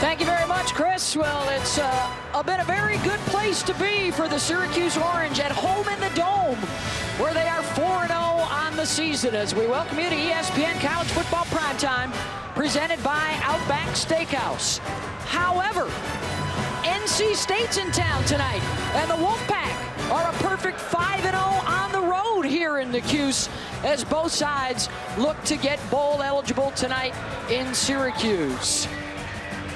Thank you very much, Chris. Well, it's been a very good place to be for the Syracuse Orange at home in the Dome, where they are 4-0 on the season, as we welcome you to ESPN College Football Primetime, presented by Outback Steakhouse. However, NC State's in town tonight, and the Wolfpack are a perfect 5-0 on the road here in the Cuse, as both sides look to get bowl eligible tonight in Syracuse.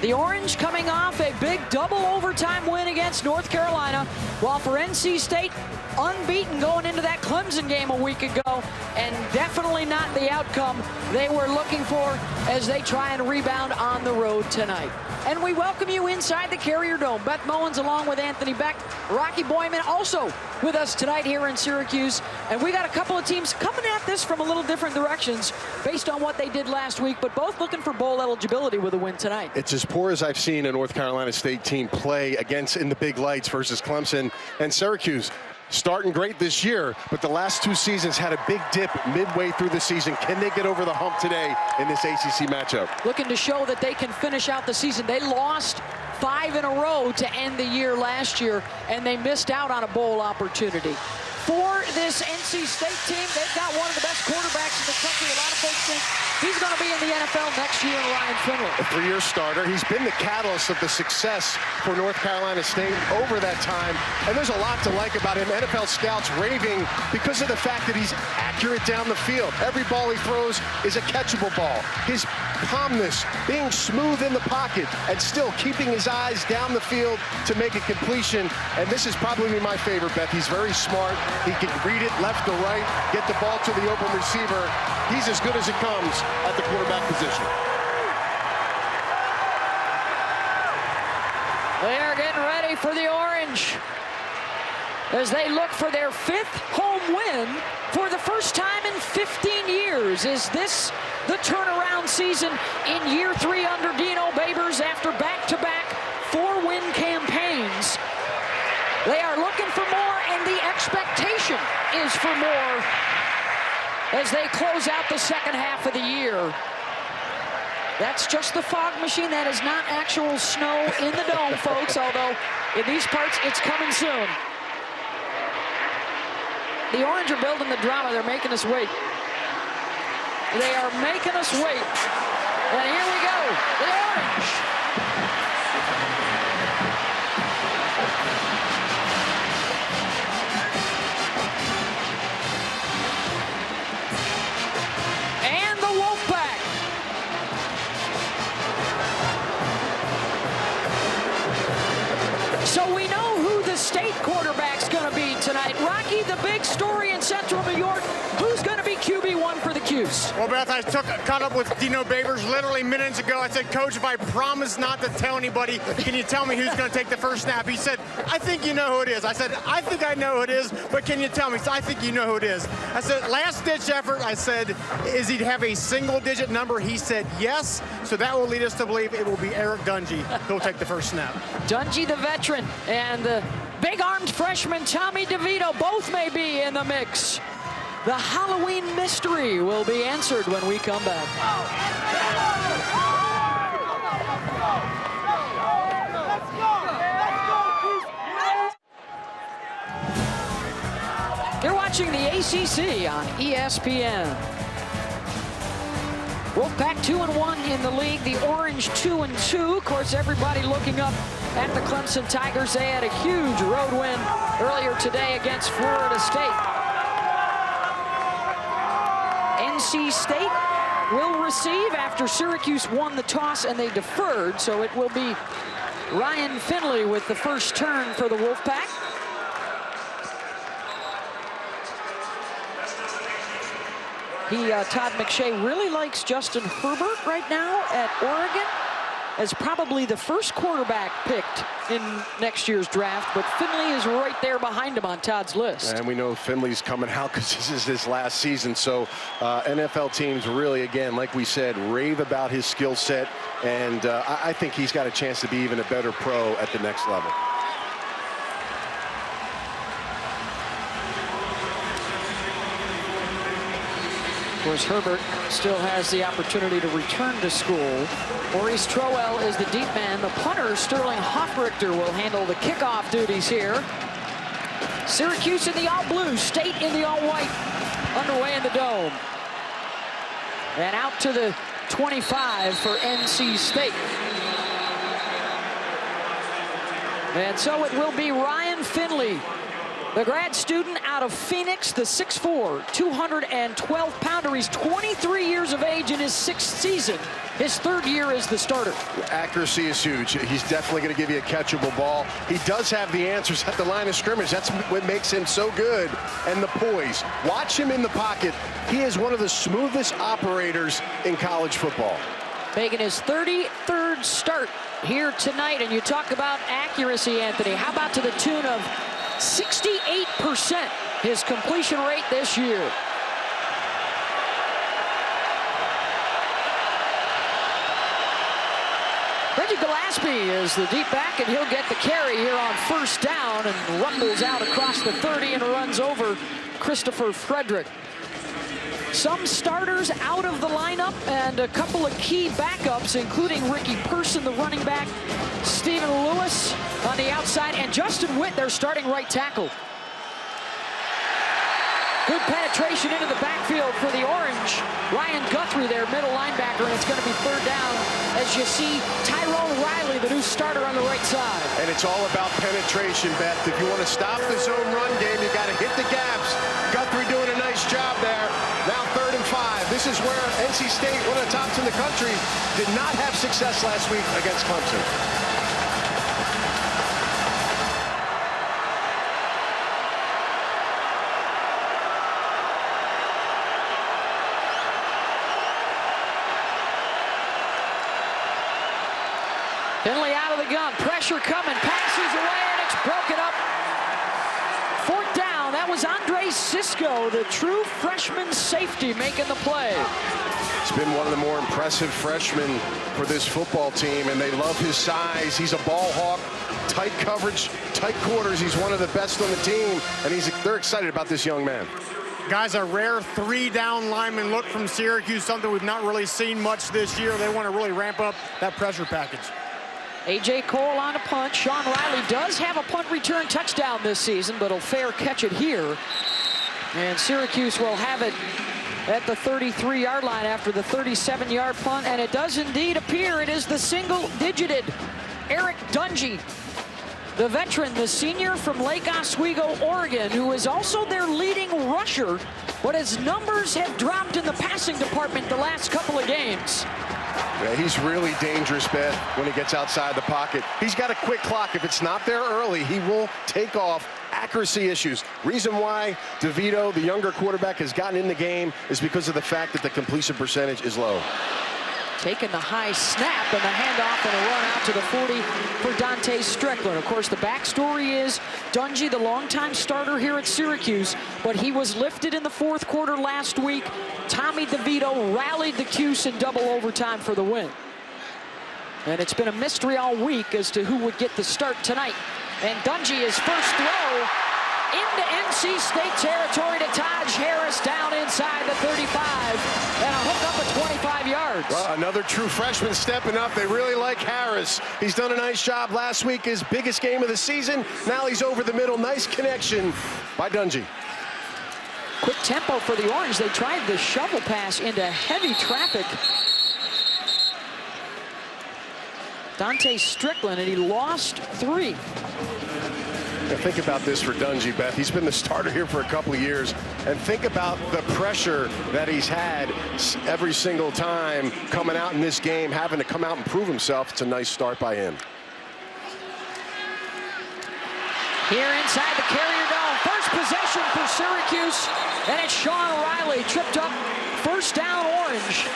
The Orange coming off a big double overtime win against North Carolina, while for NC State, unbeaten going into that Clemson game a week ago, and definitely not the outcome they were looking for as they try and rebound on the road tonight. And we welcome you inside the Carrier Dome. Beth Mowins along with Anthony Beck, Rocky Boyman also with us tonight here in Syracuse. And we got a couple of teams coming at this from a little different directions based on what they did last week, but both looking for bowl eligibility with a win tonight. It's as poor as I've seen a North Carolina State team play against in the big lights versus Clemson. And Syracuse starting great this year, but the last two seasons had a big dip midway through the season. Can they get over the hump today in this ACC matchup? Looking to show that they can finish out the season. They lost 5 in a row to end the year last year, and they missed out on a bowl opportunity. For this NC State team, they've got one of the best quarterbacks in the country. A lot of folks think he's going to be in the NFL next year, Ryan Finley. A 3-year starter. He's been the catalyst of the success for North Carolina State over that time. And there's a lot to like about him. NFL scouts raving because of the fact that he's accurate down the field. Every ball he throws is a catchable ball. His calmness, being smooth in the pocket, and still keeping his eyes down the field to make a completion. And this is probably my favorite, Beth. He's very smart. He can read it left to right, get the ball to the open receiver. He's as good as it comes at the quarterback position. They are getting ready for the Orange as they look for their 5th home win for the first time in 15 years. Is this the turnaround season in year 3 under Dino Babers after back-to-back 4-win campaigns? They are looking for more, and the expectation is for more as they close out the second half of the year. That's just the fog machine. That is not actual snow in the dome, folks, although in these parts it's coming soon. The Orange are building the drama. They're making us wait. They are making us wait. And here we go, the Orange. So we know who the State quarterback's going to be tonight. Rocky, the big story in Central New York, who's going to be QB1 for the Cuse? Well, Beth, I caught up with Dino Babers literally minutes ago. I said, Coach, if I promise not to tell anybody, can you tell me who's going to take the first snap? He said, I think you know who it is. I said, I think I know who it is, but can you tell me? He said, I think you know who it is. I said, last-ditch effort. I said, is he have a single-digit number? He said, yes. So that will lead us to believe it will be Eric Dungey who'll take the first snap. Dungey, the veteran, and the big-armed freshman Tommy DeVito, both may be in the mix. The Halloween mystery will be answered when we come back. You're watching the ACC on ESPN. Wolfpack 2-1 in the league. The Orange 2-2. Of course, everybody looking up at the Clemson Tigers. They had a huge road win earlier today against Florida State. NC State will receive after Syracuse won the toss and they deferred, so it will be Ryan Finley with the first turn for the Wolfpack. Todd McShay really likes Justin Herbert right now at Oregon as probably the first quarterback picked in next year's draft, but Finley is right there behind him on Todd's list. And we know Finley's coming out because this is his last season, so NFL teams really, again, like we said, rave about his skill set, and I think he's got a chance to be even a better pro at the next level. Of course, Herbert still has the opportunity to return to school. Maurice Trowell is the deep man. The punter, Sterling Hoffrichter, will handle the kickoff duties here. Syracuse in the all-blue, State in the all-white, underway in the Dome. And out to the 25 for NC State. And so it will be Ryan Finley, the grad student out of Phoenix, the 6'4", 212-pounder. He's 23 years of age in his 6th season. His 3rd year as the starter. Accuracy is huge. He's definitely going to give you a catchable ball. He does have the answers at the line of scrimmage. That's what makes him so good. And the poise. Watch him in the pocket. He is one of the smoothest operators in college football. Making his 33rd start here tonight. And you talk about accuracy, Anthony. How about to the tune of 68% his completion rate this year. Reggie Gillespie is the deep back, and he'll get the carry here on 1st down and rumbles out across the 30 and runs over Christopher Frederick. Some starters out of the lineup and a couple of key backups, including Ricky Person, the running back, Stephen Lewis on the outside, and Justin Witt, their starting right tackle. Good penetration into the backfield for the Orange. Ryan Guthrie, their middle linebacker, and it's going to be 3rd down as you see Tyrone Riley, the new starter on the right side. And it's all about penetration, Beth. If you want to stop the zone run game, you got to hit the gaps. Guthrie doing a nice job there. Now 3rd and 5. This is where NC State, one of the tops in the country, did not have success last week against Clemson. Finley out of the gun, pressure coming, passes away, and it's broken up. 4th down, that was Andre Cisco, the true freshman safety, making the play. He's been one of the more impressive freshmen for this football team, and they love his size. He's a ball hawk, tight coverage, tight quarters. He's one of the best on the team, and they're excited about this young man. Guys, a rare 3-down lineman look from Syracuse, something we've not really seen much this year. They want to really ramp up that pressure package. A.J. Cole on a punt. Sean Riley does have a punt return touchdown this season, but he'll fair catch it here. And Syracuse will have it at the 33-yard line after the 37-yard punt, and it does indeed appear it is the single-digited Eric Dungey, the veteran, the senior from Lake Oswego, Oregon, who is also their leading rusher, but his numbers have dropped in the passing department the last couple of games. Yeah, he's really dangerous, Beth, when he gets outside the pocket. He's got a quick clock. If it's not there early, he will take off. Accuracy issues. Reason why DeVito, the younger quarterback, has gotten in the game is because of the fact that the completion percentage is low. Taking the high snap and the handoff and a run out to the 40 for Dante Strickland. Of course, the backstory is Dungey, the longtime starter here at Syracuse, but he was lifted in the 4th quarter last week. Tommy DeVito rallied the Cuse in double overtime for the win. And it's been a mystery all week as to who would get the start tonight. And Dungey, his first throw into NC State territory to Taj Harris down inside the 35 and a hook up at 25 yards. Well, another true freshman stepping up. They really like Harris. He's done a nice job last week, his biggest game of the season. Now he's over the middle. Nice connection by Dungey. Quick tempo for the Orange. They tried the shovel pass into heavy traffic. Dante Strickland, and he lost 3. Now think about this for Dungey, Beth. He's been the starter here for a couple of years. And think about the pressure that he's had every single time coming out in this game, having to come out and prove himself. It's a nice start by him. Here inside the Carrier Dome. First possession for Syracuse. And it's Sean Riley tripped up. 1st down Orange.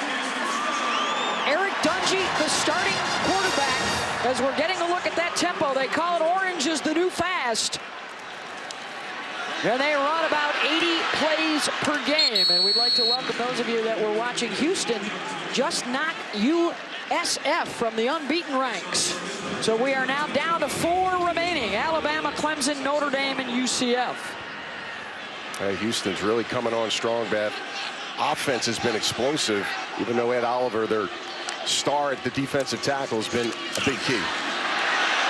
Eric Dungey, the starting quarterback. As we're getting a look at that tempo, they call it Orange is the new fast. And they run about 80 plays per game. And we'd like to welcome those of you that were watching Houston just knock USF from the unbeaten ranks. So we are now down to 4 remaining. Alabama, Clemson, Notre Dame, and UCF. Hey, Houston's really coming on strong, Beth. offense has been explosive, even though Ed Oliver, their star at the defensive tackle, has been a big key.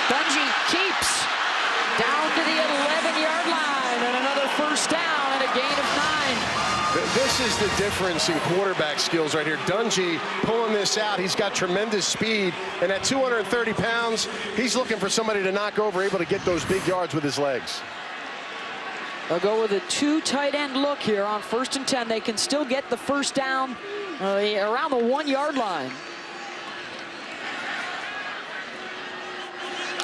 Dungey keeps down to the 11-yard line, and another first down and a gain of 9. This is the difference in quarterback skills right here. Dungey pulling this out. He's got tremendous speed, and at 230 pounds, he's looking for somebody to knock over, able to get those big yards with his legs. They'll go with a 2 tight end look here on 1st and 10. They can still get the first down around the 1-yard line.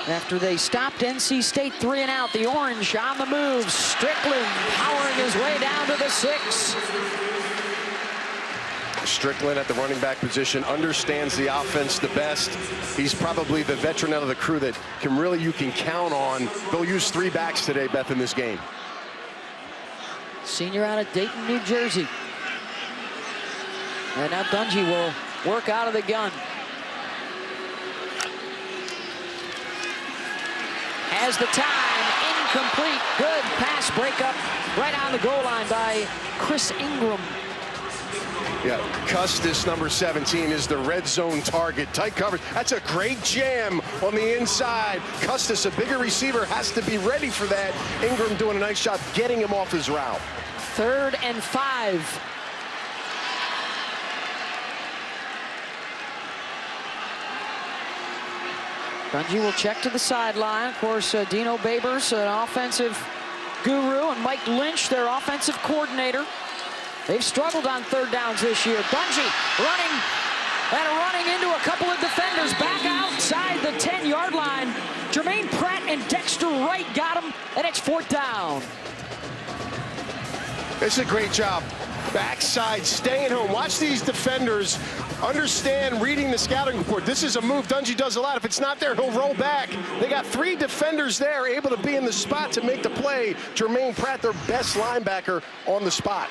After they stopped NC State 3 and out, the Orange on the move. Strickland powering his way down to the 6. Strickland at the running back position understands the offense the best. He's probably the veteran out of the crew that you can count on. They'll use 3 backs today, Beth, in this game. Senior out of Dayton, New Jersey. And now Dungey will work out of the gun. Has the time, incomplete, good pass breakup right on the goal line by Chris Ingram. Yeah, Custis, number 17, is the red zone target. Tight coverage. That's a great jam on the inside. Custis, a bigger receiver, has to be ready for that. Ingram doing a nice job getting him off his route. 3rd and 5. Dungey will check to the sideline. Of course, Dino Babers, an offensive guru, and Mike Lynch, their offensive coordinator. They've struggled on 3rd downs this year. Dungey running into a couple of defenders back outside the 10-yard line. Jermaine Pratt and Dexter Wright got him, and it's 4th down. It's a great job. Backside, staying home. Watch these defenders understand reading the scouting report. This is a move Dungey does a lot. If it's not there, he'll roll back. They got 3 defenders there able to be in the spot to make the play. Jermaine Pratt, their best linebacker, on the spot.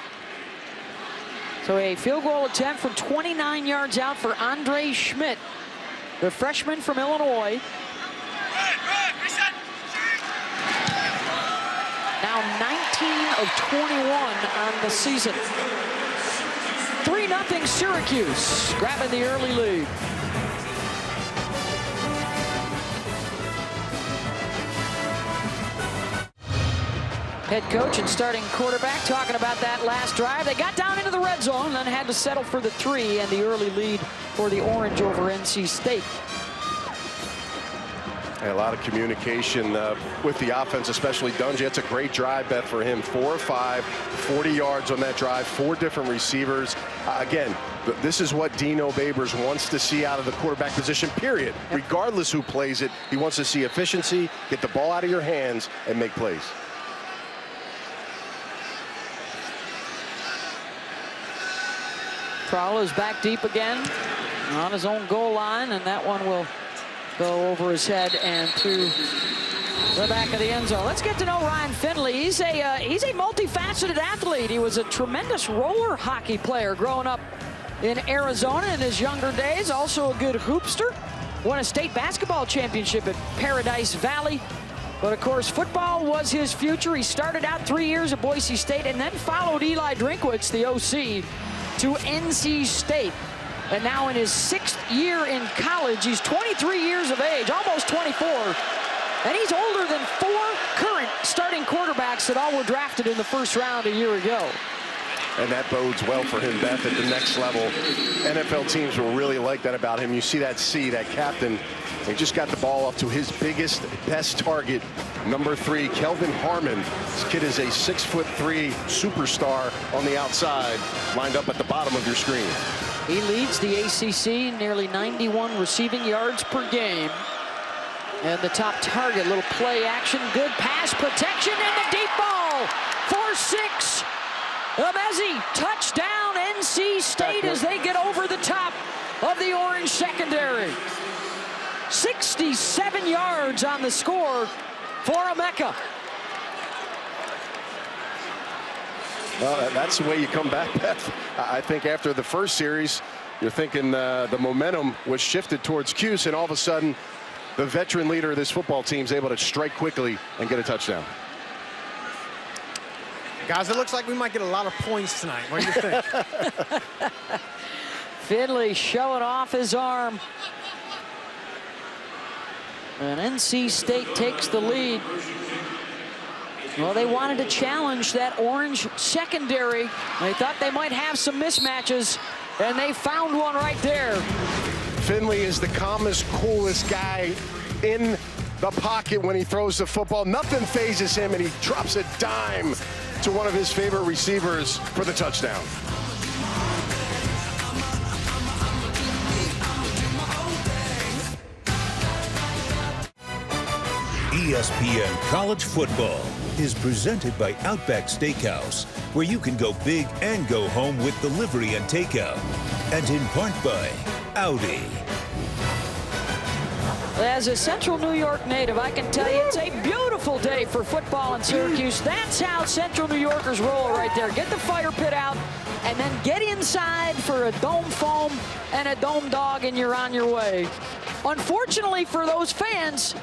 So a field goal attempt from 29 yards out for Andre Schmidt, the freshman from Illinois. Now 19 of 21 on the season. 3-0 Syracuse, grabbing the early lead. Head coach and starting quarterback talking about that last drive. They got down into the red zone and then had to settle for the 3 and the early lead for the Orange over NC State. A lot of communication with the offense, especially Dungey. It's a great drive, Beth, for him. 4 of 5, 40 yards on that drive, 4 different receivers. Again, this is what Dino Babers wants to see out of the quarterback position, period. Regardless who plays it, he wants to see efficiency, get the ball out of your hands, and make plays. Crowell is back deep again on his own goal line, and that one will go over his head and through the back of the end zone. Let's get to know Ryan Finley. He's a multifaceted athlete. He was a tremendous roller hockey player growing up in Arizona in his younger days. Also a good hoopster. Won a state basketball championship at Paradise Valley. But of course, football was his future. He started out 3 years at Boise State and then followed Eli Drinkwitz, the OC, to NC State. And now in his 6th year in college, he's 23 years of age, almost 24. And he's older than 4 current starting quarterbacks that all were drafted in the 1st round a year ago. And that bodes well for him, Beth, at the next level. NFL teams will really like that about him. You see that that captain, he just got the ball off to his biggest, best target, number 3, Kelvin Harmon. This kid is a 6'3" superstar on the outside, lined up at the bottom of your screen. He leads the ACC, nearly 91 receiving yards per game. And the top target, little play action, good pass protection, and the deep ball. 4-6. Amezi, touchdown NC State as they get over the top of the Orange secondary. 67 yards on the score for Emeka. Well, that's the way you come back, Beth. I think after the first series, you're thinking the momentum was shifted towards Cuse, and all of a sudden, the veteran leader of this football team is able to strike quickly and get a touchdown. Guys, it looks like we might get a lot of points tonight. What do you think? Finley showing off his arm. And NC State takes the lead. Well, they wanted to challenge that orange secondary. They thought they might have some mismatches, and they found one right there. Finley is the calmest, coolest guy in the pocket when he throws the football. Nothing phases him, and he drops a dime to one of his favorite receivers for the touchdown. ESPN College Football is presented by Outback Steakhouse, where you can go big and go home with delivery and takeout. And in part by Audi. As a Central New York native, I can tell you it's a beautiful day for football in Syracuse. That's how Central New Yorkers roll right there. Get the fire pit out and then get inside for a dome foam and a dome dog, and you're on your way. Unfortunately for those fans,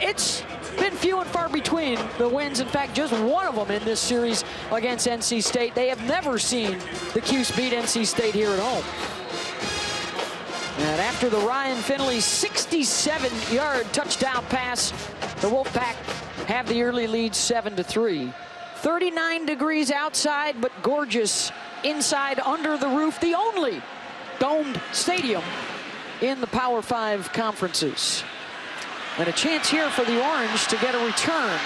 it's been few and far between the wins. In fact, just one of them in this series against NC State. They have never seen the Cuse beat NC State here at home. And after the Ryan Finley 67-yard touchdown pass, the Wolfpack have the early lead 7-3. 39 degrees outside, but gorgeous inside under the roof. The only domed stadium in the Power 5 conferences. And a chance here for the Orange to get a return.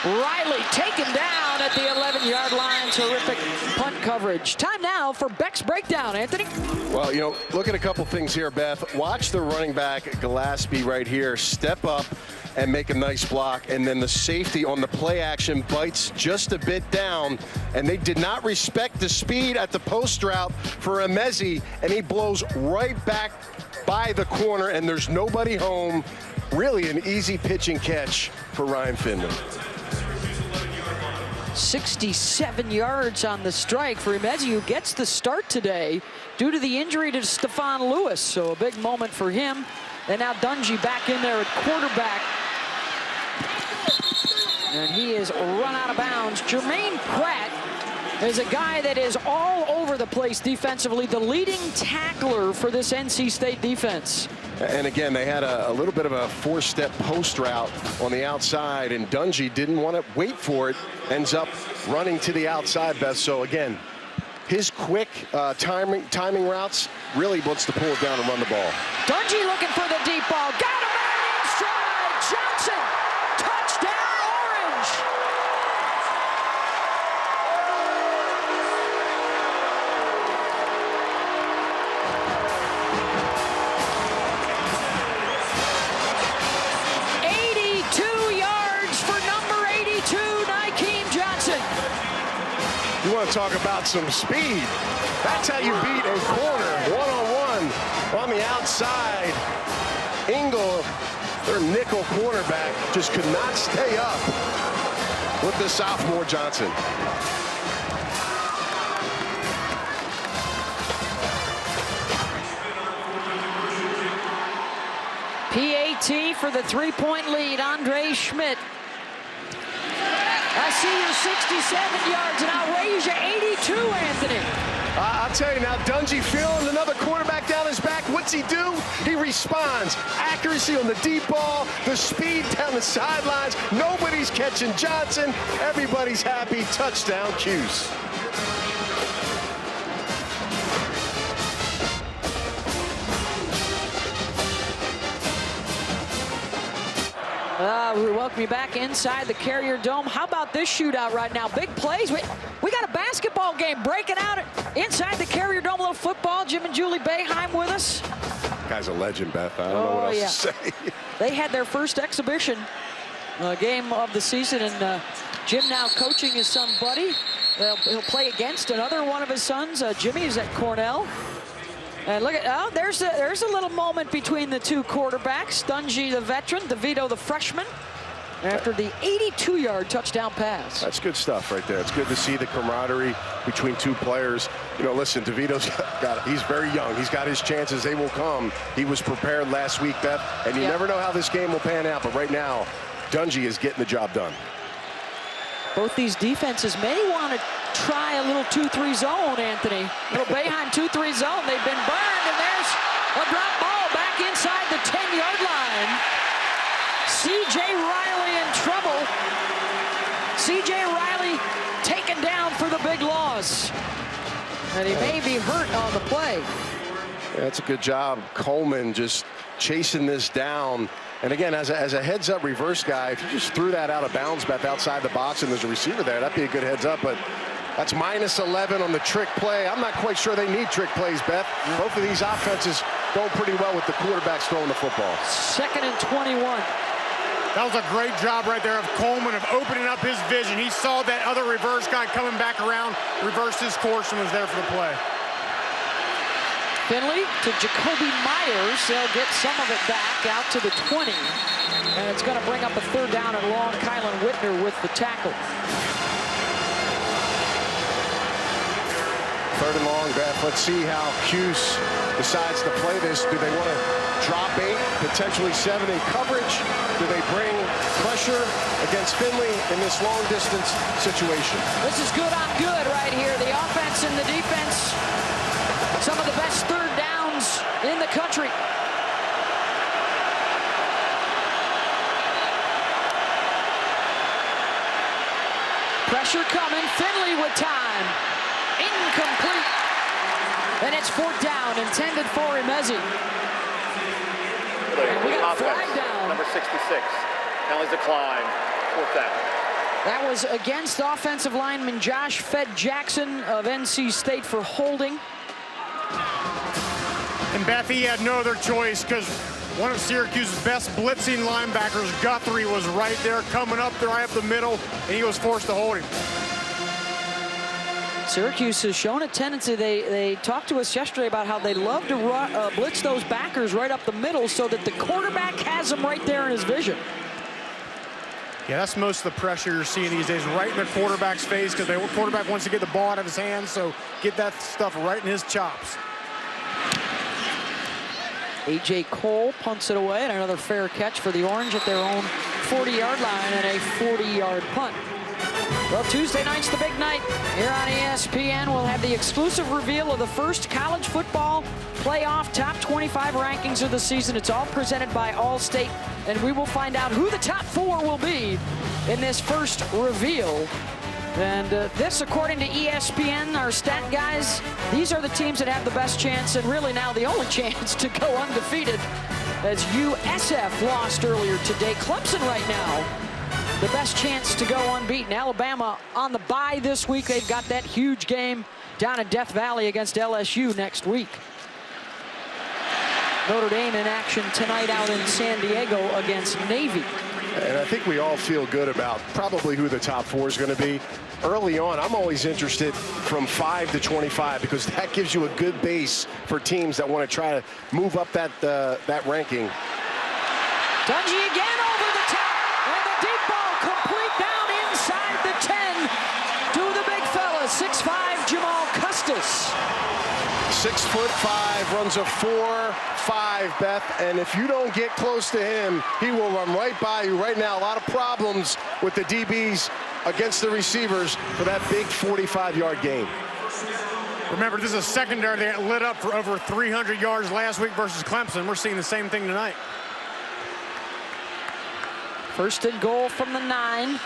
Riley taken down at the 11-yard line. Terrific punt coverage. Time now for Beck's Breakdown, Anthony. Well, you know, look at a couple things here, Beth. Watch the running back, Gillespie, right here, step up and make a nice block. And then the safety on the play action bites just a bit down. And they did not respect the speed at the post route for Emezi. And he blows right back by the corner, and there's nobody home. Really an easy pitch and catch for Ryan Finley. 67 yards on the strike for Emezi, who gets the start today due to the injury to Stephon Lewis. So a big moment for him. And now Dungey back in there at quarterback. And he is run out of bounds. Jermaine Pratt is a guy that is all over the place defensively, the leading tackler for this NC State defense. And again, they had a little bit of a four-step post route on the outside, and Dungey didn't want to wait for it. Ends up running to the outside, Beth. So again, his quick timing routes really wants to pull it down and run the ball. Dungey looking for the deep ball. Got him right in stride. Johnson. Touchdown, Orange. You want to talk about some speed. That's how you beat a corner, one-on-one on the outside. Engel, their nickel cornerback, just could not stay up with the sophomore Johnson. PAT for the three-point lead, Andre Schmidt. I see you 67 yards, and I'll raise you 82, Anthony. I'll tell you now, Dungey feeling another quarterback down his back. What's he do? He responds. Accuracy on the deep ball, the speed down the sidelines. Nobody's catching Johnson. Everybody's happy. Touchdown, Cuse. We welcome you back inside the Carrier Dome. How about this shootout right now? Big plays. We got a basketball game breaking out inside the Carrier Dome. A little football. Jim and Julie Boeheim with us. Guy's a legend, Beth. I don't know what else to say. They had their first exhibition game of the season, and Jim now coaching his son, Buddy. He'll play against another one of his sons. Jimmy is at Cornell. And look at, there's a little moment between the two quarterbacks. Dungey, the veteran, DeVito, the freshman, after the 82-yard touchdown pass. That's good stuff right there. It's good to see the camaraderie between two players. You know, listen, DeVito's he's very young. He's got his chances. They will come. He was prepared last week, Beth, and you never know how this game will pan out. But right now, Dungey is getting the job done. Both these defenses may want to try a little 2-3 zone, Anthony. A little Boeheim 2-3 zone. They've been burned, and there's a drop ball back inside the 10-yard line. C.J. Riley in trouble. C.J. Riley taken down for the big loss. And he may be hurt on the play. Yeah, that's a good job. Coleman just chasing this down. And again, as a heads-up reverse guy, if you just threw that out of bounds, Beth, outside the box, and there's a receiver there, that'd be a good heads-up. But that's -11 on the trick play. I'm not quite sure they need trick plays, Beth. Both of these offenses go pretty well with the quarterbacks throwing the football. 2nd and 21. That was a great job right there of Coleman of opening up his vision. He saw that other reverse guy coming back around, reversed his course, and was there for the play. Finley to Jacoby Myers. They'll get some of it back out to the 20. And it's going to bring up a 3rd down and long. Kylan Whitner with the tackle. 3rd and long, Beth. Let's see how Cuse decides to play this. Do they want to drop 8, potentially 7 in coverage? Do they bring pressure against Finley in this long-distance situation? This is good on good right here. The offense and the defense. Some of the best 3rd downs in the country. Pressure coming. Finley with time. Incomplete. And it's 4th down, intended for Imezi. And we got a flag down. Number 66. Penalties decline. 4th down. That was against offensive lineman Josh Fed Jackson of NC State for holding. And Beth, he had no other choice because one of Syracuse's best blitzing linebackers, Guthrie, was right there coming up right up the middle, and he was forced to hold him. Syracuse has shown a tendency. They talked to us yesterday about how they love to blitz those backers right up the middle so that the quarterback has them right there in his vision. Yeah, that's most of the pressure you're seeing these days, right in the quarterback's face, because the quarterback wants to get the ball out of his hands, so get that stuff right in his chops. A.J. Cole punts it away, and another fair catch for the Orange at their own 40-yard line and a 40-yard punt. Well, Tuesday night's the big night. Here on ESPN, we'll have the exclusive reveal of the first college football playoff top 25 rankings of the season. It's all presented by Allstate, and we will find out who the top 4 will be in this first reveal. And this, according to ESPN, our stat guys, these are the teams that have the best chance, and really now the only chance to go undefeated, as USF lost earlier today. Clemson right now, the best chance to go unbeaten. Alabama on the bye this week. They've got that huge game down in Death Valley against LSU next week. Notre Dame in action tonight out in San Diego against Navy. And I think we all feel good about probably who the top 4 is going to be. Early on, I'm always interested from 5 to 25 because that gives you a good base for teams that want to try to move up that ranking. Dungey again over the top, and the deep ball complete down inside the 10 to the big fella, 6'5" Jamal Custis. 6'5", runs a 4.5, Beth, and if you don't get close to him, he will run right by you. Right now, a lot of problems with the DBs against the receivers for that big 45-yard gain. Remember, this is a secondary that lit up for over 300 yards last week versus Clemson. We're seeing the same thing tonight. 1st and goal from the 9.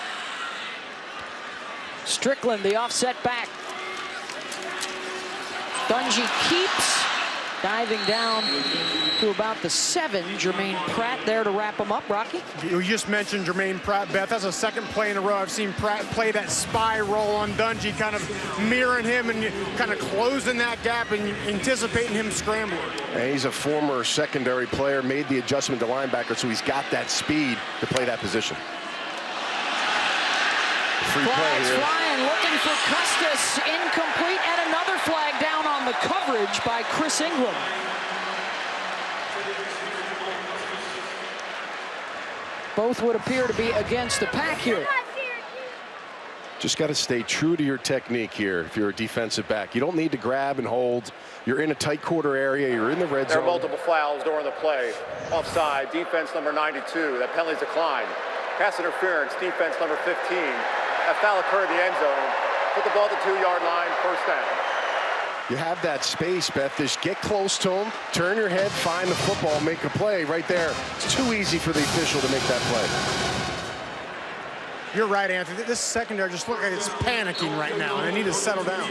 Strickland, the offset back. Dungey keeps diving down to about the 7. Jermaine Pratt there to wrap him up. Rocky? You just mentioned Jermaine Pratt, Beth. That's a 2nd play in a row. I've seen Pratt play that spy roll on Dungey, kind of mirroring him and kind of closing that gap and anticipating him scrambling. And he's a former secondary player, made the adjustment to linebacker, so he's got that speed to play that position. Free play here. Flying, looking for Custis, incomplete, and another flag down on the coverage by Chris Ingram. Both would appear to be against the pack here. Just got to stay true to your technique here if you're a defensive back. You don't need to grab and hold. You're in a tight quarter area. You're in the red zone. There are multiple fouls during the play. Offside, defense number 92. That penalty's declined. Pass interference, defense number 15. That foul occurred in the end zone. Put the ball at the 2-yard line, first down. You have that space, Beth. Just get close to him, turn your head, find the football, make a play right there. It's too easy for the official to make that play. You're right, Anthony. This secondary just looks like it's panicking right now, and they need to settle down.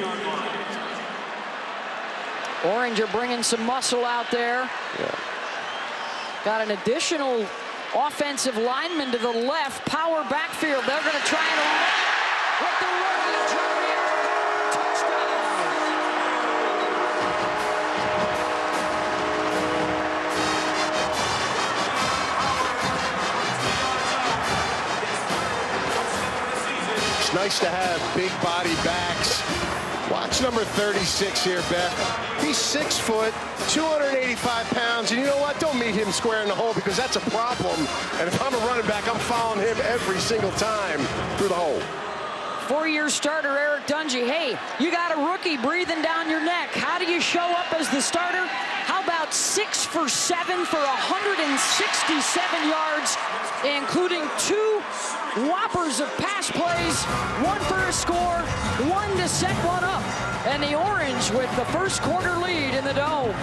Orange are bringing some muscle out there. Yeah. Got an additional offensive lineman to the left, power backfield. They're going to try and run with the rookie Johnny. Touchdown. It's nice to have big body backs. Watch number 36 here, Beth. He's 6 foot, 285 pounds, and you know what? Don't meet him square in the hole because that's a problem. And if I'm a running back, I'm following him every single time through the hole. 4-year starter Eric Dungey. Hey, you got a rookie breathing down your neck. How do you show up as the starter? How about 6 for 7 for 167 yards, including 2 whoppers of pass plays, 1 for a score, 1 to set one up. And the Orange with the first quarter lead in the Dome.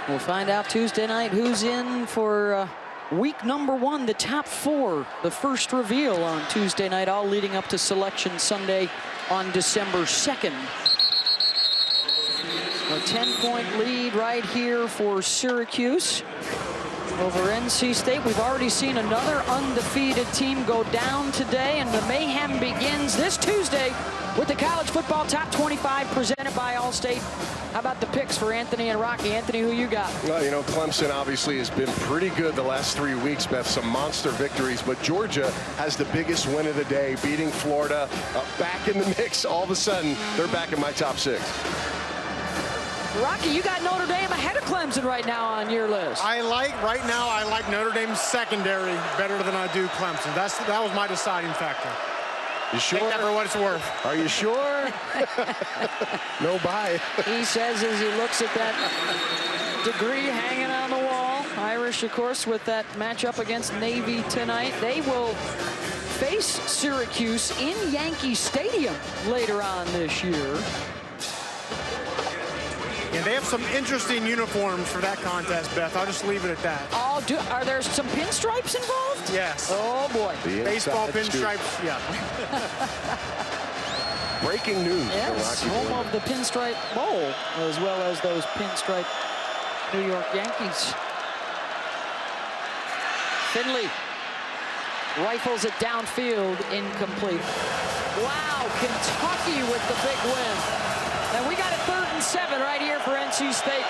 We'll find out Tuesday night who's in for week number 1, the top 4. The first reveal on Tuesday night, all leading up to Selection Sunday on December 2nd. A 10-point lead right here for Syracuse over NC State. We've already seen another undefeated team go down today, and the mayhem begins this Tuesday with the College Football Top 25 presented by Allstate. How about the picks for Anthony and Rocky? Anthony, who you got? Well, you know, Clemson obviously has been pretty good the last 3 weeks, Beth. Some monster victories, but Georgia has the biggest win of the day, beating Florida. Back in the mix. All of a sudden, they're back in my top 6. Rocky, you got Notre Dame ahead of Clemson right now on your list. Right now, I like Notre Dame's secondary better than I do Clemson. That was my deciding factor. You sure? Take that for what it's worth. Are you sure? No bye. He says as he looks at that degree hanging on the wall. Irish, of course, with that matchup against Navy tonight. They will face Syracuse in Yankee Stadium later on this year. And they have some interesting uniforms for that contest, Beth. I'll just leave it at that. Oh, are there some pinstripes involved? Yes. Oh, boy. Baseball pinstripes, yeah. Breaking news. Yes, home of the Pinstripe Bowl, as well as those pinstripe New York Yankees. Finley rifles it downfield, incomplete. Wow, Kentucky with the big win. And we got a 3rd and 7 right here for NC State.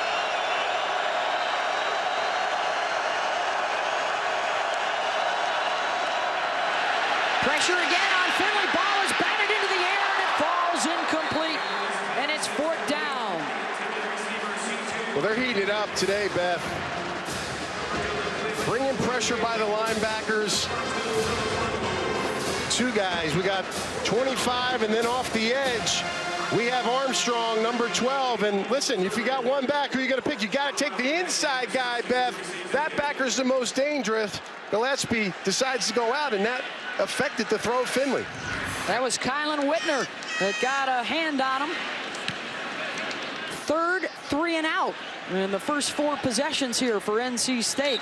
Pressure again on Finley. Ball is batted into the air and it falls incomplete. And it's 4th down. Well, they're heating it up today, Beth. Bringing pressure by the linebackers. 2 guys. We got 25, and then off the edge, we have Armstrong, number 12. And listen, if you got one back, who are you going to pick? You got to take the inside guy, Beth. That backer's the most dangerous. Gillespie decides to go out, and that affected the throw of Finley. That was Kylan Whitner that got a hand on him. 3rd 3 and out in the first 4 possessions here for NC State.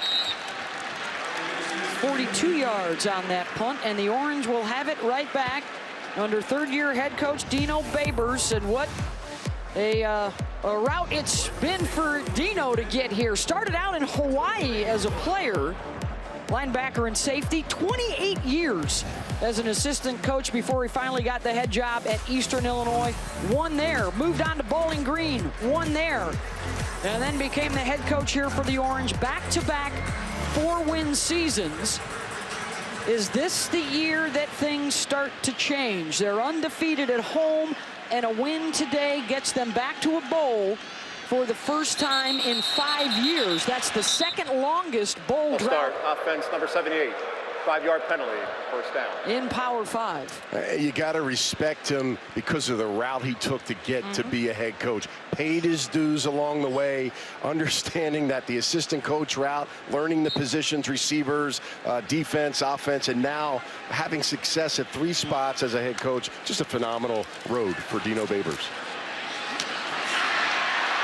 42 yards on that punt, and the Orange will have it right back under 3rd-year head coach Dino Babers. And what a route it's been for Dino to get here. Started out in Hawaii as a player, linebacker and safety, 28 years as an assistant coach before he finally got the head job at Eastern Illinois. Won there, moved on to Bowling Green, won there, and then became the head coach here for the Orange. Back-to-back 4-win seasons. Is this the year that things start to change? They're undefeated at home, and a win today gets them back to a bowl for the first time in 5 years. That's the 2nd longest bowl drought. Start offense number 78. 5-yard penalty, first down. In Power 5. You got to respect him because of the route he took to get to be a head coach. Paid his dues along the way, understanding that the assistant coach route, learning the positions, receivers, defense, offense, and now having success at 3 spots as a head coach. Just a phenomenal road for Dino Babers.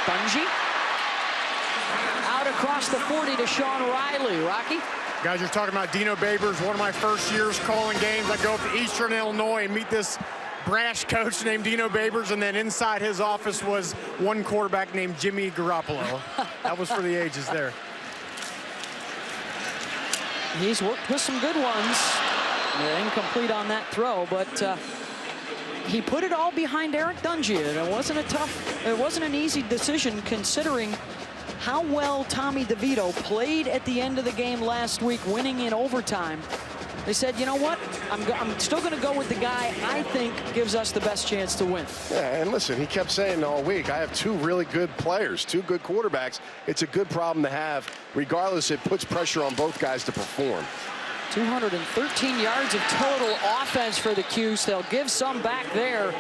Dungey out across the 40 to Sean Riley. Rocky? Guys, you're talking about Dino Babers, one of my first years calling games. I go up to Eastern Illinois and meet this brash coach named Dino Babers, and then inside his office was one quarterback named Jimmy Garoppolo. That was for the ages there. He's worked with some good ones. Incomplete on that throw, but he put it all behind Eric Dungey, and it wasn't an easy decision considering how well Tommy DeVito played at the end of the game last week, winning in overtime. They said, you know what, I'm still going to go with the guy I think gives us the best chance to win. Yeah, and listen, he kept saying all week, I have 2 really good players, 2 good quarterbacks. It's a good problem to have. Regardless, it puts pressure on both guys to perform. 213 yards of total offense for the Cuse. They'll give some back there.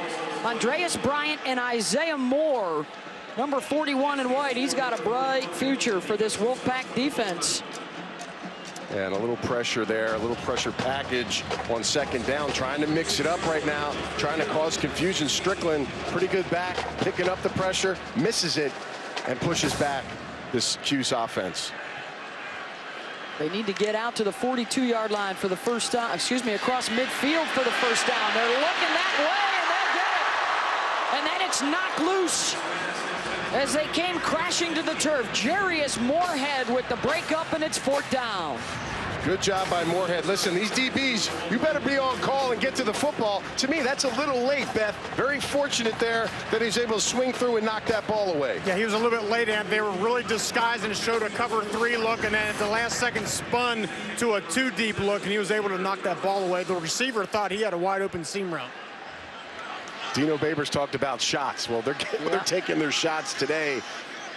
Andreas Bryant and Isaiah Moore, number 41 in white. He's got a bright future for this Wolfpack defense. And a little pressure there, a little pressure package on second down, trying to mix it up right now, trying to cause confusion. Strickland, pretty good back, picking up the pressure, misses it, and pushes back this Cuse offense. They need to get out to the 42-yard line for the first down, across midfield for the first down. They're looking that way, and they'll get it. And then it's knocked loose as they came crashing to the turf. Jarius Moorhead with the breakup, and it's 4th down. Good job by Moorhead. Listen, these DBs, you better be on call and get to the football. To me, that's a little late, Beth. Very fortunate there that he's able to swing through and knock that ball away. Yeah, he was a little bit late, and they were really disguised and showed a cover 3 look, and then at the last second spun to a 2-deep look, and he was able to knock that ball away. The receiver thought he had a wide open seam route. Dino Babers talked about shots. Well, they're taking their shots today.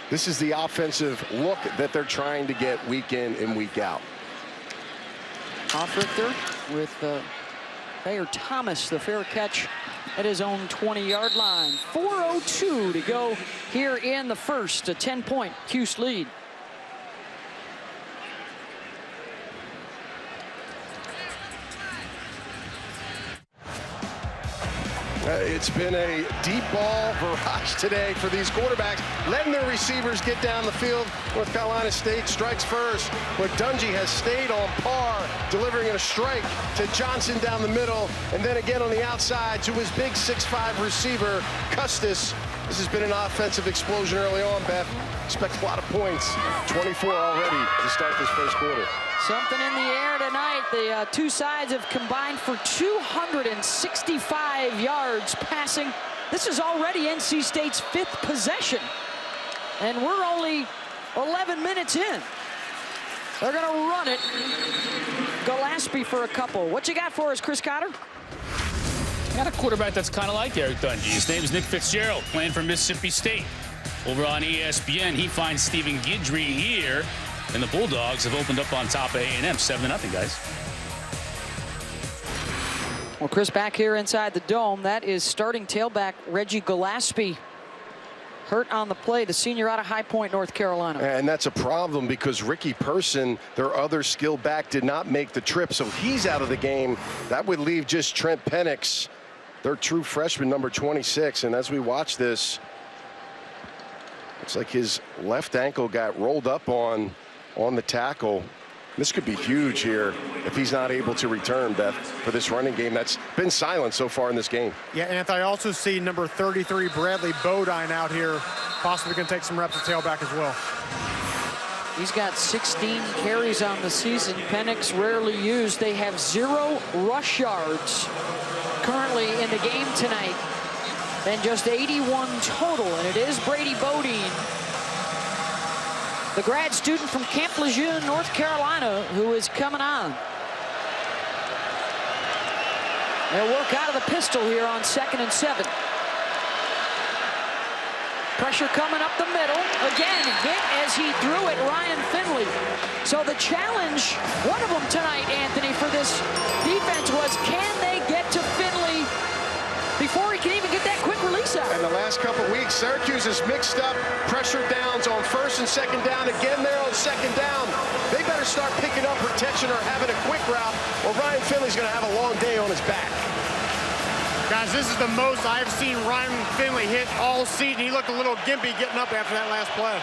This is the offensive look that they're trying to get week in and week out. Richter with Thayer Thomas, the fair catch at his own 20-yard line. 4:02 to go here in the first, a 10-point Cuse lead. It's been a deep ball barrage today for these quarterbacks, letting their receivers get down the field. North Carolina State strikes first, but Dungey has stayed on par, delivering a strike to Johnson down the middle, and then again on the outside to his big 6'5" receiver, Custis. This has been an offensive explosion early on, Beth. Expect a lot of points. 24 already to start this first quarter. Something in the air tonight. The 2 sides have combined for 265 yards passing. This is already NC State's 5th possession. And we're only 11 minutes in. They're going to run it. Gillespie for a couple. What you got for us, Chris Cotter? Got a quarterback that's kind of like Eric Dungey. His name is Nick Fitzgerald, playing for Mississippi State. Over on ESPN, he finds Stephen Guidry here. And the Bulldogs have opened up on top of A&M, 7-0, guys. Well, Chris, back here inside the dome, that is starting tailback Reggie Gillespie. Hurt on the play, the senior out of High Point, North Carolina. And that's a problem because Ricky Person, their other skill back, did not make the trip, so he's out of the game. That would leave just Trent Penix, their true freshman, number 26. And as we watch this, looks like his left ankle got rolled up on the tackle. This could be huge here if he's not able to return, Beth, for this running game that's been silent so far in this game. Yeah, and I also see number 33, Bradley Bodine, out here, possibly going to take some reps at tailback as well. He's got 16 carries on the season. Penix rarely used. They have 0 rush yards currently in the game tonight, and just 81 total, and it is Brady Bodine, the grad student from Camp Lejeune, North Carolina, who is coming on. They'll work out of the pistol here on 2nd and 7. Pressure coming up the middle. Again, hit as he threw it, Ryan Finley. So the challenge, one of them tonight, Anthony, for this defense was, can they get to Finley before he can even get that quick release out? And the last couple of weeks, Syracuse has mixed up pressure downs on first and second down. Again there on second down. They better start picking up protection or having a quick route, or Ryan Finley's going to have a long day on his back. Guys, this is the most I've seen Ryan Finley hit all season. He looked a little gimpy getting up after that last play.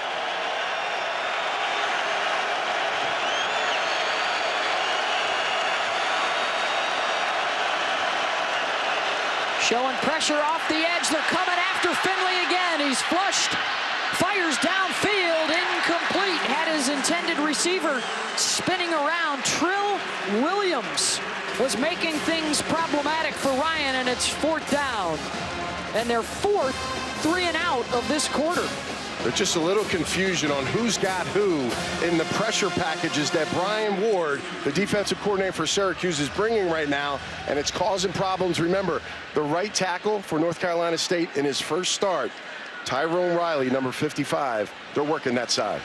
Showing pressure off the edge. They're coming after Finley again. He's flushed. Fires downfield. Incomplete. Had his intended receiver spinning around. Trill Williams was making things problematic for Ryan, and it's fourth down. And their fourth 3-and-out of this quarter. There's just a little confusion on who's got who in the pressure packages that Brian Ward, the defensive coordinator for Syracuse, is bringing right now, and it's causing problems. Remember, the right tackle for North Carolina State in his first start, Tyrone Riley, number 55, they're working that side.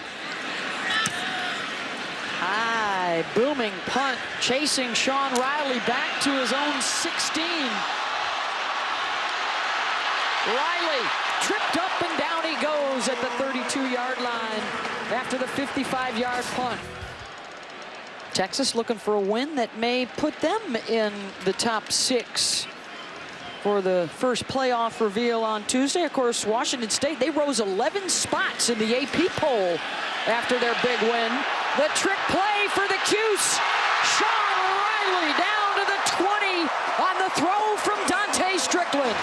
High, booming punt, chasing Sean Riley back to his own 16. Riley tripped up and down he goes at the 32-yard line after the 55-yard punt. Texas looking for a win that may put them in the top 6 for the first playoff reveal on Tuesday. Of course, Washington State, they rose 11 spots in the AP poll after their big win. The trick play for the Cuse. Sean Riley down to the 20 on the throw from Dante Strickland.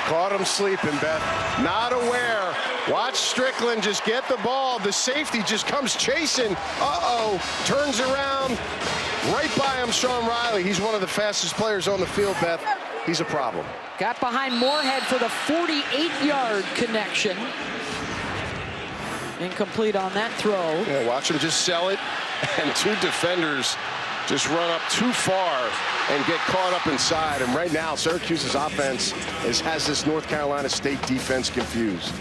Caught him sleeping, Beth. Not aware. Watch Strickland just get the ball. The safety just comes chasing. Uh-oh. Turns around. Right by him, Sean Riley. He's one of the fastest players on the field, Beth. He's a problem. Got behind Moorhead for the 48-yard connection. Incomplete on that throw. Yeah, watch him just sell it. And two defenders just run up too far and get caught up inside. And right now, Syracuse's offense has this North Carolina State defense confused.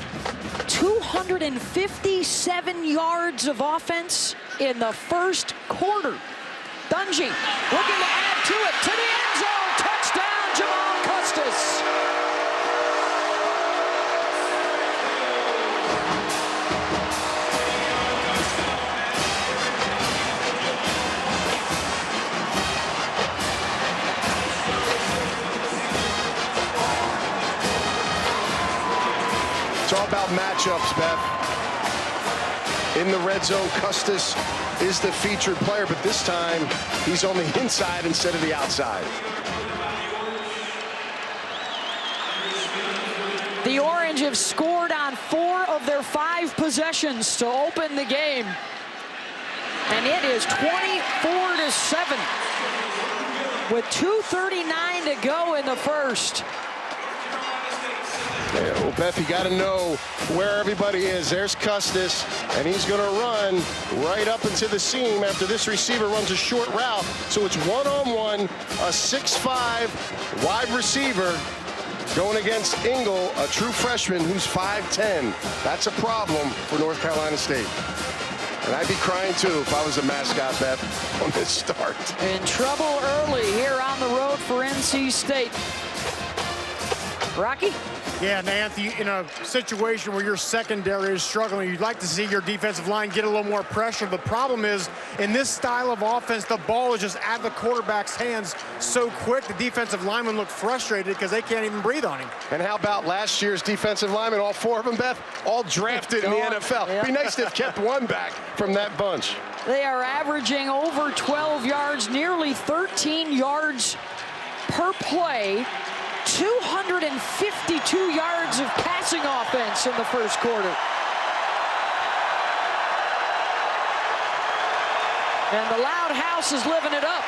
257 yards of offense in the first quarter. Dungey looking to add to it, to the end zone. Touchdown, Jamal Custis. It's all about matchups, Beth. In the red zone, Custis is the featured player, but this time he's on the inside instead of the outside. The Orange have scored on 4 of their 5 possessions to open the game. And it is 24-7 with 2:39 to go in the first. Yeah, well, Beth, you got to know where everybody is. There's Custis, and he's going to run right up into the seam after this receiver runs a short route. So it's one-on-one, a 6'5" wide receiver going against Engel, a true freshman who's 5'10". That's a problem for North Carolina State. And I'd be crying, too, if I was a mascot, Beth, on this start. In trouble early here on the road for NC State. Rocky? Yeah, Nancy, in a situation where your secondary is struggling, you'd like to see your defensive line get a little more pressure. The problem is, in this style of offense, the ball is just at the quarterback's hands so quick, the defensive linemen look frustrated because they can't even breathe on him. And how about last year's defensive linemen, all 4 of them, Beth, all drafted in the NFL. Yep. Be nice to have kept one back from that bunch. They are averaging over 12 yards, nearly 13 yards per play. 252 yards of passing offense in the first quarter. And the loud house is living it up.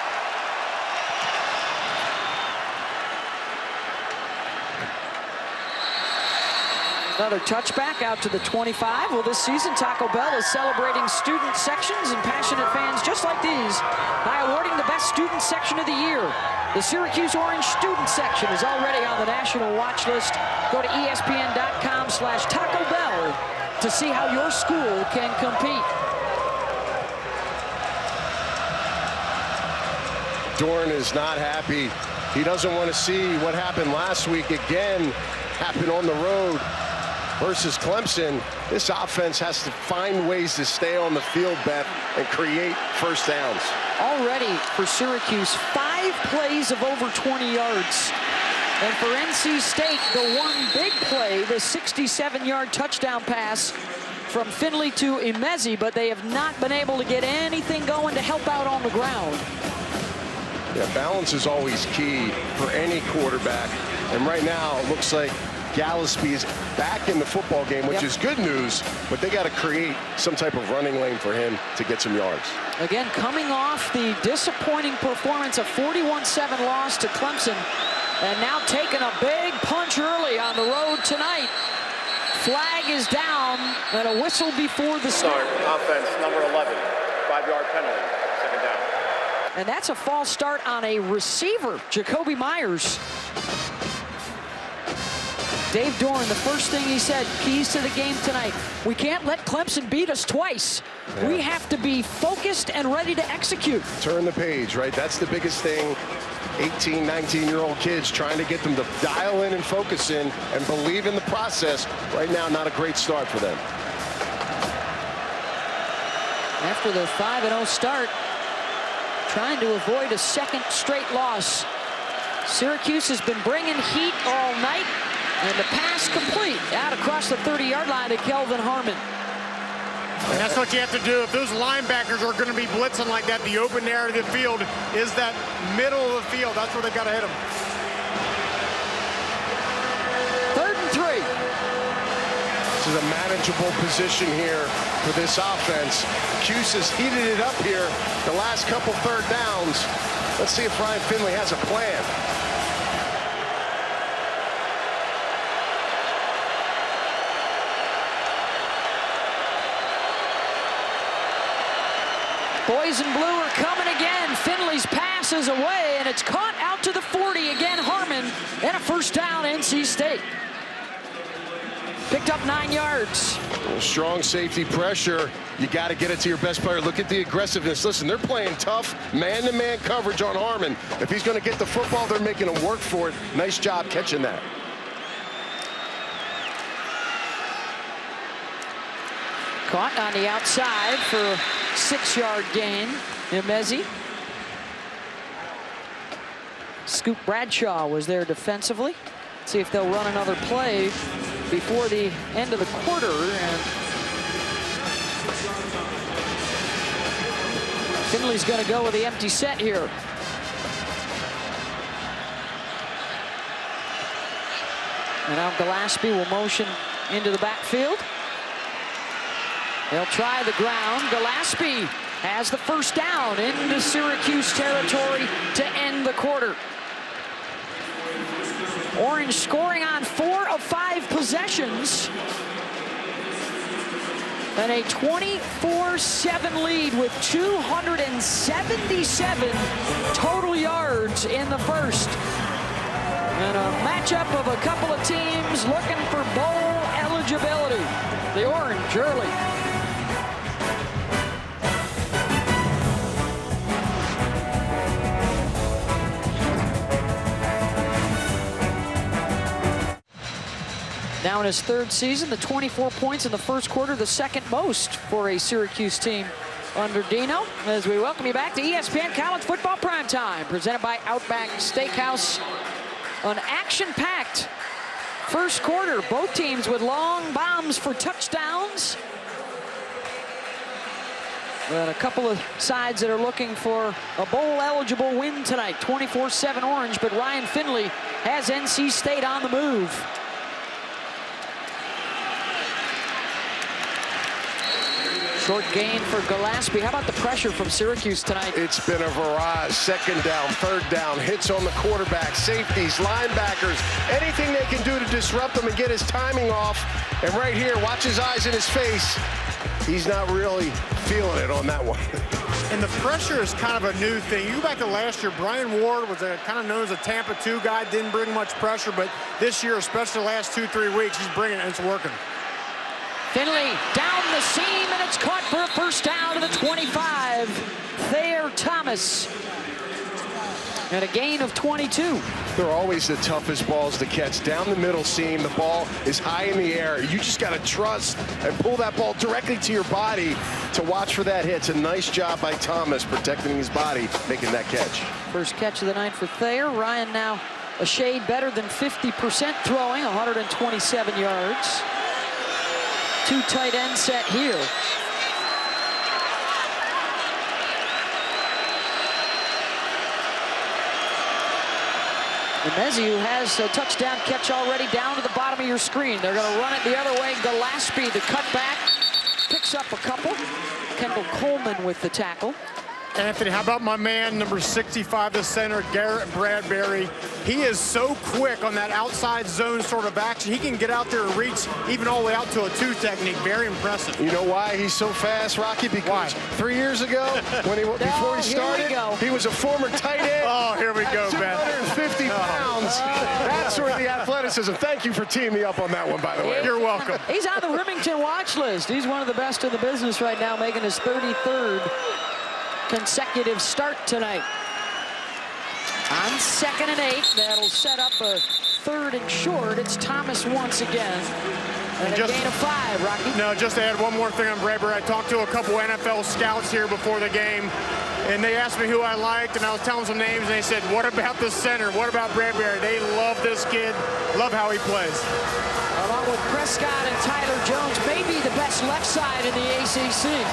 Another touchback out to the 25. Well, this season, Taco Bell is celebrating student sections and passionate fans just like these by awarding the best student section of the year. The Syracuse Orange student section is already on the national watch list. Go to ESPN.com/Taco Bell to see how your school can compete. Dorn is not happy. He doesn't want to see what happened last week again happen on the road versus Clemson. This offense has to find ways to stay on the field, Beth, and create first downs. Already for Syracuse, 5 plays of over 20 yards. And for NC State, the one big play, the 67-yard touchdown pass from Finley to Imezi, but they have not been able to get anything going to help out on the ground. Yeah, balance is always key for any quarterback. And right now, it looks like Gillespie is back in the football game, which is good news, but they got to create some type of running lane for him to get some yards. Again, coming off the disappointing performance, a 41-7 loss to Clemson, and now taking a big punch early on the road tonight. Flag is down, and a whistle before the start. Offense, number 11, 5-yard penalty, second down. And that's a false start on a receiver, Jacoby Myers. Dave Dorn, the first thing he said, keys to the game tonight, we can't let Clemson beat us twice. Yeah. We have to be focused and ready to execute. Turn the page, right? That's the biggest thing. 18, 19-year-old kids trying to get them to dial in and focus in and believe in the process. Right now, not a great start for them. After the 5-0 start, trying to avoid a second straight loss. Syracuse has been bringing heat all night. And the pass complete out across the 30-yard line to Kelvin Harmon. And that's what you have to do. If those linebackers are going to be blitzing like that, the open area of the field is that middle of the field. That's where they've got to hit them. 3rd and 3. This is a manageable position here for this offense. Cuse has heated it up here the last couple 3rd downs. Let's see if Ryan Finley has a plan. Boys in blue are coming again. Finley's pass is away, and it's caught out to the 40. Again, Harmon, and a first down, NC State. Picked up 9 yards. Strong safety pressure. You got to get it to your best player. Look at the aggressiveness. Listen, they're playing tough man-to-man coverage on Harmon. If he's going to get the football, they're making him work for it. Nice job catching that. Caught on the outside for a 6-yard gain. Imezi. Scoop Bradshaw was there defensively. See if they'll run another play before the end of the quarter. And Finley's going to go with the empty set here. And now Gillespie will motion into the backfield. They'll try the ground. Gillespie has the first down into Syracuse territory to end the quarter. Orange scoring on 4 of 5 possessions. And a 24-7 lead with 277 total yards in the first. And a matchup of a couple of teams looking for bowl eligibility. The Orange early. Now in his 3rd season, the 24 points in the first quarter, the 2nd most for a Syracuse team under Dino. As we welcome you back to ESPN College Football Primetime, presented by Outback Steakhouse. An action-packed first quarter. Both teams with long bombs for touchdowns. And a couple of sides that are looking for a bowl-eligible win tonight. 24-7 Orange, but Ryan Finley has NC State on the move. Short gain for Gillespie. How about the pressure from Syracuse tonight? It's been a barrage. 2nd down, 3rd down, hits on the quarterback, safeties, linebackers, anything they can do to disrupt him and get his timing off. And right here, watch his eyes in his face. He's not really feeling it on that one. And the pressure is kind of a new thing. You go back to last year, Brian Ward was kind of known as a Tampa 2 guy, didn't bring much pressure, but this year, especially the last 2-3 weeks, he's bringing it and it's working. Finley down the seam, and it's caught for a first down to the 25. Thayer Thomas. And a gain of 22. They're always the toughest balls to catch. Down the middle seam, the ball is high in the air. You just got to trust and pull that ball directly to your body to watch for that hit. It's a nice job by Thomas protecting his body, making that catch. First catch of the night for Thayer. Ryan now a shade better than 50% throwing, 127 yards. Two tight end set here. Meziu has a touchdown catch already down to the bottom of your screen. They're going to run it the other way. Gillespie, the cutback, picks up a couple. Kendall Coleman with the tackle. Anthony, how about my man, number 65, the center, Garrett Bradbury? He is so quick on that outside zone sort of action. He can get out there and reach even all the way out to a 2 technique. Very impressive. You know why he's so fast, Rocky? Because why? 3 years ago, before he started, he was a former tight end. Oh, here we go, Ben. 250 pounds. That's where the athleticism. Thank you for teeing me up on that one, by the way. You're welcome. He's on the Remington watch list. He's one of the best in the business right now, making his 33rd consecutive start tonight. On 2nd and 8, that'll set up a 3rd and short. It's Thomas once again. And a gain of 5, Rocky. No, just to add one more thing on Bradbury. I talked to a couple NFL scouts here before the game, and they asked me who I liked, and I was telling some names, and they said, what about the center? What about Bradbury? They love this kid, love how he plays. Along with Prescott and Tyler Jones, maybe the best left side in the ACC.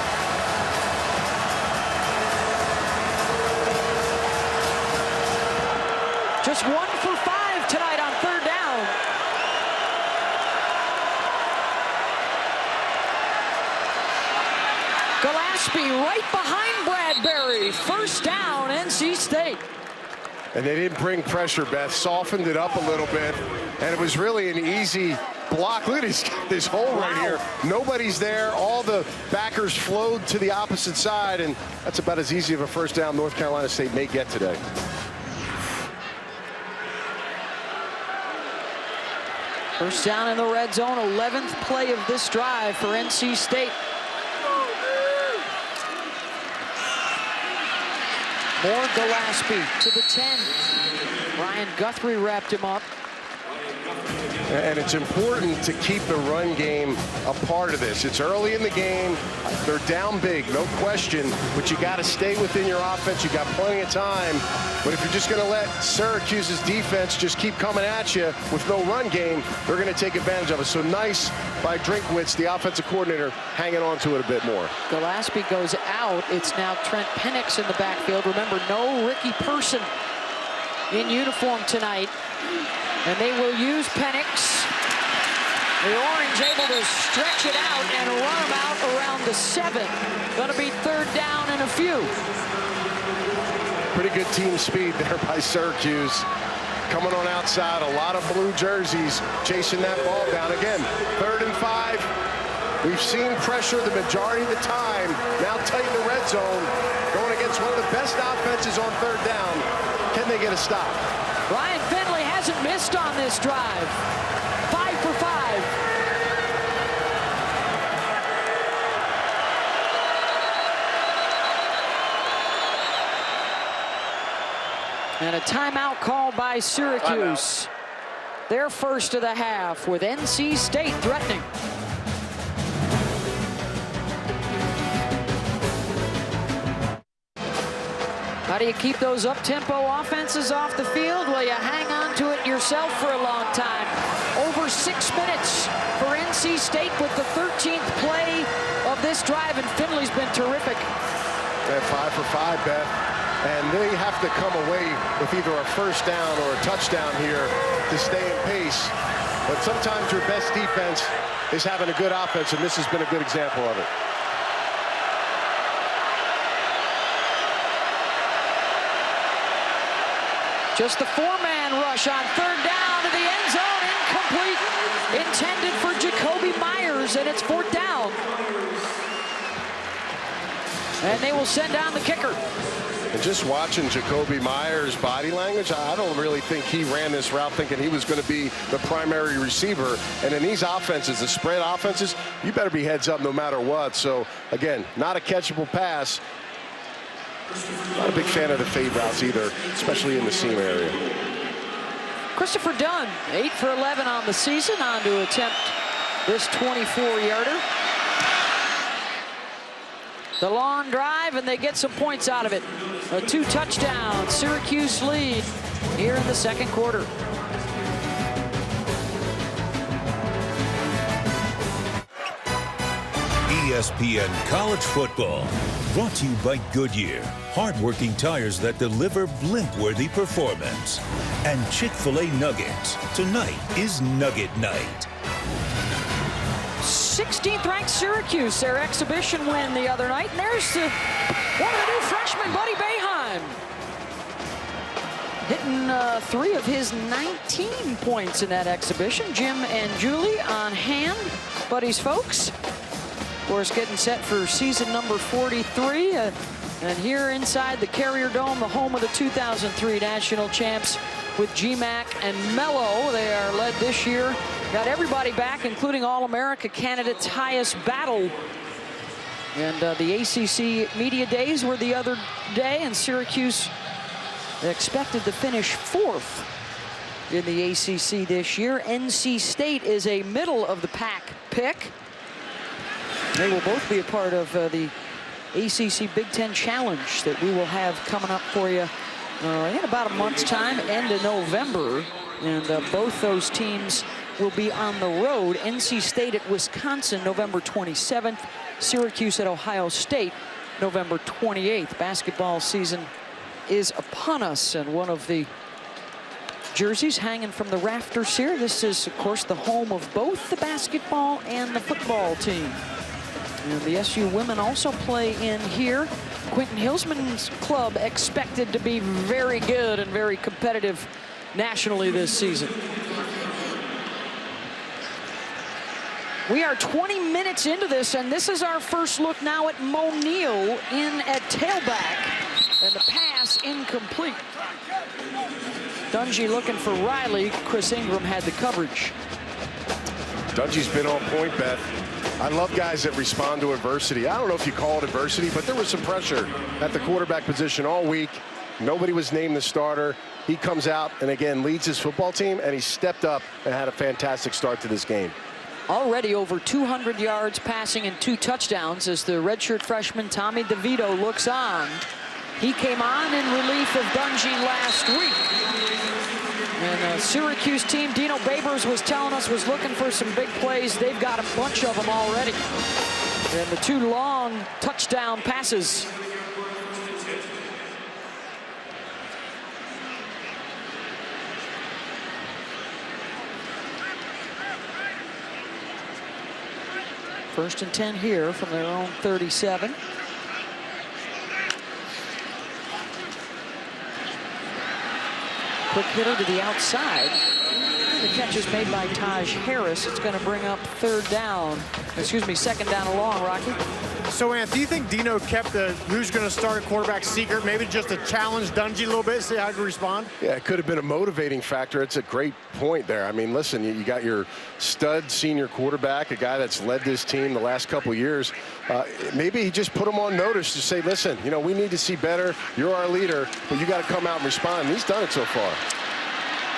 Just 1 for 5 tonight on 3rd down. Gillespie right behind Bradbury. First down, NC State. And they didn't bring pressure, Beth. Softened it up a little bit. And it was really an easy block. Look at this hole right here. Nobody's there. All the backers flowed to the opposite side. And that's about as easy of a first down North Carolina State may get today. First down in the red zone, 11th play of this drive for NC State. More Gillespie to the 10. Ryan Guthrie wrapped him up. And it's important to keep the run game a part of this. It's early in the game. They're down big, no question. But you got to stay within your offense. You got plenty of time. But if you're just going to let Syracuse's defense just keep coming at you with no run game, they're going to take advantage of it. So nice by Drinkwitz, the offensive coordinator, hanging on to it a bit more. Gillespie goes out. It's now Trent Penix in the backfield. Remember, no Ricky Person in uniform tonight. And they will use Penix. The Orange able to stretch it out and run him out around the 7. Going to be 3rd down and a few. Pretty good team speed there by Syracuse. Coming on outside, a lot of blue jerseys chasing that ball down. Again, 3rd and 5. We've seen pressure the majority of the time. Now tight in the red zone. Going against one of the best offenses on 3rd down. Can they get a stop? Ryan Finley hasn't missed on this drive. 5 for 5. And a timeout called by Syracuse. Their first of the half with NC State threatening. How do you keep those up-tempo offenses off the field? Well, you hang on to it yourself for a long time. Over 6 minutes for NC State with the 13th play of this drive, and Finley's been terrific. They're 5 for 5, Beth. And they have to come away with either a first down or a touchdown here to stay in pace. But sometimes your best defense is having a good offense, and this has been a good example of it. Just the 4-man rush on 3rd down to the end zone. Incomplete. Intended for Jacoby Myers, and it's 4th down. And they will send down the kicker. And just watching Jacoby Myers' body language, I don't really think he ran this route thinking he was going to be the primary receiver. And in these offenses, the spread offenses, you better be heads up no matter what. So, again, not a catchable pass. Not a big fan of the fade routes either, especially in the seam area. Christopher Dunn, 8 for 11 on the season, on to attempt this 24-yarder. The long drive, and they get some points out of it. A 2-touchdown Syracuse lead here in the second quarter. ESPN College Football, brought to you by Goodyear, hardworking tires that deliver blimp-worthy performance. And Chick-fil-A Nuggets. Tonight is Nugget Night. 16th ranked Syracuse, their exhibition win the other night. And there's one of the new freshmen, Buddy Boeheim, hitting 3 of his 19 points in that exhibition. Jim and Julie on hand, Buddy's folks. Of course, getting set for season number 43. And here inside the Carrier Dome, the home of the 2003 national champs, with GMAC and Mello. They are led this year. Got everybody back, including All-America candidates' highest battle. And the ACC Media Days were the other day, and Syracuse expected to finish 4th in the ACC this year. NC State is a middle-of-the-pack pick. They will both be a part of the ACC Big Ten Challenge that we will have coming up for you in about a month's time, end of November. And both those teams will be on the road. NC State at Wisconsin, November 27th. Syracuse at Ohio State, November 28th. Basketball season is upon us, and one of the jerseys hanging from the rafters here. This is, of course, the home of both the basketball and the football team. And the SU women also play in here. Quentin Hillsman's club expected to be very good and very competitive nationally this season. We are 20 minutes into this, and this is our first look now at Mo Neal in at tailback, and the pass incomplete. Dungey looking for Riley. Chris Ingram had the coverage. Dungey's been on point, Beth. I love guys that respond to adversity. I don't know if you call it adversity, but there was some pressure at the quarterback position all week. Nobody was named the starter. He comes out and, again, leads his football team, and he stepped up and had a fantastic start to this game. Already over 200 yards passing and 2 touchdowns as the redshirt freshman Tommy DeVito looks on. He came on in relief of Dungey last week. And Syracuse team, Dino Babers was telling us, was looking for some big plays. They've got a bunch of them already. And the 2 long touchdown passes. First and 10 here from their own 37. Quick hitter to the outside. The catch is made by Taj Harris. It's going to bring up second down and long, Rocky. So, Anth, do you think Dino kept the who's going to start quarterback secret, maybe just to challenge Dungey a little bit, see how he'd respond? Yeah, it could have been a motivating factor. It's a great point there. I mean, listen, you got your stud senior quarterback, a guy that's led this team the last couple years. Maybe he just put him on notice to say, listen, you know, we need to see better. You're our leader, but you got to come out and respond. And he's done it so far.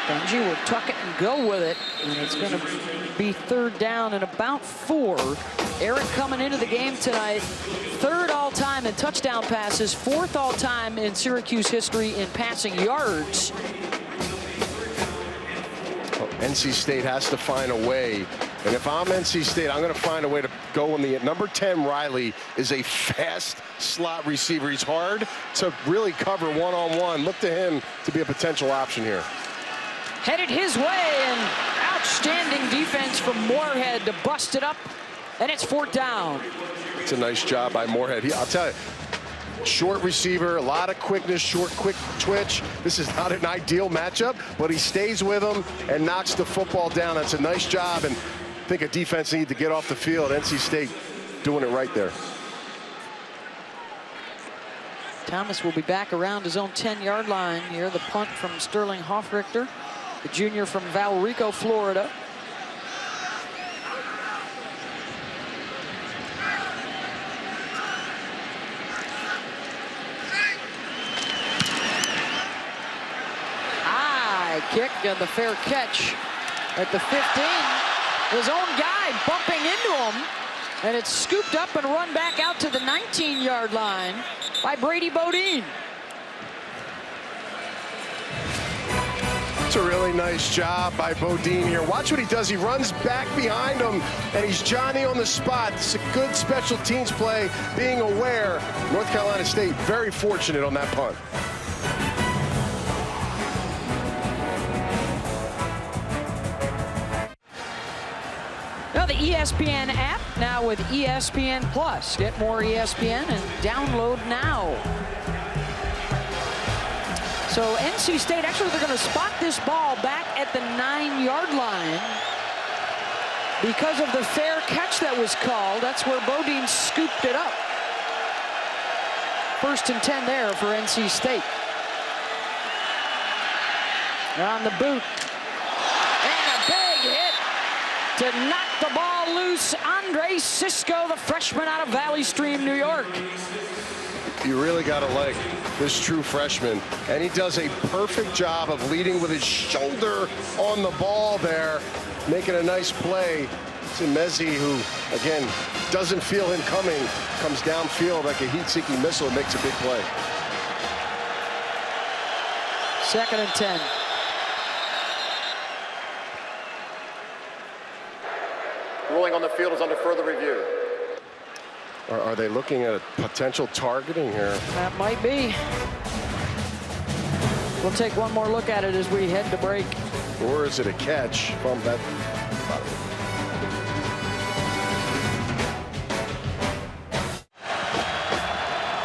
Dungey will tuck it and go with it, and it's going to be third down and about 4. Eric coming into the game tonight, 3rd all-time in touchdown passes, 4th all-time in Syracuse history in passing yards. Well, NC State has to find a way, and if I'm NC State, I'm going to find a way to go in the number 10. Riley is a fast slot receiver. He's hard to really cover one-on-one. Look to him to be a potential option here. Headed his way, and outstanding defense from Moorhead to bust it up, and it's 4th down. It's a nice job by Moorhead. I'll tell you, short receiver, a lot of quickness, short, quick twitch. This is not an ideal matchup, but he stays with him and knocks the football down. That's a nice job, and I think a defense needs to get off the field. NC State doing it right there. Thomas will be back around his own 10-yard line here. The punt from Sterling Hoffrichter, the junior from Valrico, Florida. High kick and the fair catch at the 15. His own guy bumping into him, and it's scooped up and run back out to the 19-yard line by Brady Bodine. It's a really nice job by Bodine here. Watch what he does. He runs back behind him, and he's Johnny on the spot. It's a good special teams play, being aware. North Carolina State very fortunate on that punt. Now the ESPN app, now with ESPN Plus. Get more ESPN and download now. So NC State, actually they're going to spot this ball back at the 9-yard line because of the fair catch that was called. That's where Bodine scooped it up. 1st and 10 there for NC State. On the boot. And a big hit to knock the ball loose. Andre Cisco, the freshman out of Valley Stream, New York. You really got to like this true freshman, and he does a perfect job of leading with his shoulder on the ball there, making a nice play. To Mezzi, who again doesn't feel him coming, comes downfield like a heat-seeking missile and makes a big play. 2nd and 10. Ruling on the field is under further review. Are they looking at potential targeting here? That might be. We'll take one more look at it as we head to break. Or is it a catch from that?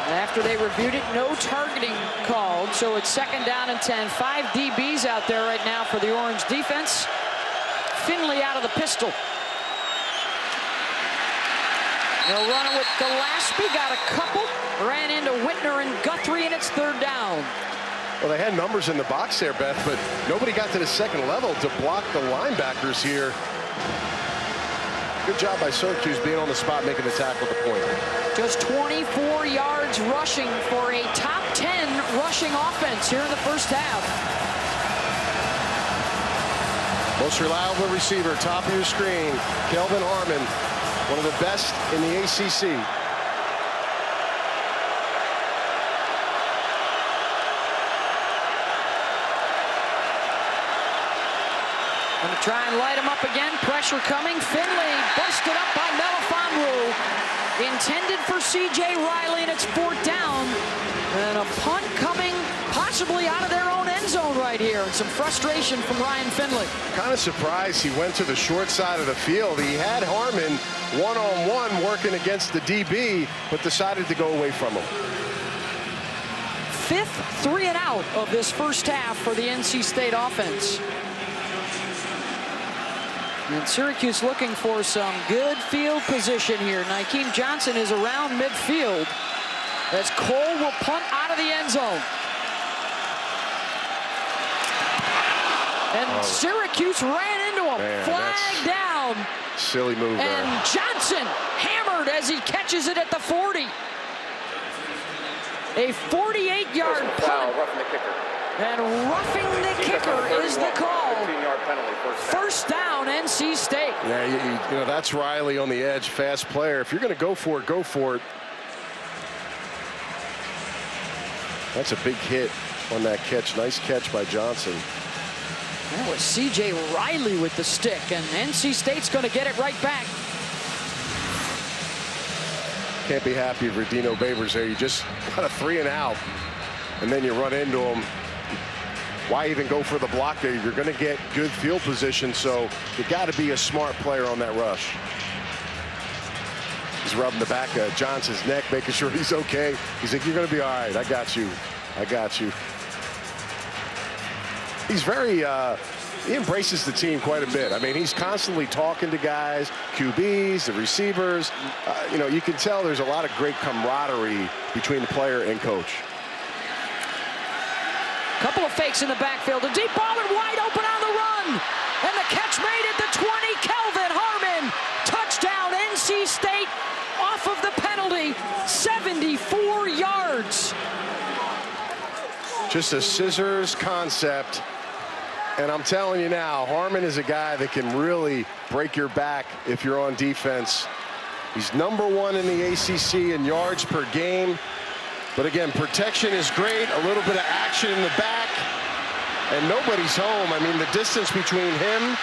After they reviewed it, no targeting called, so it's 2nd down and 10. 5 DBs out there right now for the Orange defense. Finley out of the pistol. They'll run it with Gillespie, got a couple, ran into Whitner and Guthrie, and it's 3rd down. Well, they had numbers in the box there, Beth, but nobody got to the 2nd level to block the linebackers here. Good job by Syracuse being on the spot, making the tackle at the point. Just 24 yards rushing for a top 10 rushing offense here in the 1st half. Most reliable receiver, top of your screen, Kelvin Harmon, one of the best in the ACC. Going to try and light him up again. Pressure coming. Finley busted up by Melifonwu. Intended for C.J. Riley, and it's 4th down. And a punt coming possibly out of their own end zone right here. And some frustration from Ryan Finley. Kind of surprised he went to the short side of the field. He had Harmon one-on-one working against the DB, but decided to go away from him. 5th 3 and out of this 1st half for the NC State offense. And Syracuse looking for some good field position here. Nykeem Johnson is around midfield as Cole will punt out of the end zone. And Syracuse ran into him. Man, flag down. Silly move there. And Johnson hammered as he catches it at the 40. A 48-yard punt. Roughing the kicker. And roughing the kicker is the call. 15-yard penalty. 1st down, NC State. Yeah, you know, that's Riley on the edge, fast player. If you're going to go for it, go for it. That's a big hit on that catch. Nice catch by Johnson. That was C.J. Riley with the stick, and NC State's going to get it right back. Can't be happy for Dino Babers there. You just got a 3 and out, and then you run into him. Why even go for the block there? You're going to get good field position, so you got to be a smart player on that rush. He's rubbing the back of Johnson's neck, making sure he's okay. He's like, you're going to be all right. I got you. I got you. He's very he embraces the team quite a bit. I mean, he's constantly talking to guys, QBs, the receivers. You know, you can tell there's a lot of great camaraderie between the player and coach. Couple of fakes in the backfield. A deep ball and wide open on the run. And the catch made at the 20. Kelvin Harmon. Touchdown, NC State. Off of the penalty. 74 yards. Just a scissors concept. And I'm telling you now, Harmon is a guy that can really break your back if you're on defense. He's #1 in the ACC in yards per game. But again, protection is great. A little bit of action in the back. And nobody's home. I mean, the distance between him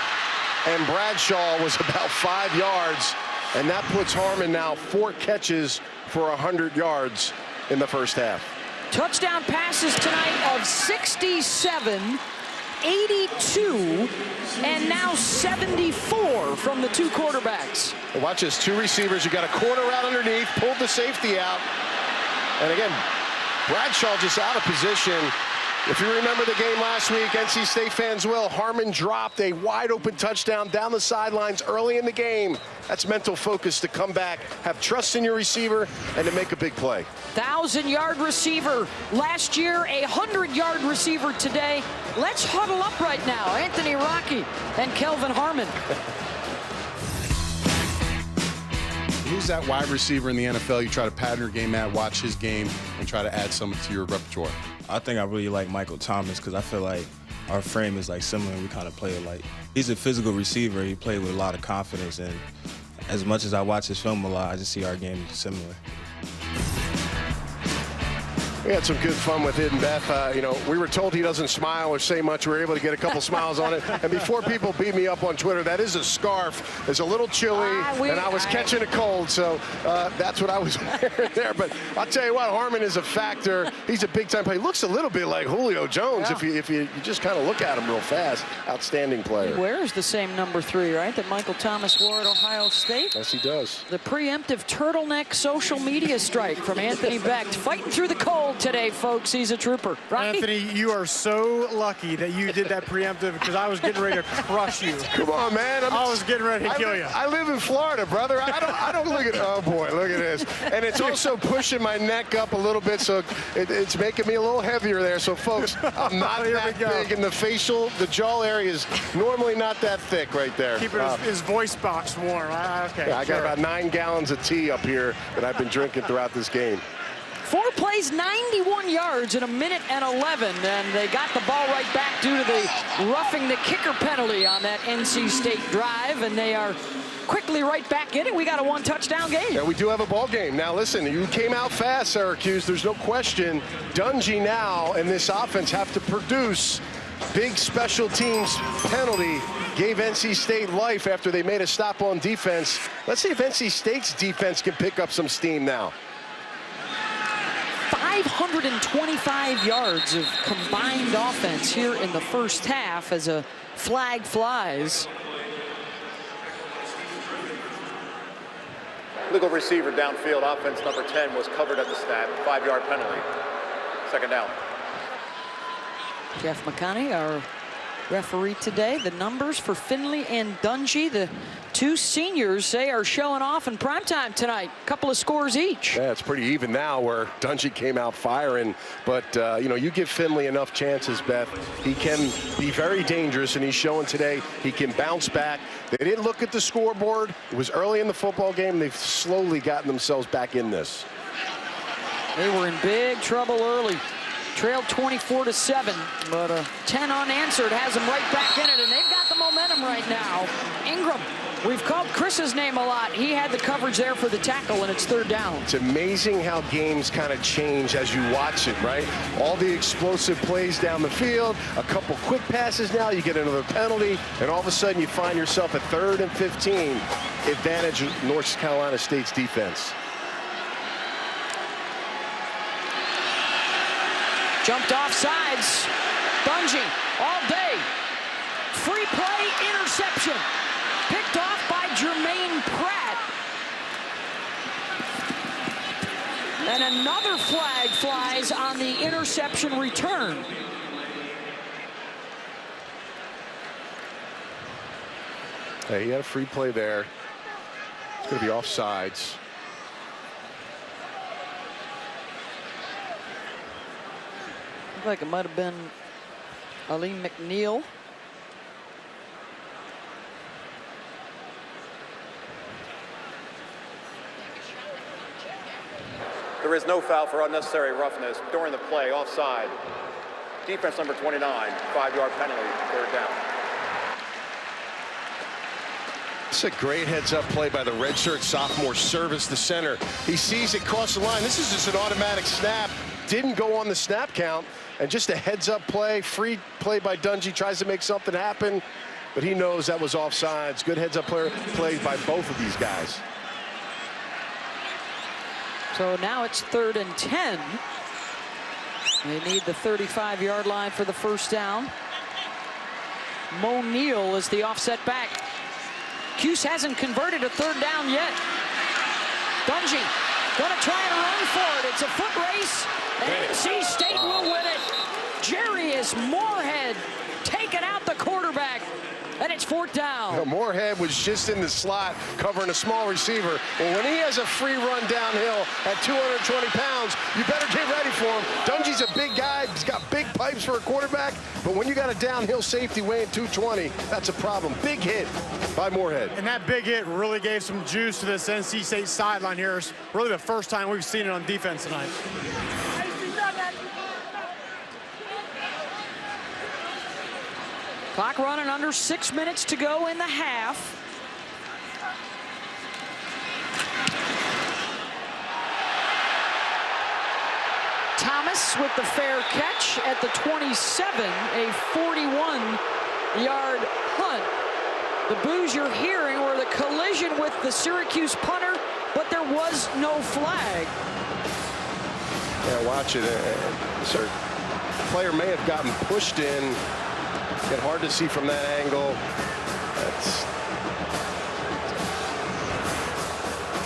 and Bradshaw was about 5 yards. And that puts Harmon now 4 catches for 100 yards in the first half. Touchdown passes tonight of 67, 82, and now 74 from the 2 quarterbacks. Watch this, 2 receivers. You got a corner out underneath, pulled the safety out. And again, Bradshaw just out of position. If you remember the game last week, NC State fans will, Harmon dropped a wide open touchdown down the sidelines early in the game. That's mental focus to come back, have trust in your receiver, and to make a big play. 1,000-yard receiver last year, a 100-yard receiver today. Let's huddle up right now. Anthony Rocky and Kelvin Harmon. Who's that wide receiver in the NFL you try to pattern your game at, watch his game, and try to add something to your repertoire? I think I really like Michael Thomas because I feel like our frame is like similar. We kind of play like, he's a physical receiver. He played with a lot of confidence, and as much as I watch his film a lot, I just see our game similar. We had some good fun with it, and Beth, you know, we were told he doesn't smile or say much. We were able to get a couple smiles on it. And before people beat me up on Twitter, that is a scarf. It's a little chilly, and I was catching a cold, so that's what I was wearing there. But I'll tell you what, Harmon is a factor. He's a big-time player. He looks a little bit like Julio Jones if you just kind of look at him real fast. Outstanding player. He wears the same #3, right, that Michael Thomas wore at Ohio State? Yes, he does. The preemptive turtleneck social media strike from Anthony Becht. Fighting through the cold today, folks. He's a trooper. Rocky? Anthony, you are so lucky that you did that preemptive because I was getting ready to crush you. Come on, man. I was getting ready to kill you. I live in Florida, brother. I don't look at, oh boy, look at this. And it's also pushing my neck up a little bit, so it's making me a little heavier there. So folks, I'm not that big, and the jaw area is normally not that thick right there. Keeping his voice box warm. Okay, I got about 9 gallons of tea up here that I've been drinking throughout this game. 4 plays, 91 yards in 1:11, and they got the ball right back due to the roughing the kicker penalty on that NC State drive, and they are quickly right back in it. We got a 1-touchdown game. Yeah, we do have a ball game. Now listen, you came out fast, Syracuse. There's no question. Dungey now and this offense have to produce. Big special teams penalty gave NC State life after they made a stop on defense. Let's see if NC State's defense can pick up some steam now. 525 yards of combined offense here in the first half as a flag flies. Legal receiver downfield, offense number 10 was covered at the snap, 5-yard penalty. 2nd down. Jeff McConney, our referee today. The numbers for Finley and Dungey, the 2 seniors, say, are showing off in primetime tonight. Couple of scores each. Yeah, it's pretty even now where Dungey came out firing. But, you know, you give Finley enough chances, Beth. He can be very dangerous, and he's showing today he can bounce back. They didn't look at the scoreboard. It was early in the football game. They've slowly gotten themselves back in this. They were in big trouble early. Trailed 24-7, but 10 unanswered has them right back in it, and they've got the momentum right now. Ingram, we've called Chris's name a lot. He had the coverage there for the tackle, and it's 3rd down. It's amazing how games kind of change as you watch it, right? All the explosive plays down the field, a couple quick passes now, you get another penalty, and all of a sudden you find yourself at 3rd and 15, advantage North Carolina State's defense. Jumped off sides. Dungey all day. Free play, interception. Picked off by Jermaine Pratt. And another flag flies on the interception return. Hey, he had a free play there. It's going to be offsides. Looked like it might have been Ali McNeil. There is no foul for unnecessary roughness during the play, offside. Defense number 29, 5-yard penalty, third down. It's a great heads-up play by the redshirt sophomore, Service, the center. He sees it cross the line. This is just an automatic snap. Didn't go on the snap count, and just a heads-up play, free play by Dungey, tries to make something happen, but he knows that was offsides. Good heads-up plays by both of these guys. So now it's 3rd and 10. They need the 35-yard line for the first down. Mo Neal is the offset back. Cuse hasn't converted a 3rd down yet. Dungey gonna try and run for it. It's a foot race, and NC State will win it. Jarius Moorhead taking out the quarterback, and it's 4th down. Moorhead was just in the slot covering a small receiver. Well, when he has a free run downhill at 220 pounds, you better get ready for him. Dungey's a big guy. He's got big pipes for a quarterback. But when you got a downhill safety weighing 220, that's a problem. Big hit by Moorhead. And that big hit really gave some juice to this NC State sideline here. It's really the first time we've seen it on defense tonight. Clock running, under 6 minutes to go in the half. Thomas with the fair catch at the 27, a 41-yard punt. The boos you're hearing were the collision with the Syracuse punter, but there was no flag. Yeah, watch it. The player may have gotten pushed in. Get hard to see from that angle.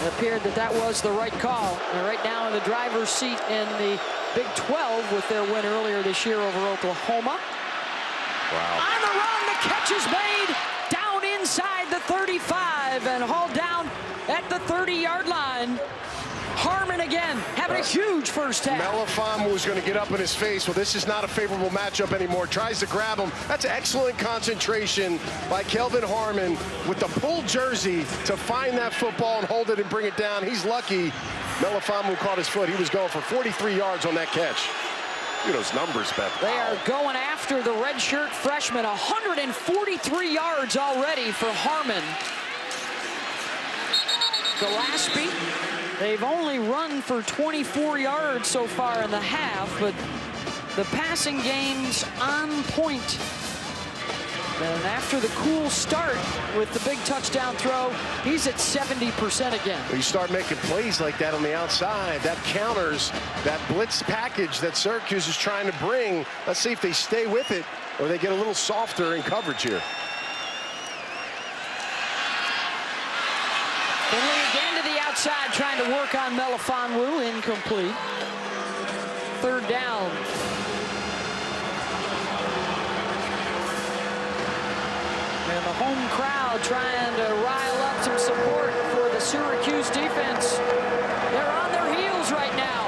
It appeared that was the right call. And right now in the driver's seat in the Big 12 with their win earlier this year over Oklahoma. Wow. On the run, the catch is made down inside the 35 and hauled down at the 30-yard line. Harmon again having a huge first half. Melifonwu was going to get up in his face. Well, this is not a favorable matchup anymore. Tries to grab him. That's excellent concentration by Kelvin Harmon with the pull jersey to find that football and hold it and bring it down. He's lucky. Melifonwu caught his foot. He was going for 43 yards on that catch. Look at those numbers, Beth. They are going after the redshirt freshman. 143 yards already for Harmon. Gillespie. They've only run for 24 yards so far in the half, but the passing game's on point. And after the cool start with the big touchdown throw, he's at 70% again. You start making plays like that on the outside, that counters that blitz package that Syracuse is trying to bring. Let's see if they stay with it or they get a little softer in coverage here. Finley again to the outside, trying to work on Melifonwu, incomplete. 3rd down. And the home crowd trying to rile up some support for the Syracuse defense. They're on their heels right now.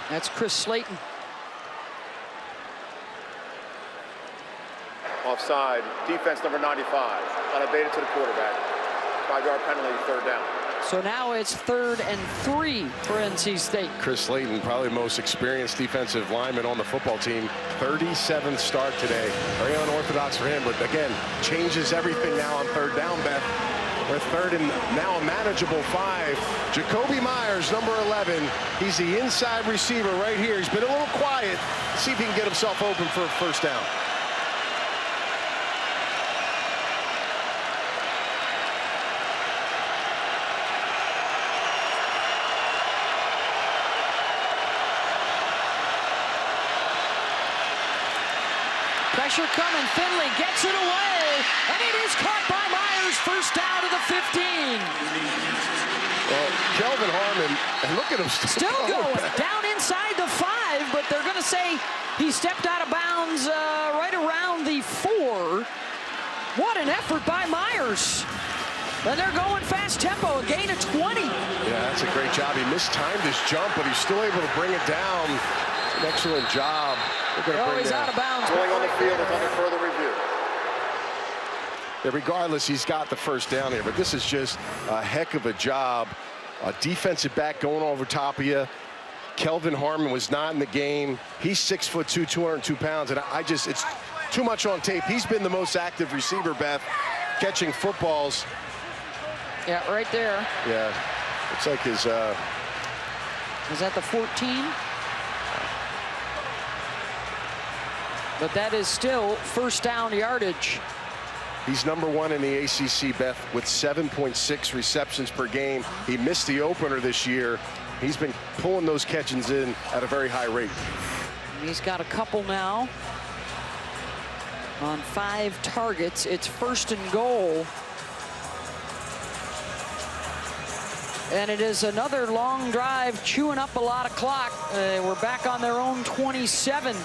That's Chris Slayton. Offside, defense number 95, unabated to the quarterback. 5-yard penalty, 3rd down. So now it's 3rd and 3 for NC State. Chris Slayton, probably the most experienced defensive lineman on the football team. 37th start today. Very unorthodox for him, but again, changes everything now on 3rd down, Beth. We're 3rd and now a manageable 5. Jacoby Myers, number 11. He's the inside receiver right here. He's been a little quiet. Let's see if he can get himself open for a first down. Pressure coming, Finley gets it away, and it is caught by Myers, first down to the 15. Well, Kelvin Harmon, and look at him Still going down inside the 5, but they're going to say he stepped out of bounds right around the 4. What an effort by Myers. And they're going fast tempo, a gain of 20. Yeah, that's a great job. He mistimed his jump, but he's still able to bring it down. An excellent job. He's out of bounds. Going on the field is under further review. Yeah, regardless, he's got the first down here, but this is just a heck of a job. A defensive back going over top of you. Kelvin Harmon was not in the game. He's 6'2", 202 pounds, and it's too much on tape. He's been the most active receiver, Beth, catching footballs. Yeah, right there. Yeah, looks like his... Is that the 14? But that is still first down yardage. He's #1 in the ACC, Beth, with 7.6 receptions per game. He missed the opener this year. He's been pulling those catches in at a very high rate. He's got a couple now. On 5 targets, it's 1st and goal. And it is another long drive, chewing up a lot of clock. We're back on their own 27.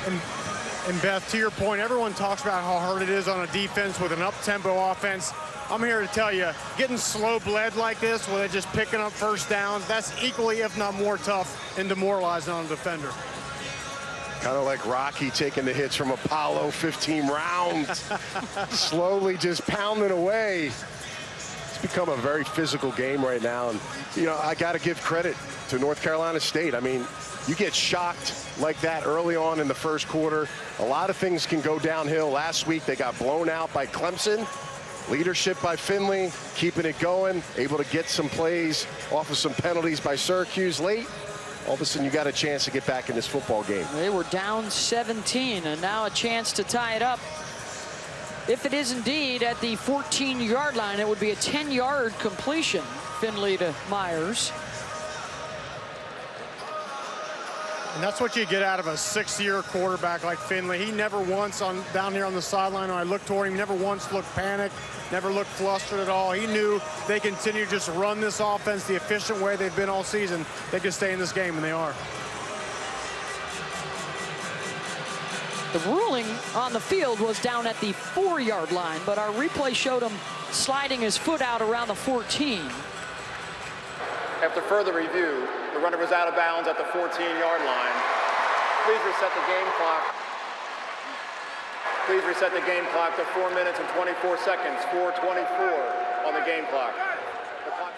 And Beth, to your point, everyone talks about how hard it is on a defense with an up-tempo offense. I'm here to tell you, getting slow bled like this, where they're just picking up first downs, that's equally, if not more tough and demoralizing on a defender. Kind of like Rocky taking the hits from Apollo, 15 rounds, slowly just pounding away. It's become a very physical game right now. And, you know, I got to give credit to North Carolina State. I mean, you get shocked like that early on in the first quarter. A lot of things can go downhill. Last week, they got blown out by Clemson. Leadership by Finley, keeping it going, able to get some plays off of some penalties by Syracuse late. All of a sudden, you got a chance to get back in this football game. They were down 17, and now a chance to tie it up. If it is indeed at the 14-yard line, it would be a 10-yard completion, Finley to Myers. And that's what you get out of a 6-year quarterback like Finley. He never once down here on the sideline, when I looked toward him, never once looked panicked, never looked flustered at all. He knew they continue to just run this offense the efficient way they've been all season. They could stay in this game, and they are. The ruling on the field was down at the 4-yard line, but our replay showed him sliding his foot out around the 14. After further review, the runner was out of bounds at the 14-yard line. Please reset the game clock. Please reset the game clock to 4 minutes and 24 seconds, 4:24 on the game clock. The clock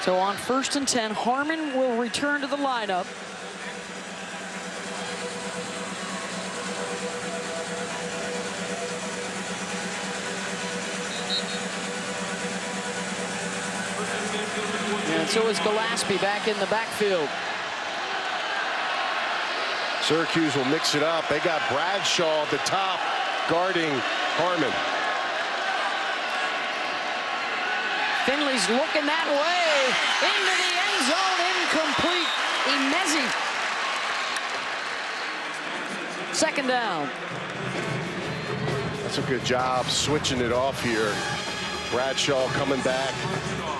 So on 1st and 10, Harmon will return to the lineup. And so is Gillespie back in the backfield. Syracuse will mix it up. They got Bradshaw at the top, guarding Harmon. Finley's looking that way. Into the end zone, incomplete. Emezi. 2nd down. That's a good job switching it off here. Bradshaw coming back.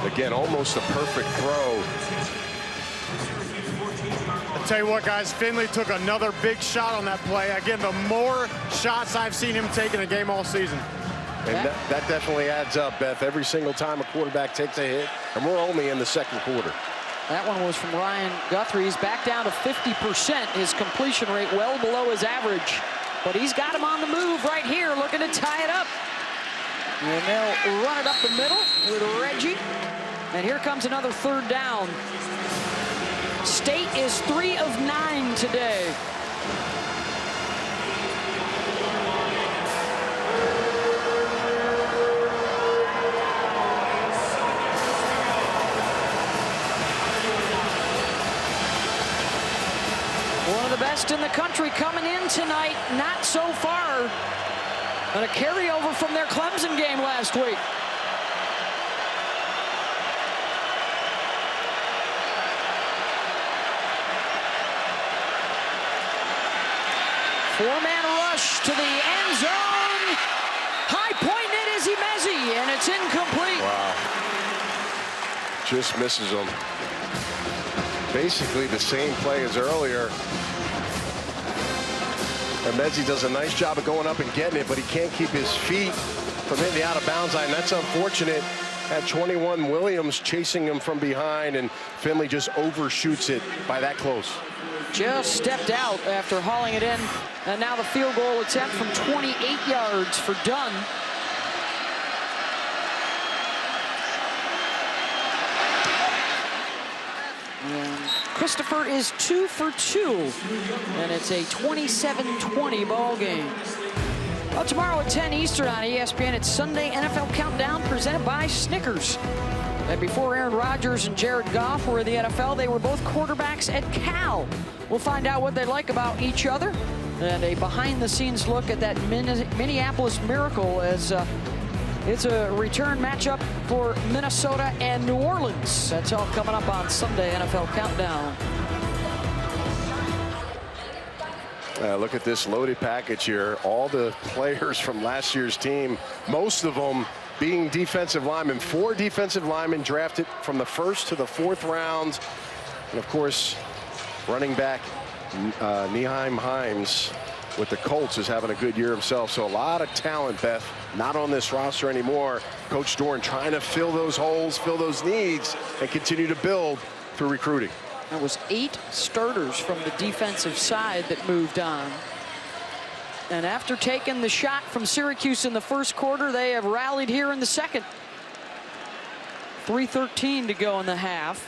Again, almost a perfect throw. I'll tell you what, guys, Finley took another big shot on that play. Again, the more shots I've seen him take in a game all season. And that definitely adds up, Beth. Every single time a quarterback takes a hit, and we're only in the 2nd quarter. That one was from Ryan Guthrie. He's back down to 50%. His completion rate well below his average. But he's got him on the move right here, looking to tie it up. And they'll run it up the middle with Reggie. And here comes another 3rd down. State is 3 of 9 today. One of the best in the country coming in tonight, not so far. And a carryover from their Clemson game last week. Four-man rush to the end zone. High point it is Imezi, and it's incomplete. Wow. Just misses him. Basically the same play as earlier. Imezi does a nice job of going up and getting it, but he can't keep his feet from hitting the out-of-bounds line. That's unfortunate. Had 21 Williams chasing him from behind, and Finley just overshoots it by that close. Just stepped out after hauling it in. And now the field goal attempt from 28 yards for Dunn. And Christopher is 2 for 2. And it's a 27-20 ball game. Well, tomorrow at 10 Eastern on ESPN, it's Sunday NFL Countdown presented by Snickers. And before Aaron Rodgers and Jared Goff were in the NFL, they were both quarterbacks at Cal. We'll find out what they like about each other and a behind-the-scenes look at that Minneapolis Miracle as it's a return matchup for Minnesota and New Orleans. That's all coming up on Sunday NFL Countdown. Look at this loaded package here. All the players from last year's team, most of them being defensive linemen. 4 defensive linemen drafted from the 1st to the 4th round. And of course, running back Nyheim Hines with the Colts is having a good year himself. So a lot of talent, Beth, not on this roster anymore. Coach Dorn trying to fill those holes, fill those needs, and continue to build through recruiting. There was 8 starters from the defensive side that moved on. And after taking the shot from Syracuse in the first quarter, they have rallied here in the second. 3:13 to go in the half.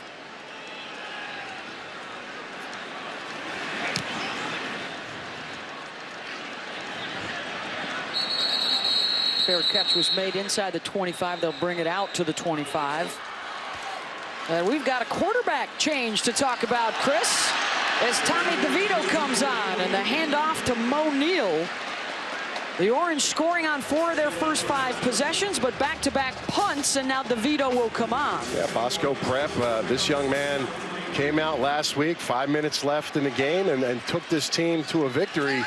Fair catch was made inside the 25. They'll bring it out to the 25. And we've got a quarterback change to talk about, Chris, as Tommy DeVito comes on, and the handoff to Mo Neal. The Orange scoring on 4 of their first 5 possessions, but back-to-back punts, and now DeVito will come on. Yeah, Bosco Prep, this young man came out last week, 5 minutes left in the game, and took this team to a victory.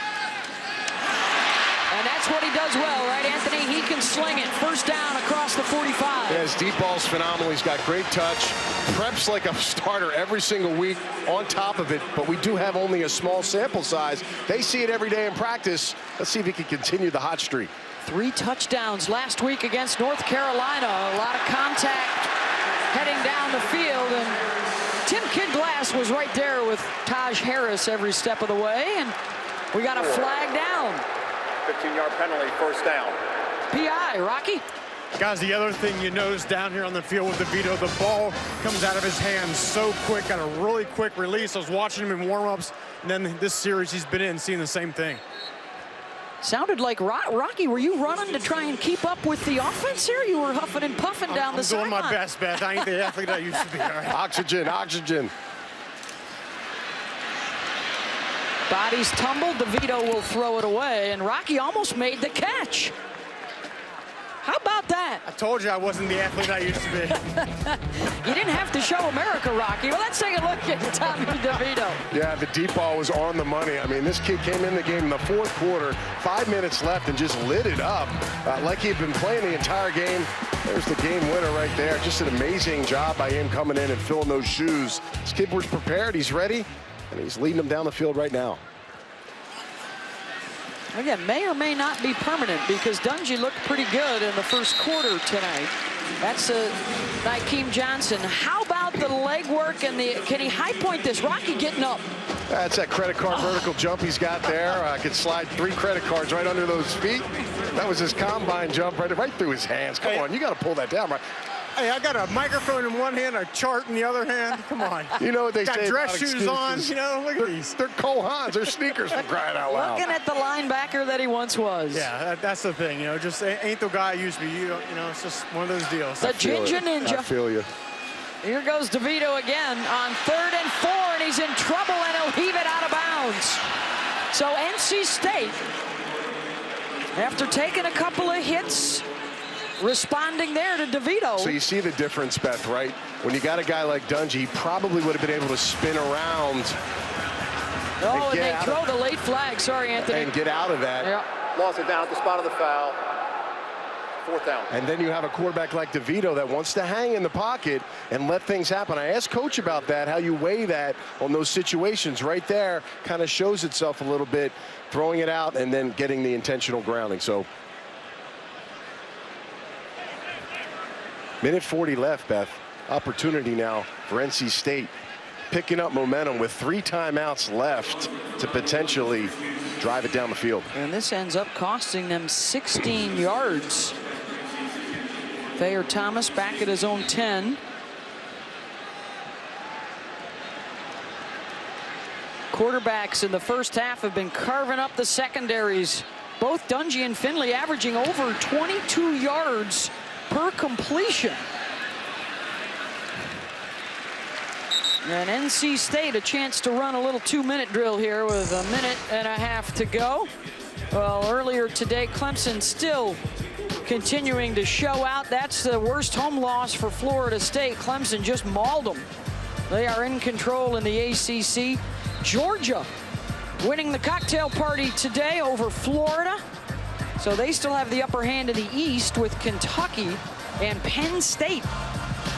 And that's what he does well, right, Anthony? He can sling it. First down across the 45. Yeah, his deep ball's phenomenal. He's got great touch. Preps like a starter every single week on top of it, but we do have only a small sample size. They see it every day in practice. Let's see if he can continue the hot streak. 3 touchdowns last week against North Carolina. A lot of contact heading down the field, and Tim Kidglass was right there with Taj Harris every step of the way, and we got a flag down. 15-yard penalty, first down. PI, Rocky. Guys, the other thing you notice down here on the field with DeVito, the ball comes out of his hands so quick, got a really quick release. I was watching him in warm-ups, and then this series he's been in, seeing the same thing. Sounded like Rocky. Were you running to try and keep up with the offense here? You were huffing and puffing down the sideline. I'm doing my best, Beth. I ain't the athlete I used to be. All right. Oxygen, oxygen. Bodies tumbled. DeVito will throw it away, and Rocky almost made the catch. How about that? I told you I wasn't the athlete I used to be. You didn't have to show America, Rocky. Well, let's take a look at Tommy DeVito. Yeah, the deep ball was on the money. I mean, this kid came in the game in the 4th quarter, 5 minutes left, and just lit it up like he'd been playing the entire game. There's the game winner right there. Just an amazing job by him coming in and filling those shoes. This kid was prepared. He's ready, and he's leading them down the field right now. Again, may or may not be permanent because Dungey looked pretty good in the first quarter tonight. That's Nykeem Johnson. How about the leg work and can he high point this? Rocky getting up. That's that credit card vertical jump he's got there. Could slide 3 credit cards right under those feet. That was his combine jump right through his hands. Come on, you got to pull that down, right? Hey, I got a microphone in one hand, a chart in the other hand. Come on. You know what they say got dress about shoes excuses. on, you know, look at these. They're Cole Haans. They're sneakers for crying out loud. Looking at the linebacker that he once was. Yeah, that's the thing, you know, just ain't the guy I used to be. You know, it's just one of those deals. The Ginger Ninja. I feel you. Here goes DeVito again on 3rd and 4, and he's in trouble, and he'll heave it out of bounds. So NC State, after taking a couple of hits, responding there to DeVito. So you see the difference, Beth, right? When you got a guy like Dungey, he probably would have been able to spin around Oh, and they throw the late flag. Sorry, Anthony. And get out of that. Yeah. Lost it down at the spot of the foul. 4th down. And then you have a quarterback like DeVito that wants to hang in the pocket and let things happen. I asked Coach about that, how you weigh that on those situations. Right there kind of shows itself a little bit, throwing it out and then getting the intentional grounding. So, minute 40 left, Beth. Opportunity now for NC State. Picking up momentum with 3 timeouts left to potentially drive it down the field. And this ends up costing them 16 yards. Thayer Thomas back at his own 10. Quarterbacks in the first half have been carving up the secondaries. Both Dungey and Finley averaging over 22 yards per completion. And NC State a chance to run a little 2-minute drill here with 1.5 minutes to go. Well, earlier today, Clemson still continuing to show out. That's the worst home loss for Florida State. Clemson just mauled them. They are in control in the ACC. Georgia winning the cocktail party today over Florida. So they still have the upper hand in the East with Kentucky and Penn State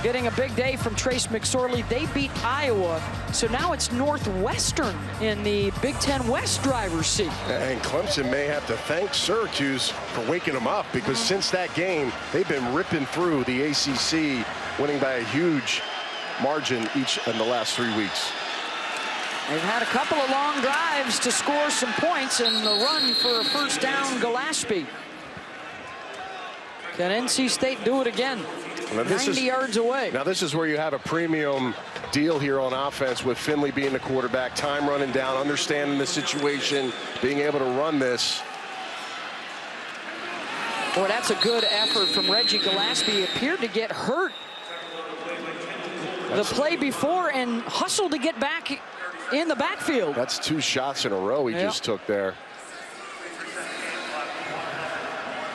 getting a big day from Trace McSorley. They beat Iowa. So now it's Northwestern in the Big Ten West driver's seat. And Clemson may have to thank Syracuse for waking them up, because since that game, they've been ripping through the ACC, winning by a huge margin each in the last 3 weeks. They've had a couple of long drives to score some points, and the run for a first down, Gillespie. Can NC State do it again? 90 yards away. Now this is where you have a premium deal here on offense, with Finley being the quarterback, time running down, understanding the situation, being able to run this. Boy, that's a good effort from Reggie Gillespie. He appeared to get hurt the play before and hustled to get back in the backfield. That's 2 shots in a row he just took there.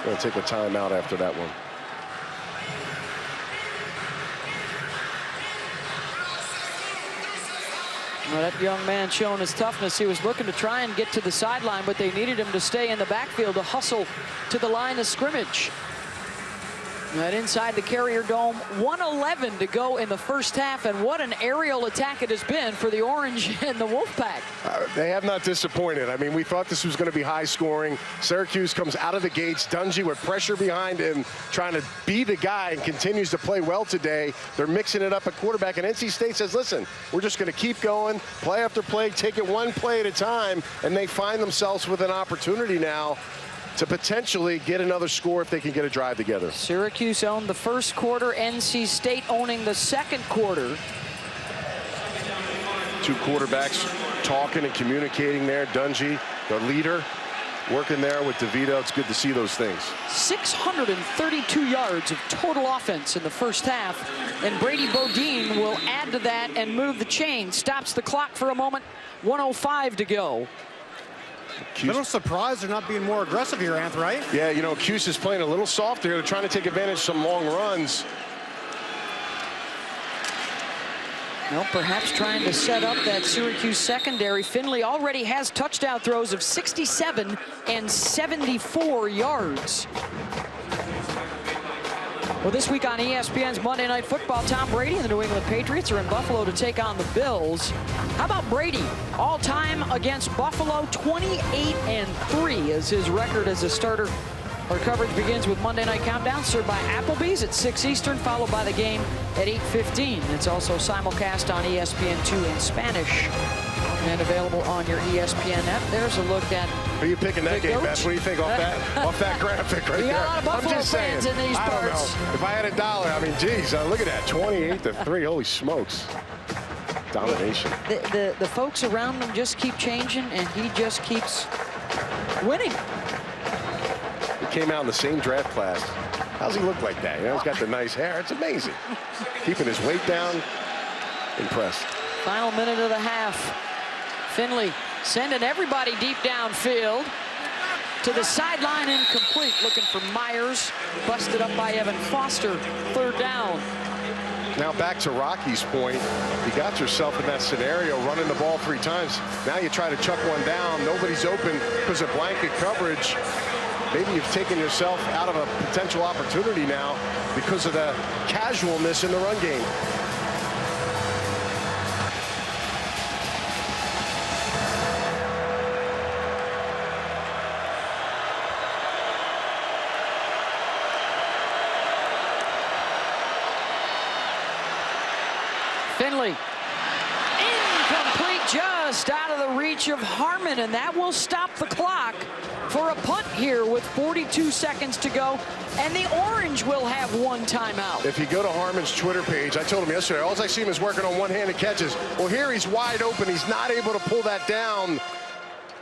Going to take a timeout after that one. Well, that young man showing his toughness. He was looking to try and get to the sideline, but they needed him to stay in the backfield to hustle to the line of scrimmage. Right inside the Carrier Dome, 1:11 to go in the first half, and what an aerial attack it has been for the Orange and the Wolfpack. They have not disappointed. I mean, we thought this was going to be high scoring. Syracuse comes out of the gates, Dungey with pressure behind him, trying to be the guy, and continues to play well today. They're mixing it up at quarterback, and NC State says, listen, we're just going to keep going, play after play, take it one play at a time, and they find themselves with an opportunity now to potentially get another score if they can get a drive together. Syracuse owned the first quarter, NC State owning the second quarter. 2 quarterbacks talking and communicating there. Dungey, the leader, working there with DeVito. It's good to see those things. 632 yards of total offense in the first half, and Brady Bodine will add to that and move the chain. Stops the clock for a moment, 1:05 to go. Little surprised they're not being more aggressive here, Anth, right? Yeah, you know, Cuse is playing a little softer here. They're trying to take advantage of some long runs. Well, perhaps trying to set up that Syracuse secondary. Finley already has touchdown throws of 67 and 74 yards. Well, this week on ESPN's Monday Night Football, Tom Brady and the New England Patriots are in Buffalo to take on the Bills. How about Brady? All-time against Buffalo, 28-3 is his record as a starter. Our coverage begins with Monday Night Countdown, served by Applebee's at 6 Eastern, followed by the game at 8:15. It's also simulcast on ESPN2 in Spanish and available on your ESPN app. There's a look at Who are you picking that game, Beth? What do you think off that graphic right there? You got a lot of Buffalo I'm just fans saying, in these I don't parts. know. If I had $1, I mean, geez, look at that, 28-3. Holy smokes. Domination. The folks around him just keep changing, and he just keeps winning. He came out in the same draft class. How's he look like that? You know, he's got the nice hair. It's amazing. Keeping his weight down. Impressed. Final minute of the half. Finley sending everybody deep downfield. To the sideline, incomplete. Looking for Myers. Busted up by Evan Foster. 3rd down. Now back to Rocky's point, you got yourself in that scenario, running the ball 3 times. Now you try to chuck one down. Nobody's open because of blanket coverage. Maybe you've taken yourself out of a potential opportunity now because of the casualness in the run game. Finley, incomplete, just out of the reach of Harmon, and that will stop the clock for a punt here with 42 seconds to go, and the Orange will have 1 timeout. If you go to Harmon's Twitter page, I told him yesterday, all I see him is working on one-handed catches. Well, here he's wide open. He's not able to pull that down.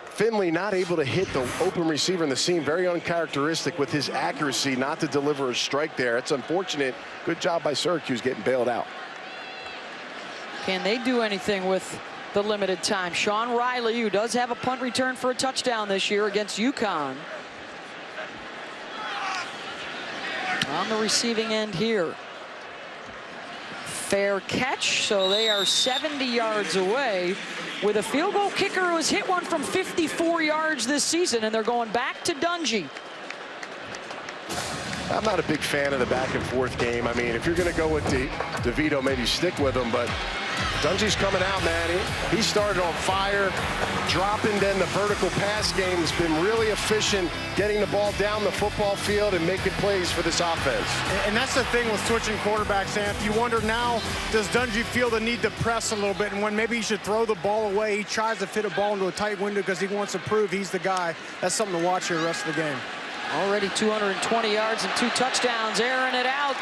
Finley not able to hit the open receiver in the seam. Very uncharacteristic with his accuracy not to deliver a strike there. It's unfortunate. Good job by Syracuse getting bailed out. Can they do anything with the limited time? Sean Riley, who does have a punt return for a touchdown this year against UConn. On the receiving end here. Fair catch, so they are 70 yards away with a field goal kicker who has hit one from 54 yards this season, and they're going back to Dungey. I'm not a big fan of the back and forth game. I mean, if you're going to go with DeVito, maybe stick with him, but Dungey's coming out, man. He started on fire, dropping. Then the vertical pass game has been really efficient, getting the ball down the football field and making plays for this offense. And that's the thing with switching quarterbacks, Sam. You wonder now, does Dungey feel the need to press a little bit? And when maybe he should throw the ball away, he tries to fit a ball into a tight window because he wants to prove he's the guy. That's something to watch here the rest of the game. Already 220 yards and 2 touchdowns, airing it out.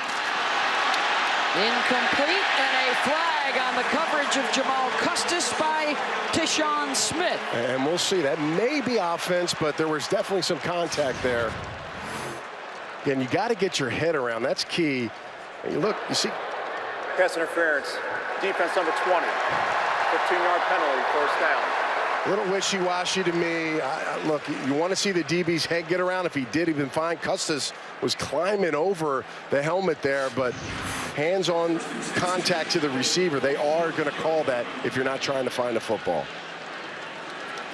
Incomplete, and a flag on the coverage of Jamal Custis by Tyshawn Smith. And we'll see. That may be offense, but there was definitely some contact there. Again, you got to get your head around. That's key. And you look, you see. Pass interference. Defense number 20. 15-yard penalty, first down. A little wishy-washy to me. Look, you want to see the DB's head get around. If he did, he'd been fine. Custis was climbing over the helmet there, but hands-on contact to the receiver. They are going to call that if you're not trying to find a football.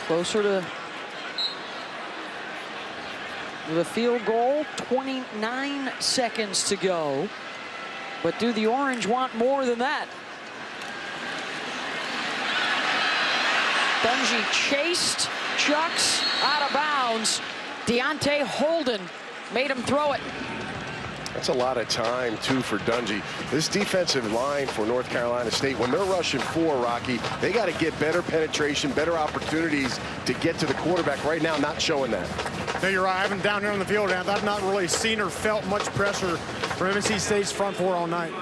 Closer to the field goal, 29 seconds to go. But do the Orange want more than that? Dungey chased, chucks, out of bounds. Deontay Holden made him throw it. That's a lot of time, too, for Dungey. This defensive line for North Carolina State, when they're rushing 4, Rocky, they got to get better penetration, better opportunities to get to the quarterback. Right now, not showing that. No, you're right. I haven't down here on the field, and I've not really seen or felt much pressure from NC State's front 4 all night.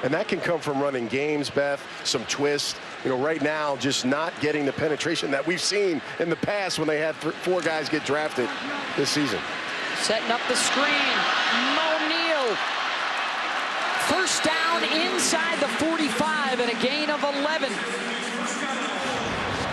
And that can come from running games, Beth, some twist. You know, right now, just not getting the penetration that we've seen in the past when they had 4 guys get drafted this season. Setting up the screen. Mo Neal. First down inside the 45 and a gain of 11.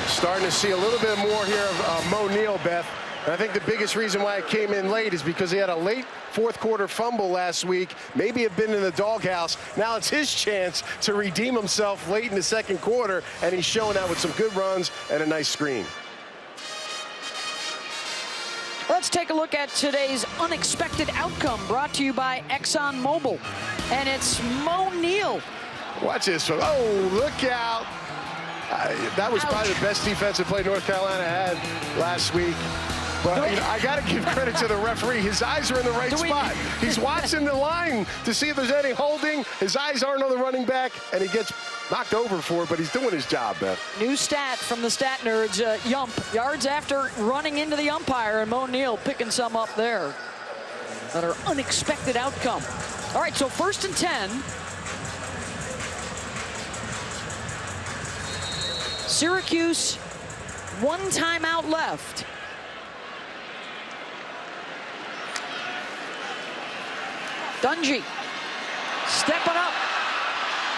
Starting to see a little bit more here of Mo Neal, Beth. And I think the biggest reason why it came in late is because he had a late fourth-quarter fumble last week. Maybe had been in the doghouse. Now it's his chance to redeem himself late in the second quarter, and he's showing that with some good runs and a nice screen. Let's take a look at today's unexpected outcome brought to you by ExxonMobil. And it's Mo Neal. Watch this. Oh, look out. That was probably the best defensive play North Carolina had last week. But you know, I got to give credit to the referee. His eyes are in the right spot. He's watching the line to see if there's any holding. His eyes aren't on the running back, and he gets knocked over for it, but he's doing his job, Beth. New stat from the stat nerds, Yump. Yards after running into the umpire, and Mo Neal picking some up there. Another unexpected outcome. All right, so 1st and 10. Syracuse, 1 timeout left. Dungey stepping up.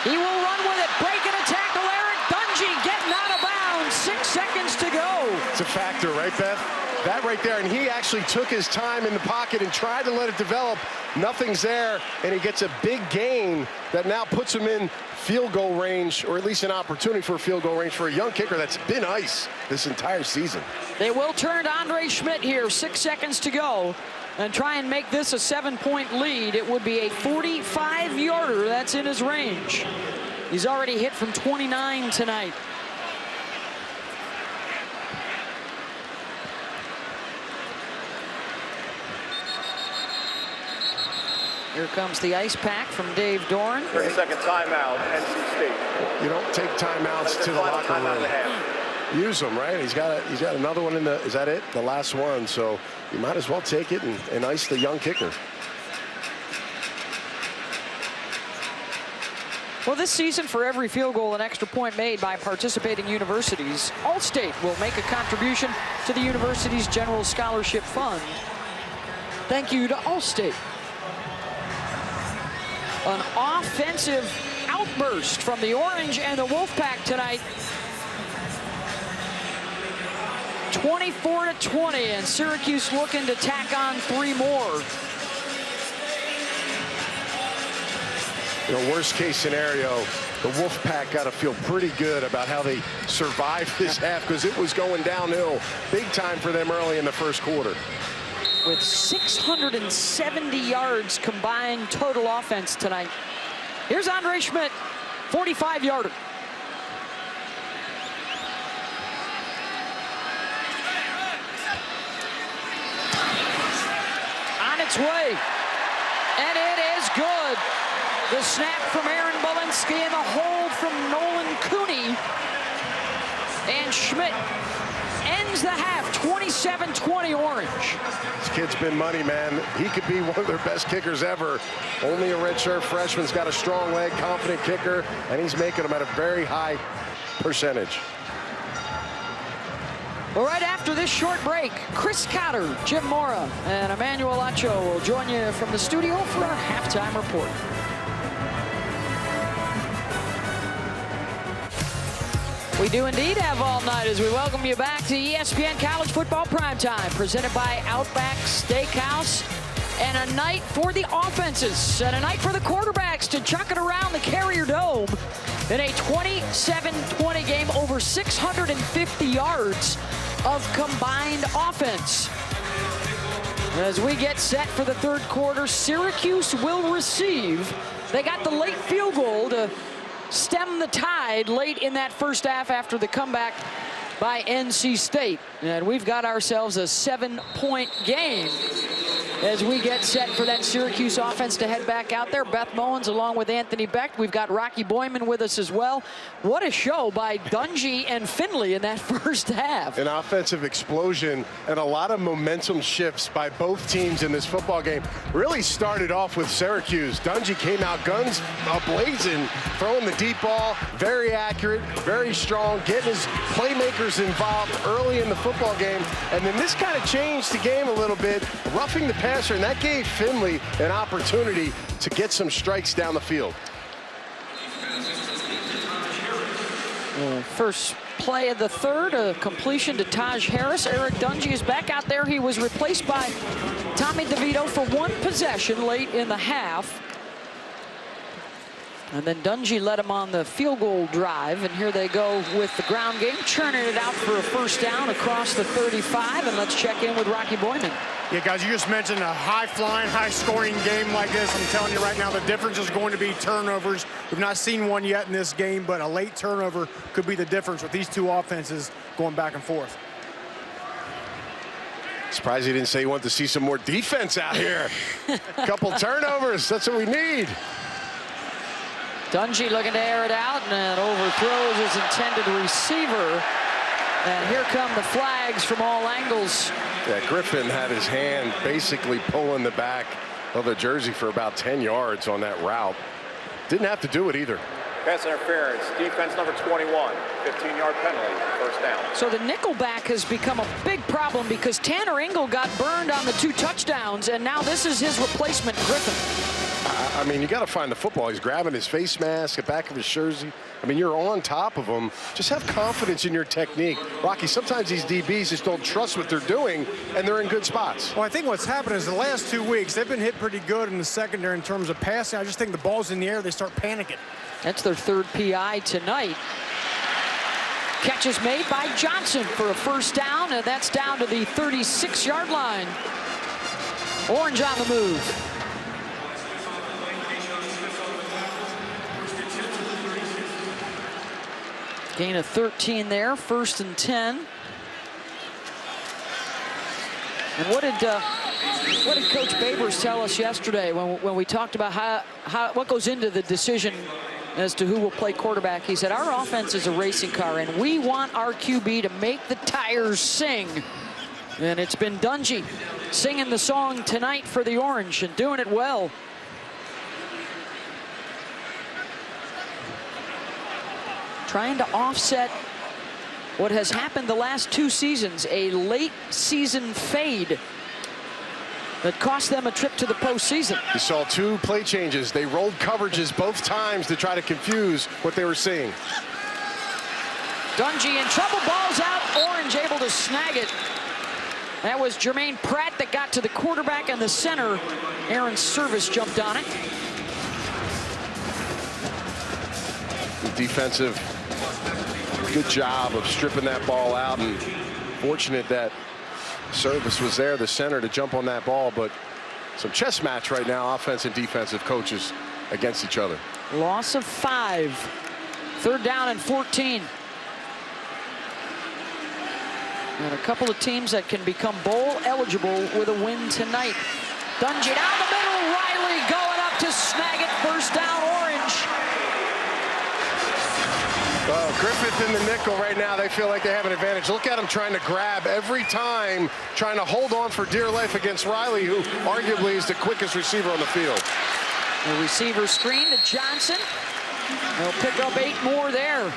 He will run with it, breaking a tackle. Eric Dungey getting out of bounds. 6 seconds to go. It's a factor, right, Beth? That right there, and he actually took his time in the pocket and tried to let it develop. Nothing's there, and he gets a big gain that now puts him in field goal range, or at least an opportunity for a field goal range for a young kicker that's been ice this entire season. They will turn to Andre Schmidt here, 6 seconds to go, and try and make this a 7-point lead. It would be a 45-yarder that's in his range. He's already hit from 29 tonight. Here comes the ice pack from Dave Doran. 30-second timeout, NC State. You don't take timeouts to the locker room. Use them, right? He's got another one in the, is that it? The last one. So you might as well take it and ice the young kicker. Well, this season, for every field goal and extra point made by participating universities, Allstate will make a contribution to the university's general scholarship fund. Thank you to Allstate. An offensive outburst from the Orange and the Wolfpack tonight. 24-20, and Syracuse looking to tack on 3 more. You know, worst case scenario, the Wolfpack got to feel pretty good about how they survived this half, because it was going downhill big time for them early in the first quarter. With 670 yards combined total offense tonight. Here's Andre Schmidt, 45-yarder. On its way, and it is good. The snap from Aaron Belinsky and the hold from Nolan Cooney. And Schmidt ends the half, 27-20 Orange. This kid's been money, man. He could be one of their best kickers ever. Only a redshirt freshman's got a strong leg, confident kicker, and he's making them at a very high percentage. Well, right after this short break, Chris Cotter, Jim Mora, and Emmanuel Acho will join you from the studio for our halftime report. We do indeed have all night as we welcome you back to ESPN College Football Primetime, presented by Outback Steakhouse. And a night for the offenses and a night for the quarterbacks to chuck it around the Carrier Dome in a 27-20 game, over 650 yards of combined offense. As we get set for the third quarter, Syracuse will receive. They got the late field goal to stem the tide late in that first half after the comeback by NC State. And we've got ourselves a 7-point game as we get set for that Syracuse offense to head back out there. Beth Mowens along with Anthony Beck. We've got Rocky Boyman with us as well. What a show by Dungey and Finley in that first half. An offensive explosion and a lot of momentum shifts by both teams in this football game. Really started off with Syracuse. Dungey came out guns a-blazing, throwing the deep ball, very accurate, very strong, getting his playmakers involved early in the football game. And then this kind of changed the game a little bit, roughing the passer, and that gave Finley an opportunity to get some strikes down the field. First play of the third, a completion to Taj Harris. Eric Dungey is back out there. He was replaced by Tommy DeVito for one possession late in the half. And then Dungey led him on the field goal drive, and here they go with the ground game, churning it out for a first down across the 35, and let's check in with Rocky Boyman. Yeah, guys, you just mentioned a high-flying, high-scoring game like this. I'm telling you right now, the difference is going to be turnovers. We've not seen one yet in this game, but a late turnover could be the difference with these two offenses going back and forth. Surprised he didn't say he wanted to see some more defense out here. A couple turnovers, that's what we need. Dungey looking to air it out, and overthrows his intended receiver. And here come the flags from all angles. Yeah, Griffin had his hand basically pulling the back of the jersey for about 10 yards on that route. Didn't have to do it either. Pass interference, defense number 21, 15-yard penalty, first down. So the nickelback has become a big problem because Tanner Engel got burned on the 2 touchdowns, and now this is his replacement, Griffin. I mean, you got to find the football. He's grabbing his face mask, the back of his jersey. I mean, you're on top of him. Just have confidence in your technique. Rocky, sometimes these DBs just don't trust what they're doing, and they're in good spots. Well, I think what's happened is the last 2 weeks, they've been hit pretty good in the secondary in terms of passing. I just think the ball's in the air, they start panicking. That's their third PI tonight. Catch is made by Johnson for a first down, and that's down to the 36-yard line. Orange on the move. Gain of 13 there, 1st and 10. And what did Coach Babers tell us yesterday when we talked about what goes into the decision as to who will play quarterback? He said, our offense is a racing car, and we want our QB to make the tires sing. And it's been Dungey singing the song tonight for the Orange and doing it well. Trying to offset what has happened the last 2 seasons, a late season fade that cost them a trip to the postseason. You saw 2 play changes. They rolled coverages both times to try to confuse what they were seeing. Dungey in trouble, ball's out, Orange able to snag it. That was Jermaine Pratt that got to the quarterback and the center. Aaron Service jumped on it. Defensive, good job of stripping that ball out, and fortunate that Service was there, the center, to jump on that ball. But some chess match right now, offense and defensive coaches against each other. Loss of 5. 3rd down and 14. And a couple of teams that can become bowl eligible with a win tonight. Dungey down the middle, Riley going up to snag it. 1st down, Orange. Well, Griffith in the nickel right now, they feel like they have an advantage. Look at him trying to grab every time, trying to hold on for dear life against Riley, who arguably is the quickest receiver on the field. The receiver screen to Johnson. They'll pick up 8 more there.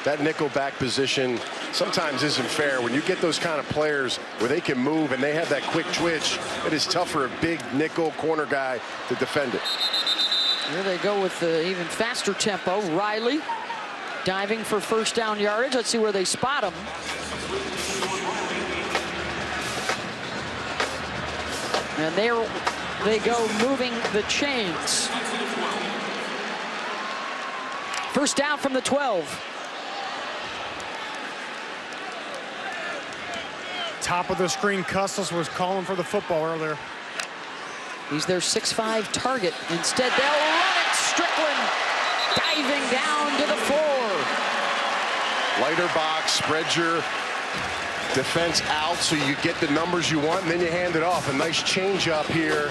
That nickel back position sometimes isn't fair. When you get those kind of players where they can move and they have that quick twitch, it is tough for a big nickel corner guy to defend it. Here they go with the even faster tempo. Riley diving for 1st down yardage. Let's see where they spot him. And there they go, moving the chains. 1st down from the 12. Top of the screen, Custis was calling for the football earlier. He's their 6'5" target. Instead, they'll run it. Strickland diving down to the 4. Lighter box, spread your defense out so you get the numbers you want, and then you hand it off. A nice change up here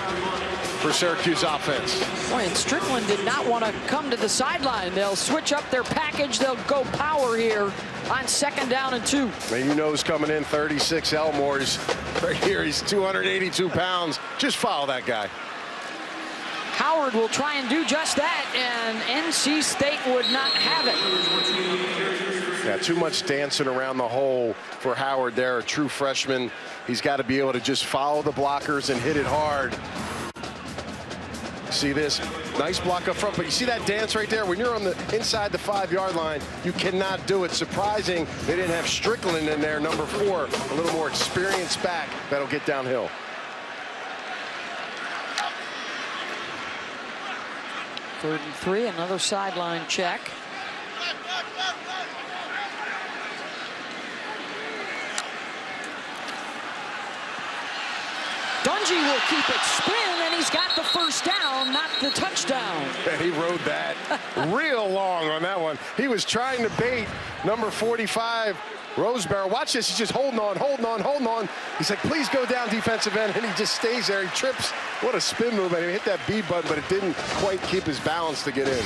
for Syracuse offense. Boy, and Strickland did not want to come to the sideline. They'll switch up their package. They'll go power here on 2nd down and 2. Man, you know who's coming in, 36 Elmore. He's right here. He's 282 pounds. Just follow that guy. Howard will try and do just that, and NC State would not have it. Yeah, too much dancing around the hole for Howard there, a true freshman. He's got to be able to just follow the blockers and hit it hard. See this? Nice block up front, but you see that dance right there? When you're on the inside the 5-yard line, you cannot do it. Surprising they didn't have Strickland in there, number 4, a little more experienced back that'll get downhill. Third and 3, another sideline check. Dungey will keep it spin, and he's got the 1st down, not the touchdown. And he rode that real long on that one. He was trying to bait number 45, Rosebarrow. Watch this, he's just holding on, holding on, holding on. He's like, please go down, defensive end, and he just stays there. He trips. What a spin move, and he hit that B button, but it didn't quite keep his balance to get in.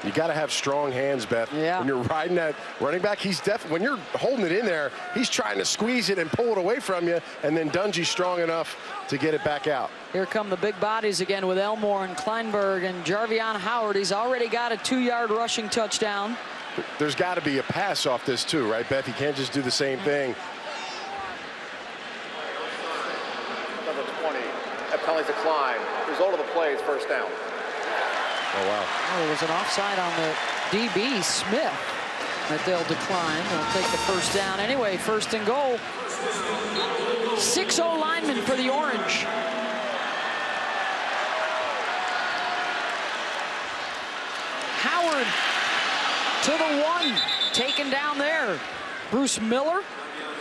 You got to have strong hands, Beth. Yeah. When you're riding that running back, he's when you're holding it in there, he's trying to squeeze it and pull it away from you, and then Dungey's strong enough to get it back out. Here come the big bodies again with Elmore and Kleinberg and Jarvion Howard. He's already got a 2-yard rushing touchdown. There's got to be a pass off this too, right, Beth? You can't just do the same thing. number 20. That penalty decline. Result of the play is first down. Oh, wow. Oh, there was an offside on the DB, Smith, that they'll decline. They'll take the first down anyway. First and goal. 6-0 lineman for the Orange. Howard to the 1, taken down there. Bruce Miller,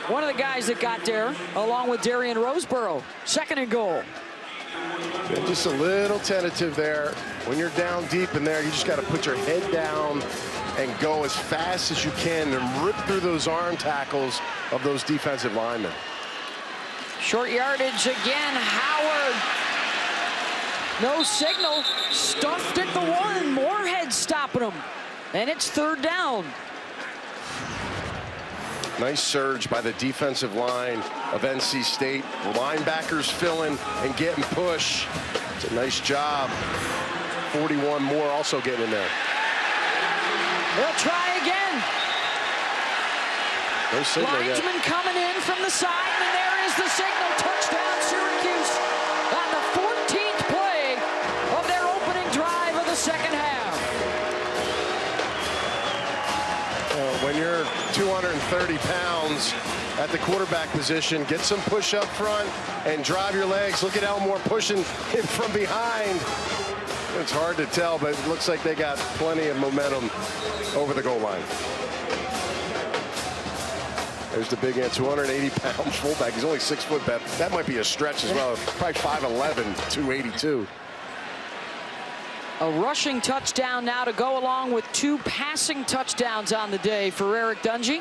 one of the guys that got there, along with Darian Roseborough. Second and goal. Just a little tentative there. When you're down deep in there, you just got to put your head down and go as fast as you can and rip through those arm tackles of those defensive linemen. Short yardage again, Howard. No signal, stuffed at the 1. Moorhead stopping him, and it's third down. Nice surge by the defensive line of NC State. Linebackers filling and getting push. It's a nice job. 41 more also getting in there. They'll try again. No signal yet. Linesman coming in from the side, and there is the signal. Touchdown, Syracuse, on the 14th play of their opening drive of the second half. When you're 230 pounds at the quarterback position, get some push up front and drive your legs. Look at Elmore pushing him from behind. It's hard to tell, but it looks like they got plenty of momentum over the goal line. There's the big 280-pound fullback. He's only 6 foot. That might be a stretch as well. Probably 5'11", 282. A rushing touchdown now to go along with 2 passing touchdowns on the day for Eric Dungey.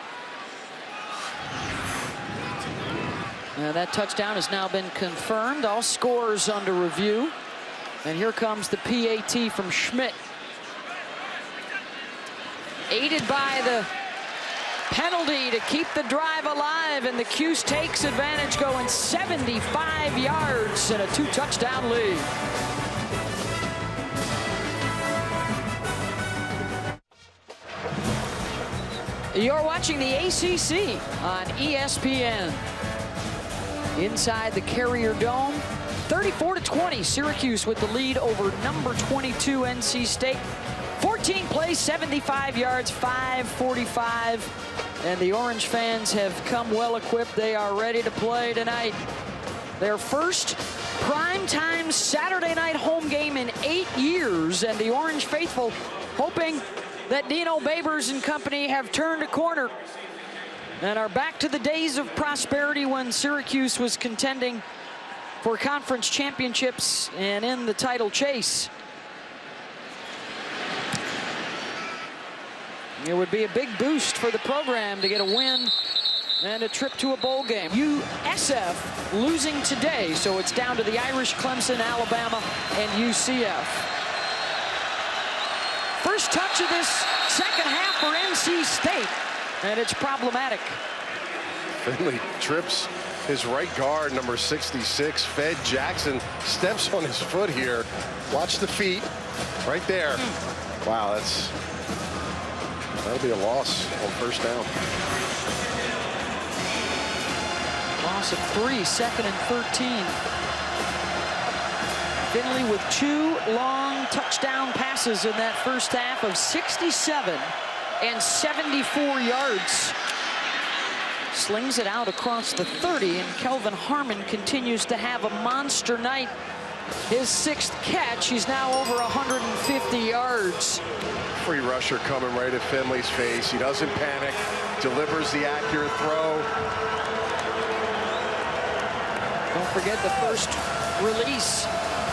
That touchdown has now been confirmed. All scores under review. And here comes the PAT from Schmidt. Aided by the penalty to keep the drive alive, and the Cuse takes advantage, going 75 yards and a 2-touchdown lead. You're watching the ACC on ESPN. Inside the Carrier Dome, 34-20, Syracuse with the lead over number 22 NC State. 14 plays, 75 yards, 5:45, and the Orange fans have come well equipped. They are ready to play tonight. Their first primetime Saturday night home game in 8 years, and the Orange faithful hoping that Dino Babers and company have turned a corner and are back to the days of prosperity when Syracuse was contending for conference championships and in the title chase. It would be a big boost for the program to get a win and a trip to a bowl game. USF losing today, so it's down to the Irish, Clemson, Alabama, and UCF. First touch of this second half for NC State, and it's problematic. Finley trips his right guard, number 66, Fed Jackson, steps on his foot here. Watch the feet right there. Wow, that'll be a loss on first down. Loss of 3, second and 13. Finley with 2 long touchdown passes in that first half of 67 and 74 yards. Slings it out across the 30, and Kelvin Harmon continues to have a monster night. His 6th catch, he's now over 150 yards. Free rusher coming right at Finley's face. He doesn't panic, delivers the accurate throw. Don't forget the first release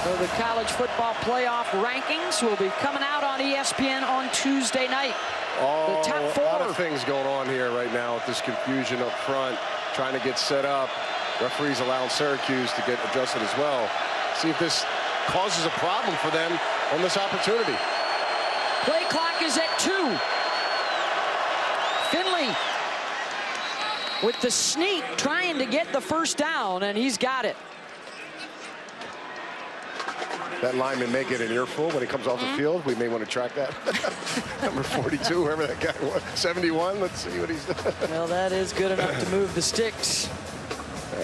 of the college football playoff rankings will be coming out on ESPN on Tuesday night. Oh, the top 4. A lot of things going on here right now with this confusion up front, trying to get set up. Referees allowing Syracuse to get adjusted as well. See if this causes a problem for them on this opportunity. Play clock is at 2. Finley with the sneak trying to get the first down, and he's got it. That lineman may get an earful when he comes off the field. We may want to track that. Number 42, whoever that guy was. 71, let's see what he's doing. Well, that is good enough to move the sticks.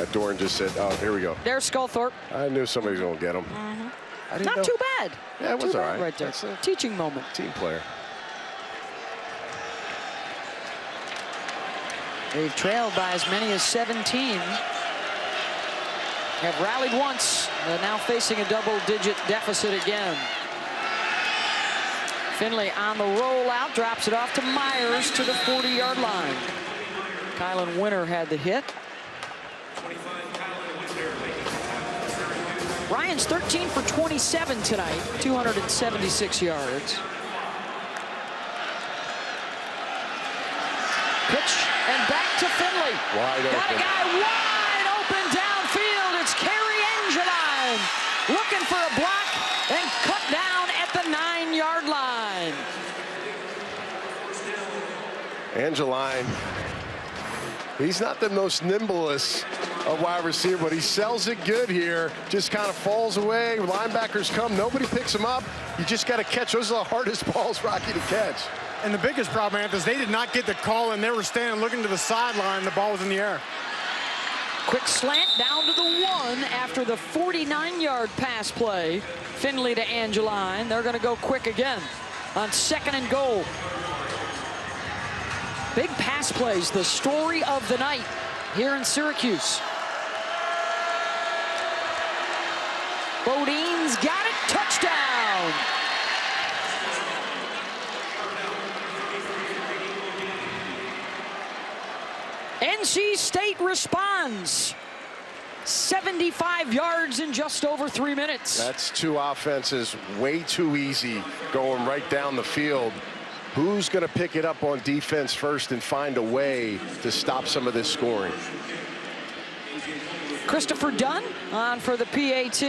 Doran just said, oh, here we go. There's Sculthorpe. I knew somebody was going to get him. Not too bad. Yeah, it was all right. Right there. That's a teaching moment. Team player. They've trailed by as many as 17. Have rallied once. They're now facing a double-digit deficit again. Finley on the rollout, drops it off to Myers to the 40-yard line. Kylan Winter had the hit. Ryan's 13 for 27 tonight, 276 yards. Pitch and back to Finley. Wide open. Got a guy wide open downfield. It's Kerry Angeline looking for a block and cut down at the 9-yard line. Angeline, he's not the most nimblest of wide receiver, but he sells it good here. Just kind of falls away. Linebackers come, nobody picks him up. You just got to catch. Those are the hardest balls, Rocky, to catch. And the biggest problem, Anthony, is they did not get the call, and they were standing looking to the sideline. The ball was in the air. Quick slant down to the 1 after the 49-yard pass play. Finley to Angeline. They're going to go quick again on 2nd and goal. Big pass plays, the story of the night here in Syracuse. Bodine's got it, touchdown. NC State responds. 75 yards in just over 3 minutes. That's two offenses way too easy going right down the field. Who's going to pick it up on defense first and find a way to stop some of this scoring? Christopher Dunn on for the PAT.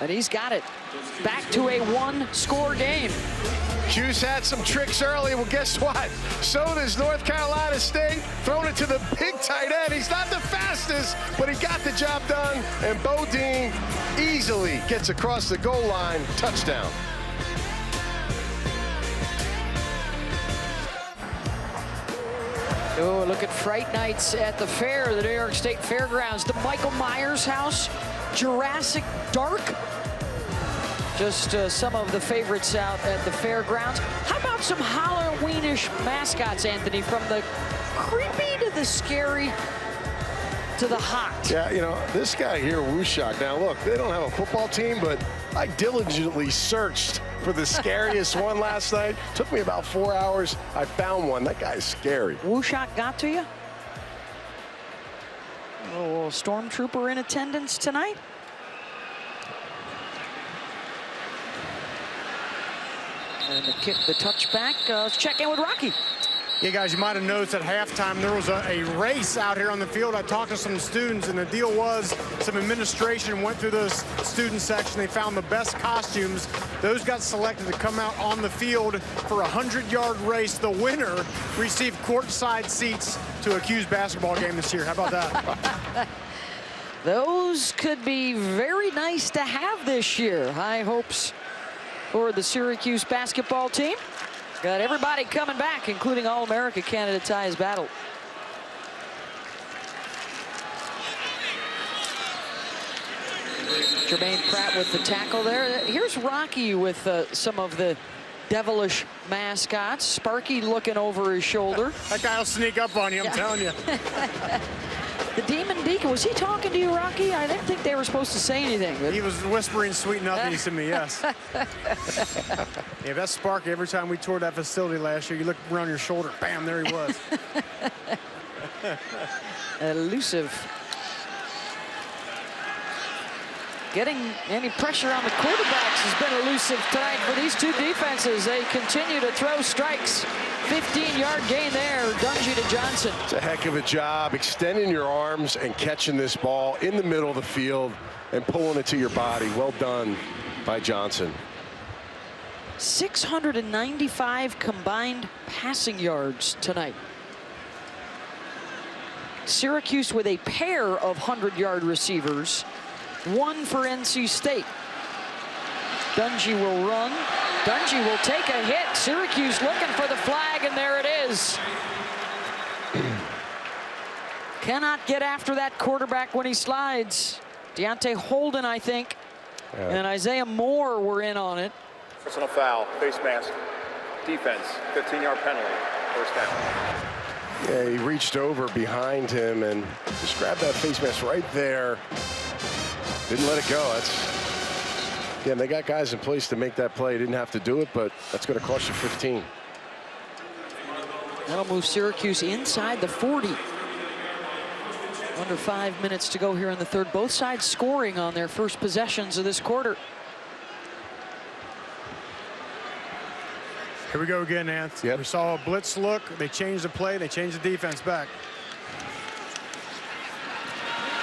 And he's got it. Back to a 1-score game. Hughes had some tricks early. Well, guess what? So does North Carolina State. Throwing it to the big tight end. He's not the fastest, but he got the job done. And Bodine easily gets across the goal line. Touchdown. Oh, look at Fright Nights at the fair, the New York State Fairgrounds. The Michael Myers house, Jurassic Dark. Just some of the favorites out at the fairgrounds. How about some Halloweenish mascots, Anthony, from the creepy to the scary to the hot? Yeah, you know, this guy here, Wushak. Now, look, they don't have a football team, but I diligently searched for the scariest one last night. Took me about 4 hours. I found one. That guy's scary. Wushak got to you? A little stormtrooper in attendance tonight? And the kick, the touchback. Let's check in with Rocky. Yeah, guys, you might have noticed at halftime there was a race out here on the field. I talked to some students, and the deal was some administration went through the student section. They found the best costumes. Those got selected to come out on the field for a 100-yard race. The winner received courtside seats to a Q's basketball game this year. How about that? Those could be very nice to have this year. High hopes for the Syracuse basketball team. Got everybody coming back, including All-America candidate Tyus Battle. Jermaine Pratt with the tackle there. Here's Rocky with some of the devilish mascots. Sparky looking over his shoulder. That guy will sneak up on you, I'm telling you. The Demon Deacon, was he talking to you, Rocky? I didn't think they were supposed to say anything. But... He was whispering sweet nothings to me, yes. Yeah, that's Sparky. Every time we toured that facility last year, you look around your shoulder, bam, there he was. Elusive. Getting any pressure on the quarterbacks has been elusive tonight for these two defenses. They continue to throw strikes. 15-yard gain there, Dungey to Johnson. It's a heck of a job extending your arms and catching this ball in the middle of the field and pulling it to your body. Well done by Johnson. 695 combined passing yards tonight. Syracuse with a pair of 100-yard receivers. One for NC State. Dungey will run. Dungey will take a hit. Syracuse looking for the flag, and there it is. Cannot get after that quarterback when he slides. Deontay Holden, I think, and Isaiah Moore were in on it. Personal foul, face mask, defense, 15-yard penalty, first down. Yeah, he reached over behind him and just grabbed that face mask right there. Didn't let it go. Again, they got guys in place to make that play. Didn't have to do it, but that's going to cost you 15. That'll move Syracuse inside the 40. Under 5 minutes to go here in the third. Both sides scoring on their first possessions of this quarter. Here we go again, Nance. Yep. We saw a blitz look. They changed the play. They changed the defense back.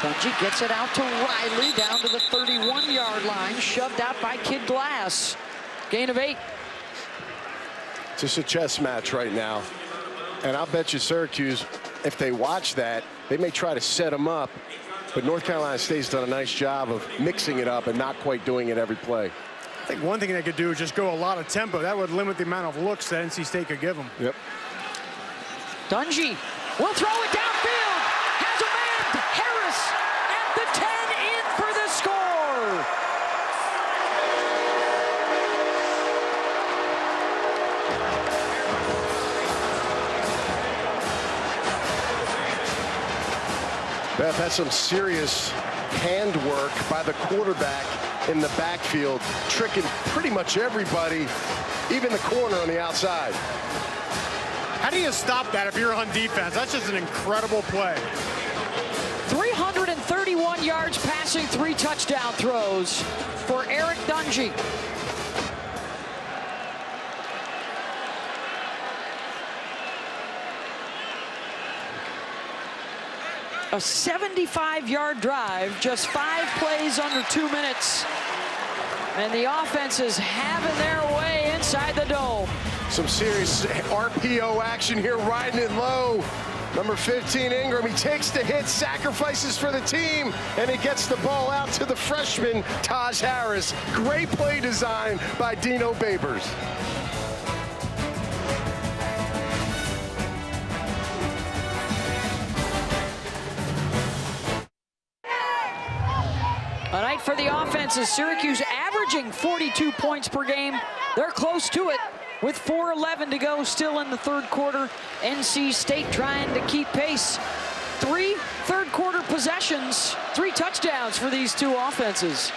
Dungey gets it out to Riley down to the 31-yard line. Shoved out by Kid Glass. Gain of 8. Just a chess match right now. And I'll bet you Syracuse, if they watch that, they may try to set them up. But North Carolina State's done a nice job of mixing it up and not quite doing it every play. I think one thing they could do is just go a lot of tempo. That would limit the amount of looks that NC State could give them. Yep. Dungey will throw it downfield. Has a man. Harris at the 10 in for the score. Beth, that's some serious handwork by the quarterback in the backfield, tricking pretty much everybody, even the corner on the outside. How do you stop that if you're on defense? That's just an incredible play. 331 yards passing, 3 touchdown throws for Eric Dungey. A 75-yard drive, just 5 plays under 2 minutes. And the offense is having their way inside the dome. Some serious RPO action here, riding it low. Number 15, Ingram, he takes the hit, sacrifices for the team, and he gets the ball out to the freshman, Taj Harris. Great play design by Dino Babers. A night for the offenses. Syracuse averaging 42 points per game. They're close to it with 4:11 to go still in the third quarter. NC State trying to keep pace. 3 third quarter possessions, 3 touchdowns for these two offenses.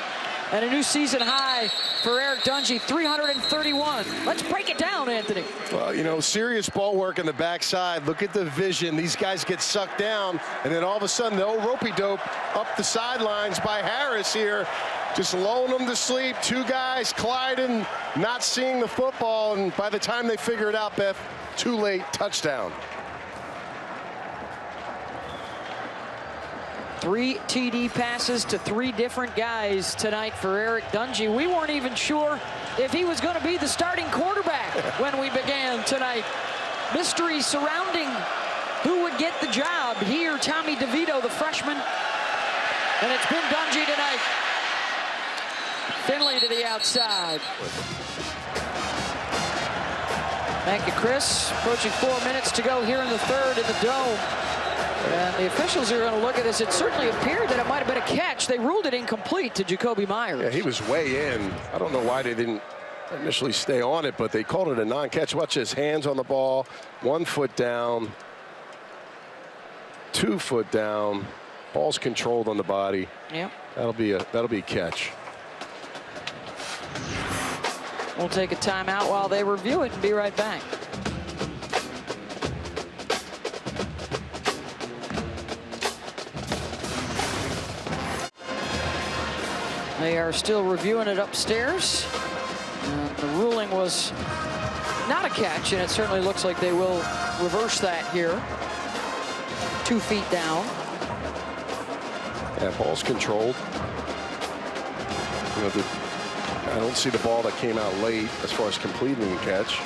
And a new season high for Eric Dungey, 331. Let's break it down, Anthony. Well, you know, serious ball work in the backside. Look at the vision. These guys get sucked down, and then all of a sudden, the old ropey-dope up the sidelines by Harris here, just lulling them to sleep. 2 guys colliding, not seeing the football, and by the time they figure it out, Beth, too late, touchdown. 3 TD passes to 3 different guys tonight for Eric Dungey. We weren't even sure if he was going to be the starting quarterback when we began tonight. Mystery surrounding who would get the job, he or Tommy DeVito, the freshman. And it's been Dungey tonight. Finley to the outside. Thank you, Chris. Approaching 4 minutes to go here in the third in the dome. And the officials are going to look at this. It certainly appeared that it might have been a catch. They ruled it incomplete to Jacoby Myers. Yeah, he was way in. I don't know why they didn't initially stay on it, but they called it a non-catch. Watch his hands on the ball. 1 foot down. 2 foot down. Ball's controlled on the body. Yep. That'll be a catch. We'll take a timeout while they review it and be right back. They are still reviewing it upstairs. And the ruling was not a catch, and it certainly looks like they will reverse that here. 2 feet down. Yeah, ball's controlled. You know, I don't see the ball that came out late as far as completing the catch.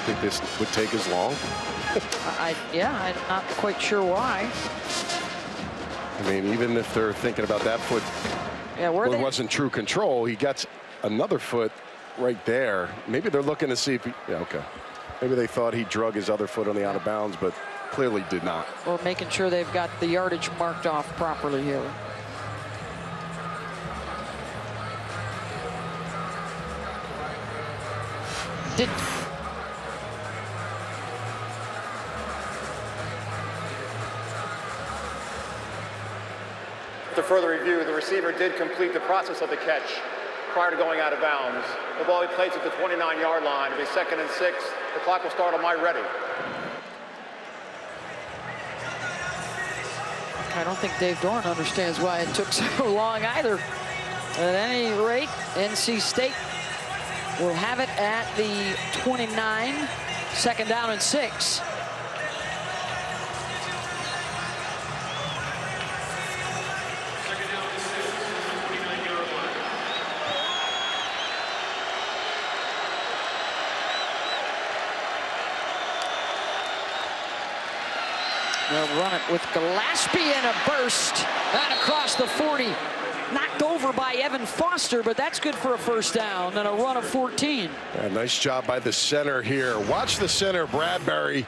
Think this would take as long? I'm not quite sure why. I mean, even if they're thinking about that foot, yeah, well, it wasn't true control. He gets another foot right there. Maybe they're looking to see if he, yeah, okay. Maybe they thought he drug his other foot on the out of bounds, but clearly did not. Well, making sure they've got the yardage marked off properly here. To further review, the receiver did complete the process of the catch prior to going out of bounds. The ball he placed at the 29-yard line. It'll be 2nd and 6. The clock will start on my ready. I don't think Dave Dorn understands why it took so long either. At any rate, NC State will have it at the 29, 2nd down and 6. They'll run it with Gillespie in a burst and across the 40. Knocked over by Evan Foster, but that's good for a 1st down and a run of 14. Yeah, nice job by the center here. Watch the center, Bradbury.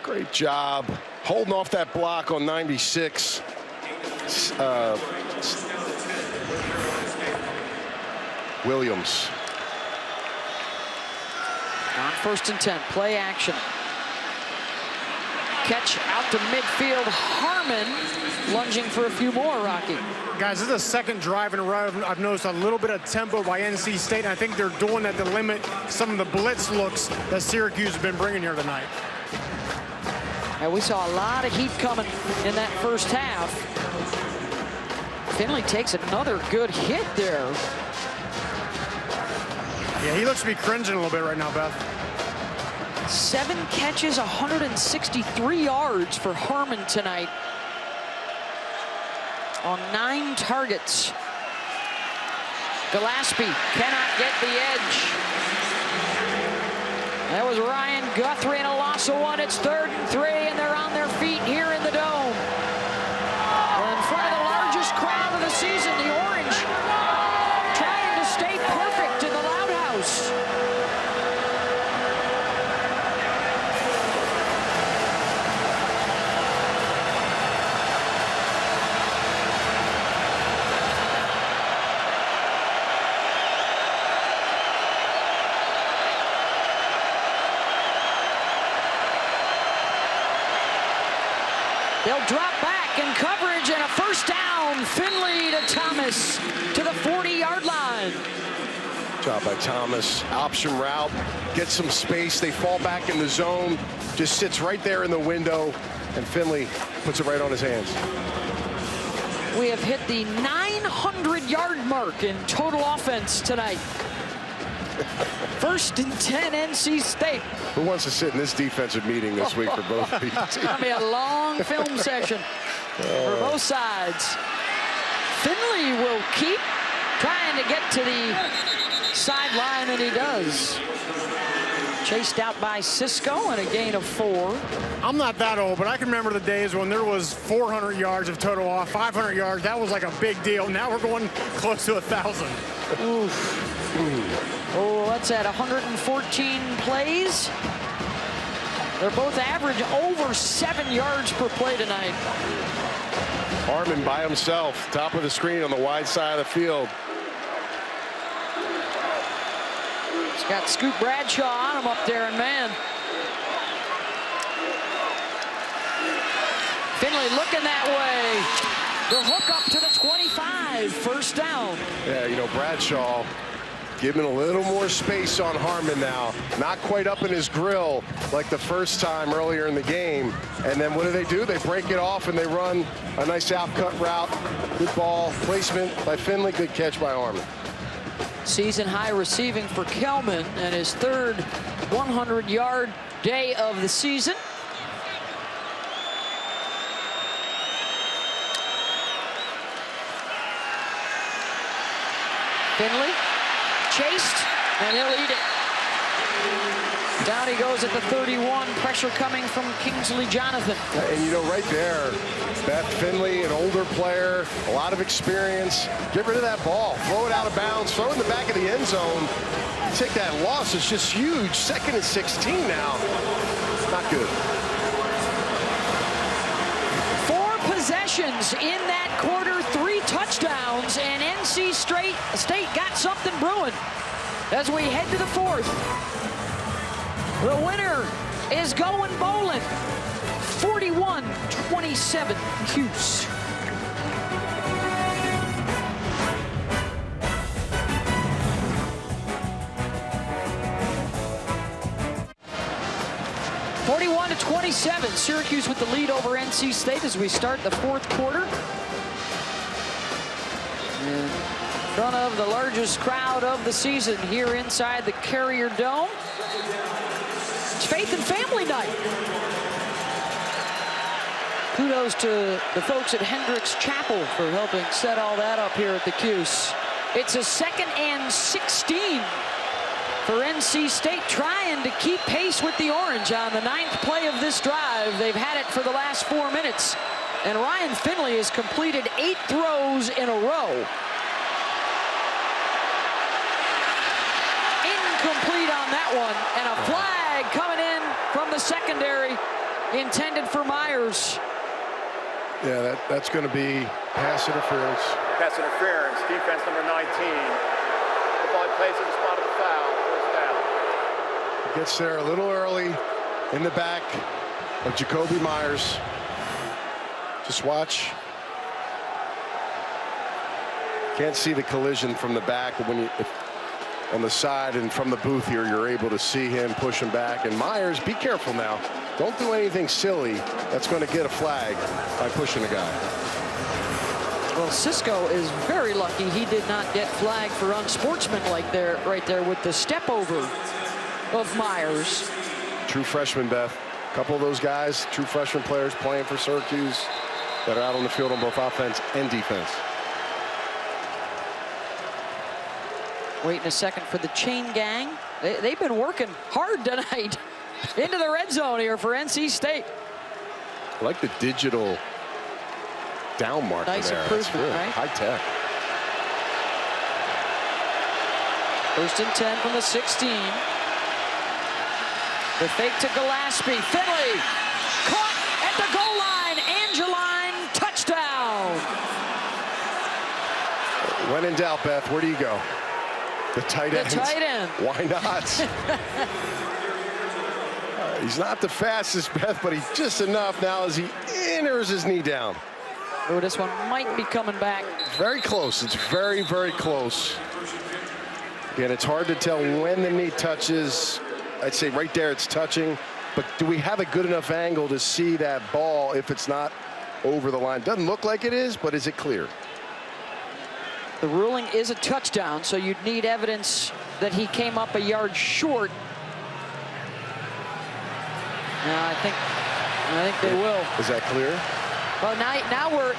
Great job holding off that block on 96. Williams. On 1st and 10, play action. Catch out to midfield. Harmon lunging for a few more, Rocky. Guys, this is the 2nd drive in a row. I've noticed a little bit of tempo by NC State, and I think they're doing that to limit some of the blitz looks that Syracuse has been bringing here tonight. And we saw a lot of heat coming in that 1st half. Finley takes another good hit there. Yeah, he looks to be cringing a little bit right now, Beth. 7 catches, 163 yards for Harmon tonight on 9 targets. Gillespie cannot get the edge. That was Ryan Guthrie and a loss of 1. It's 3rd and 3, and they're on their feet here in the Dome. In front of the largest crowd of the season, the Orange trying to stay perfect in the Loud House. They'll drop back in coverage and a 1st down. Finley to Thomas to the 40-yard line. Job by Thomas. Option route. Gets some space. They fall back in the zone. Just sits right there in the window. And Finley puts it right on his hands. We have hit the 900-yard mark in total offense tonight. 1st and 10, NC State. Who wants to sit in this defensive meeting this week for both of these teams? It's going to be a long film session for both sides. Finley will keep trying to get to the sideline, and he does. Chased out by Cisco and a gain of 4. I'm not that old, but I can remember the days when there was 400 yards of total off, 500 yards. That was like a big deal. Now we're going close to 1,000. Oof. Oh, that's at 114 plays. They're both average over 7 yards per play tonight. Harmon by himself, top of the screen on the wide side of the field. He's got Scoot Bradshaw on him up there, and man. Finley looking that way. The hook up to the 25, 1st down. Yeah, you know, Bradshaw giving a little more space on Harmon now. Not quite up in his grill like the first time earlier in the game. And then what do? They break it off and they run a nice out-cut route. Good ball placement by Finley. Good catch by Harmon. Season high receiving for Kelman and his 3rd 100-yard day of the season. Finley chased, and he'll eat it. Down he goes at the 31. Pressure coming from Kingsley Jonathan. And you know, right there, Beth Finley, an older player, a lot of experience. Get rid of that ball. Throw it out of bounds. Throw it in the back of the end zone. Take that loss. It's just huge. 2nd and 16 now. Not good. 4 possessions in that quarter, 3 touchdowns, and NC State got something brewing as we head to the 4th. The winner is going bowling. 41-27 Cuse. to 27, Syracuse with the lead over NC State as we start the 4th quarter. In front of the largest crowd of the season here inside the Carrier Dome. It's Faith and Family Night. Kudos to the folks at Hendricks Chapel for helping set all that up here at the Cuse. It's a 2nd and 16 for NC State, trying to keep pace with the Orange on the 9th play of this drive. They've had it for the last 4 minutes. And Ryan Finley has completed 8 throws in a row. Incomplete on that one. And a flag coming in from the secondary, intended for Myers. Yeah, that's going to be pass interference. Pass interference, defense number 19. The ball plays at the spot of the foul. Gets there a little early in the back of Jacoby Myers. Just watch. Can't see the collision from the back, but on the side and from the booth here, you're able to see him push him back. And Myers, be careful now. Don't do anything silly that's going to get a flag by pushing a guy. Well, Cisco is very lucky he did not get flagged for unsportsmanlike there, right there with the step over of Myers. True freshman, Beth. A couple of those guys, true freshman players playing for Syracuse that are out on the field on both offense and defense. Waiting a second for the chain gang. They've been working hard tonight into the red zone here for NC State. I like the digital down marker nice there. Improvement, right? High tech. 1st and 10 from the 16. The fake to Gillespie. Finley caught at the goal line. Angeline, touchdown. When in doubt, Beth, where do you go? The tight end. The tight end. Why not? He's not the fastest, Beth, but he's just enough now as he enters his knee down. Oh, this one might be coming back. Very close. It's very, very close. Again, it's hard to tell when the knee touches. I'd say right there it's touching, but do we have a good enough angle to see that ball if it's not over the line? Doesn't look like it is, but is it clear? The ruling is a touchdown, so you'd need evidence that he came up a yard short. Now I think they will. Is that clear? Well, now we're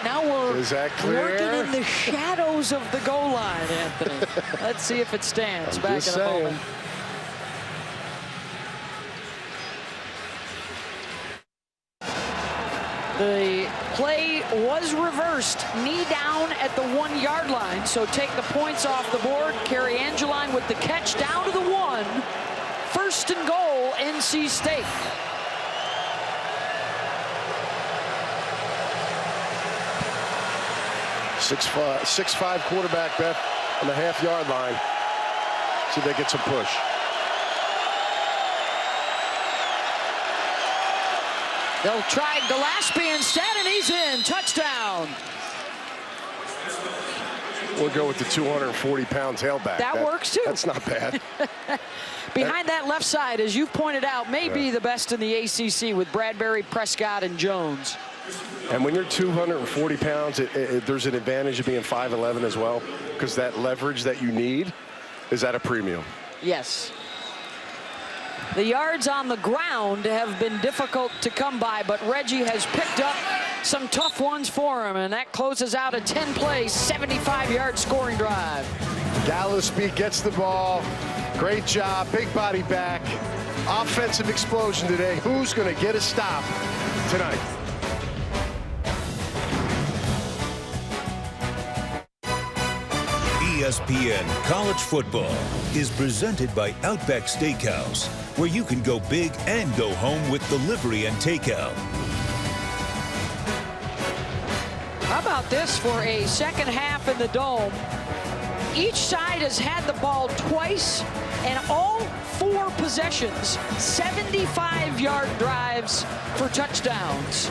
is that clear? working in the shadows of the goal line, Anthony. Let's see if it stands. Back in a moment. The play was reversed, knee down at the 1 yard line. So take the points off the board. Carrie Angeline with the catch down to the 1. 1st and goal, NC State. Six-five quarterback, Beth, on the half-yard line. See if they get some push. They'll try Gillespie instead, and he's in. Touchdown. We'll go with the 240-pound tailback. That works, too. That's not bad. Behind that left side, as you've pointed out, may be the best in the ACC with Bradbury, Prescott, and Jones. And when you're 240 pounds, there's an advantage of being 5'11" as well, because that leverage that you need is at a premium. Yes. The yards on the ground have been difficult to come by, but Reggie has picked up some tough ones for him, and that closes out a 10-play, 75-yard scoring drive. Gillespie gets the ball. Great job. Big body back. offensive explosion today. Who's going to get a stop tonight? ESPN College Football is presented by Outback Steakhouse, where you can go big and go home with delivery and takeout. How about this for a second half in the Dome? Each side has had the ball twice, and all 4 possessions, 75-yard drives for touchdowns.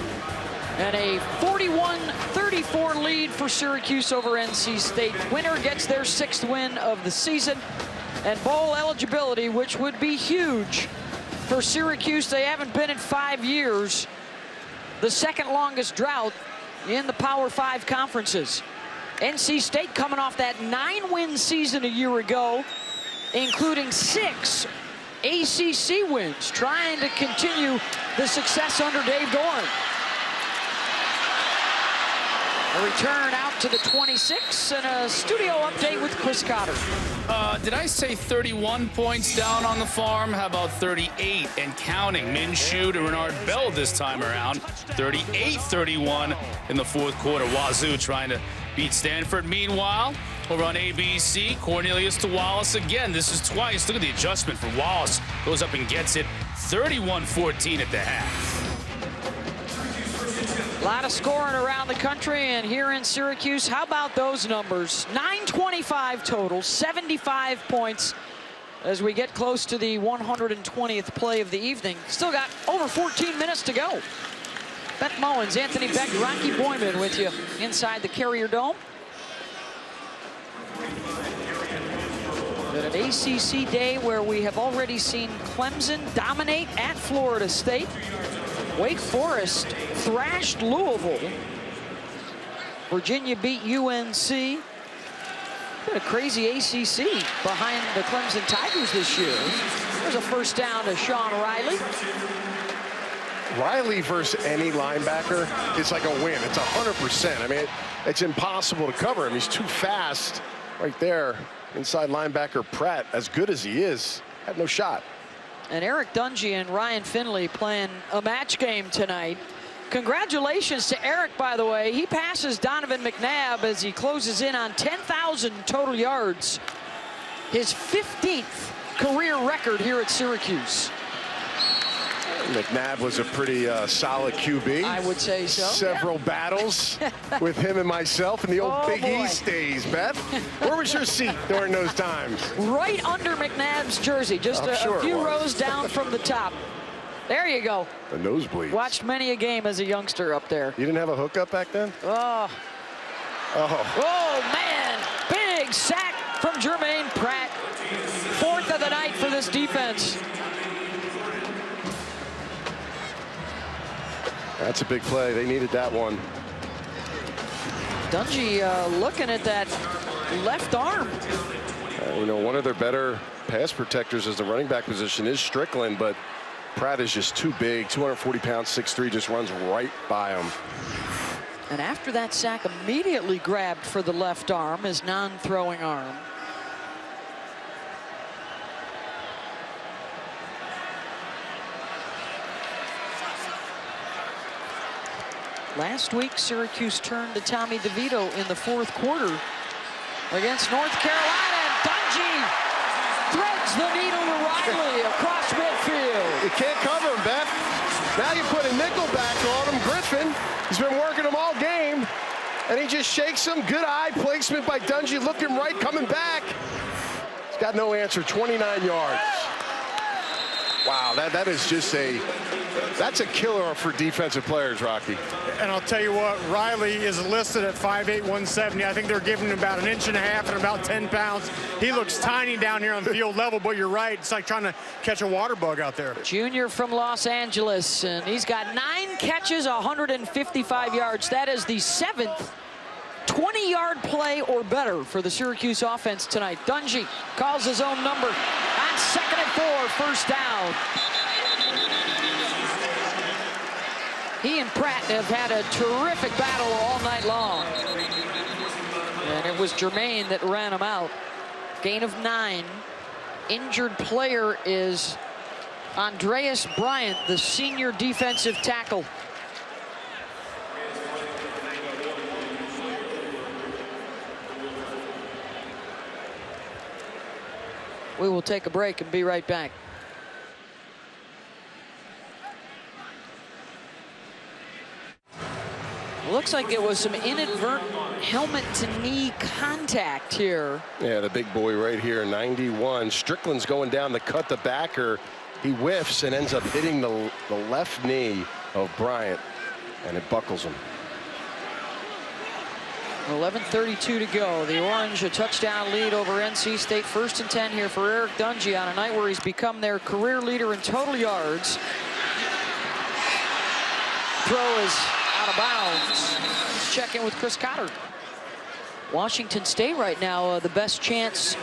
And a 41-34 lead for Syracuse over NC State. Winner gets their 6th win of the season, and bowl eligibility, which would be huge for Syracuse. They haven't been in 5 years. The 2nd longest drought in the Power 5 conferences. NC State coming off that 9-win season a year ago, including 6 ACC wins, trying to continue the success under Dave Doran. A return out to the 26 and a studio update with Chris Cotter. Did I say 31 points down on the farm? How about 38 and counting? Minshew to Renard Bell this time around. 38-31 in the 4th quarter. Wazoo trying to beat Stanford. Meanwhile, over on ABC, Cornelius to Wallace again. This is twice. Look at the adjustment for Wallace. Goes up and gets it. 31-14 at the half. A lot of scoring around the country and here in Syracuse. How about those numbers? 925 total, 75 points as we get close to the 120th play of the evening. Still got over 14 minutes to go. Beth Mowens, Anthony Beck, Rocky Boyman with you inside the Carrier Dome. At an ACC day where we have already seen Clemson dominate at Florida State. Wake Forest thrashed Louisville. Virginia beat UNC. Been a crazy ACC behind the Clemson Tigers this year. There's a first down to Sean Riley. Riley versus any linebacker is like a win. It's 100%. I mean, it's impossible to cover him. He's too fast right there. Inside linebacker Pratt, as good as he is, had no shot. And Eric Dungey and Ryan Finley playing a match game tonight. Congratulations to Eric, by the way. He passes Donovan McNabb as he closes in on 10,000 total yards. His 15th career record here at Syracuse. McNabb was a pretty solid QB. I would say so. Several battles with him and myself in the old Big East days, Beth. Where was your seat during those times? Right under McNabb's jersey, just a few rows down from the top. There you go. The nosebleeds. Watched many a game as a youngster up there. You didn't have a hookup back then? Oh. Oh, man. Big sack from Jermaine Pratt. 4th of the night for this defense. That's a big play. They needed that one. Dungey looking at that left arm. You know, one of their better pass protectors as the running back position is Strickland, but Pratt is just too big. 240 pounds, 6'3", just runs right by him. And after that sack, immediately grabbed for the left arm, his non-throwing arm. Last week, Syracuse turned to Tommy DeVito in the 4th quarter against North Carolina. And Dungey threads the needle to Riley across midfield. You can't cover him, Beth. Now you put a nickel back on him. Griffin, he's been working him all game, and he just shakes him. Good eye placement by Dungey, looking right, coming back. He's got no answer, 29 yards. Wow, that is just that's a killer for defensive players, Rocky. And I'll tell you what, Riley is listed at 5'8", 170. I think they're giving him about 1.5 inches and about 10 pounds. He looks tiny down here on field level, but you're right. It's like trying to catch a water bug out there. Junior from Los Angeles, and he's got 9 catches, 155 yards. That is the 7th 20-yard play or better for the Syracuse offense tonight. Dungey calls his own number on 2nd and 4, first down. He and Pratt have had a terrific battle all night long. And it was Jermaine that ran him out. Gain of 9. Injured player is Andreas Bryant, the senior defensive tackle. We will take a break and be right back. Looks like it was some inadvertent helmet to knee contact here. Yeah, the big boy right here, 91. Strickland's going down to cut the backer. He whiffs and ends up hitting the left knee of Bryant, and it buckles him. 11:32 to go. The Orange a touchdown lead over NC State. 1st and 10 here for Eric Dungey on a night where he's become their career leader in total yards. Throw is out of bounds. Let's check in with Chris Cotter. Washington State right now, the best chance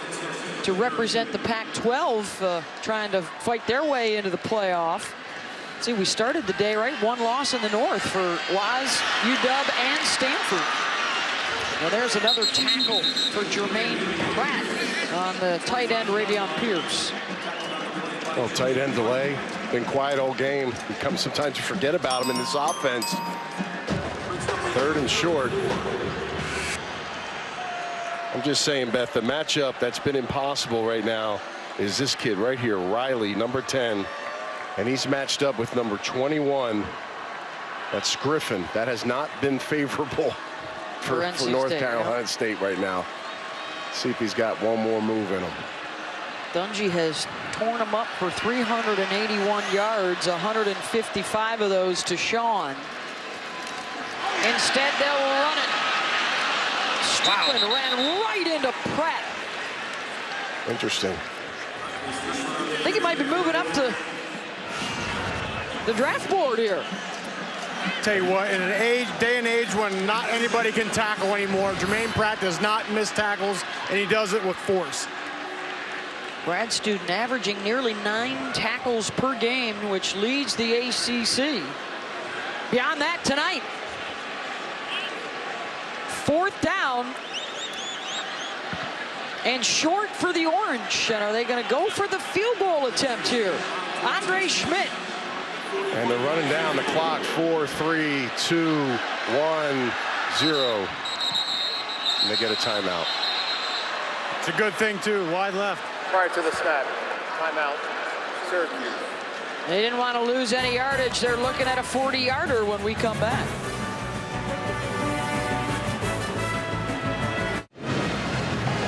to represent the Pac-12, trying to fight their way into the playoff. See, we started the day right, 1 loss in the North for Waz, UW, and Stanford. Well, there's another tackle for Jermaine Pratt on the tight end, Ravion Pierce. Well, tight end delay. Been quiet all game. Sometimes you forget about him in this offense. 3rd and short. I'm just saying, Beth, the matchup that's been impossible right now is this kid right here, Riley, number 10. And he's matched up with number 21. That's Griffin. That has not been favorable for North Carolina State right now. See if he's got one more move in him. Dungey has torn him up for 381 yards, 155 of those to Sean. Instead, they'll run it. Strickland ran right into Pratt. Interesting. I think he might be moving up to the draft board here. Tell you what, in an day and age when not anybody can tackle anymore, Jermaine Pratt does not miss tackles, and he does it with force. Grad student averaging nearly 9 tackles per game, which leads the ACC. Beyond that tonight, 4th down and short for the Orange. And are they going to go for the field goal attempt here? Andre Schmidt. And they're running down the clock. 4, 3, 2, 1, 0. And they get a timeout. It's a good thing, too. Wide left. Prior to the snap, timeout, Syracuse. They didn't want to lose any yardage. They're looking at a 40-yarder when we come back.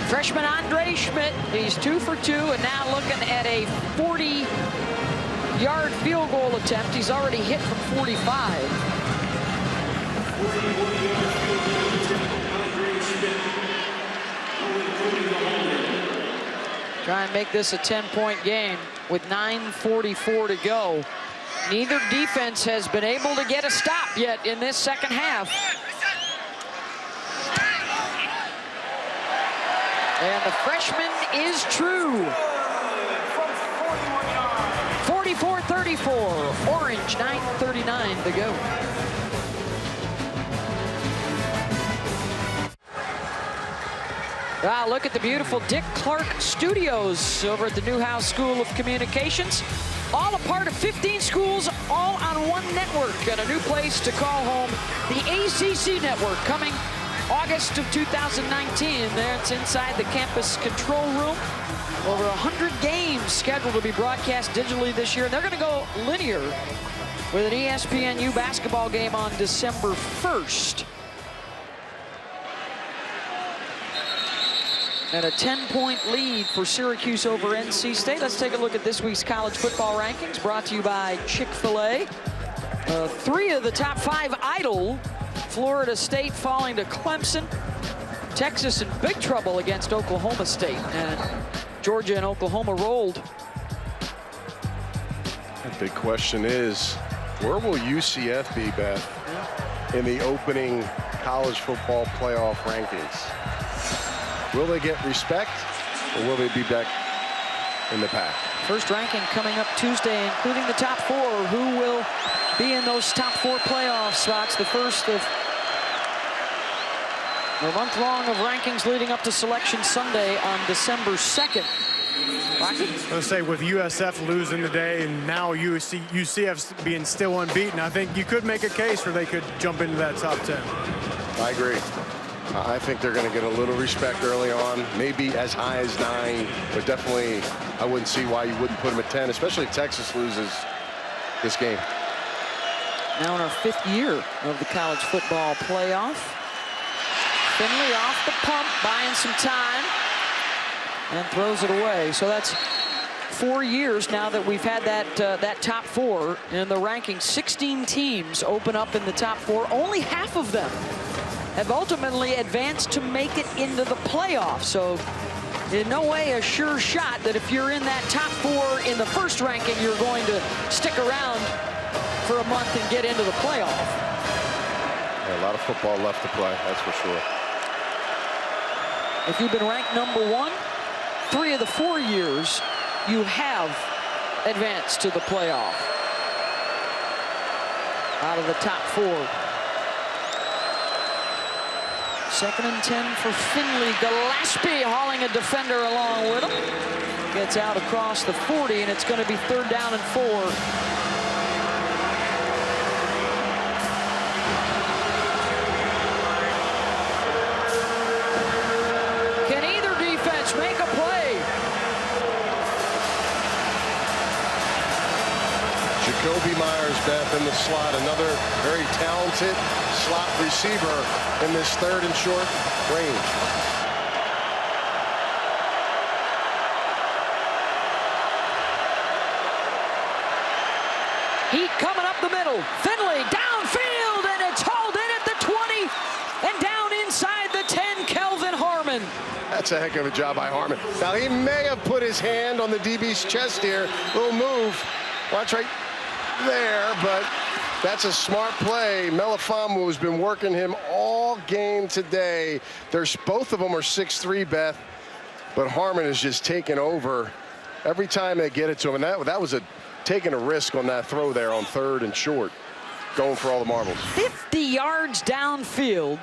Freshman Andre Schmidt, he's 2 for 2, and now looking at a 40-yard field goal attempt. He's already hit from 45. Try and make this a 10-point game with 9:44 to go. Neither defense has been able to get a stop yet in this second half. And the freshman is true. 44-34, Orange, 9:39 to go. Wow, look at the beautiful Dick Clark Studios over at the Newhouse School of Communications. All a part of 15 schools, all on one network, and a new place to call home, the ACC network, coming August of 2019. There it's inside the campus control room. Over 100 games scheduled to be broadcast digitally this year. They're going to go linear with an ESPNU basketball game on December 1st. And a 10-point lead for Syracuse over NC State. Let's take a look at this week's college football rankings, brought to you by Chick-fil-A. 3 of the top 5 idle. Florida State falling to Clemson. Texas in big trouble against Oklahoma State. And Georgia and Oklahoma rolled. The big question is, where will UCF be, Beth, in the opening college football playoff rankings? Will they get respect, or will they be back in the pack? First ranking coming up Tuesday, including the top 4. Who will be in those top 4 playoff spots? The first of a month long of rankings leading up to Selection Sunday on December 2nd. Rocky? Let's say with USF losing today and now UCF being still unbeaten, I think you could make a case where they could jump into that top 10. I agree. I think they're going to get a little respect early on, maybe as high as 9, but definitely I wouldn't see why you wouldn't put them at 10, especially if Texas loses this game. Now in our 5th year of the college football playoff. Finley off the pump, buying some time, and throws it away. So that's 4 years now that we've had that top 4 in the rankings. 16 teams open up in the top 4. Only half of them have ultimately advanced to make it into the playoffs. So in no way a sure shot that if you're in that top 4 in the first ranking, you're going to stick around for a month and get into the playoff. Yeah, a lot of football left to play, that's for sure. If you've been ranked number 1, 3 of the 4 years, you have advanced to the playoff. Out of the top 4. 2nd and 10 for Finley. Gillespie hauling a defender along with him. Gets out across the 40, and it's going to be 3rd down and 4. Make a play. Jacoby Myers, Beth, in the slot. Another very talented slot receiver in this 3rd and short range. Heat coming up the middle. Finley downfield, and it's hauled in at the 20 and down inside the 10. Kelvin Harmon. That's a heck of a job by Harmon. Now, he may have put his hand on the DB's chest here. Little move. Watch right there, but that's a smart play. Melifonwu has been working him all game today. Both of them are 6'3", Beth, but Harmon is just taking over every time they get it to him. And that was taking a risk on that throw there on 3rd and short, going for all the marbles. 50 yards downfield.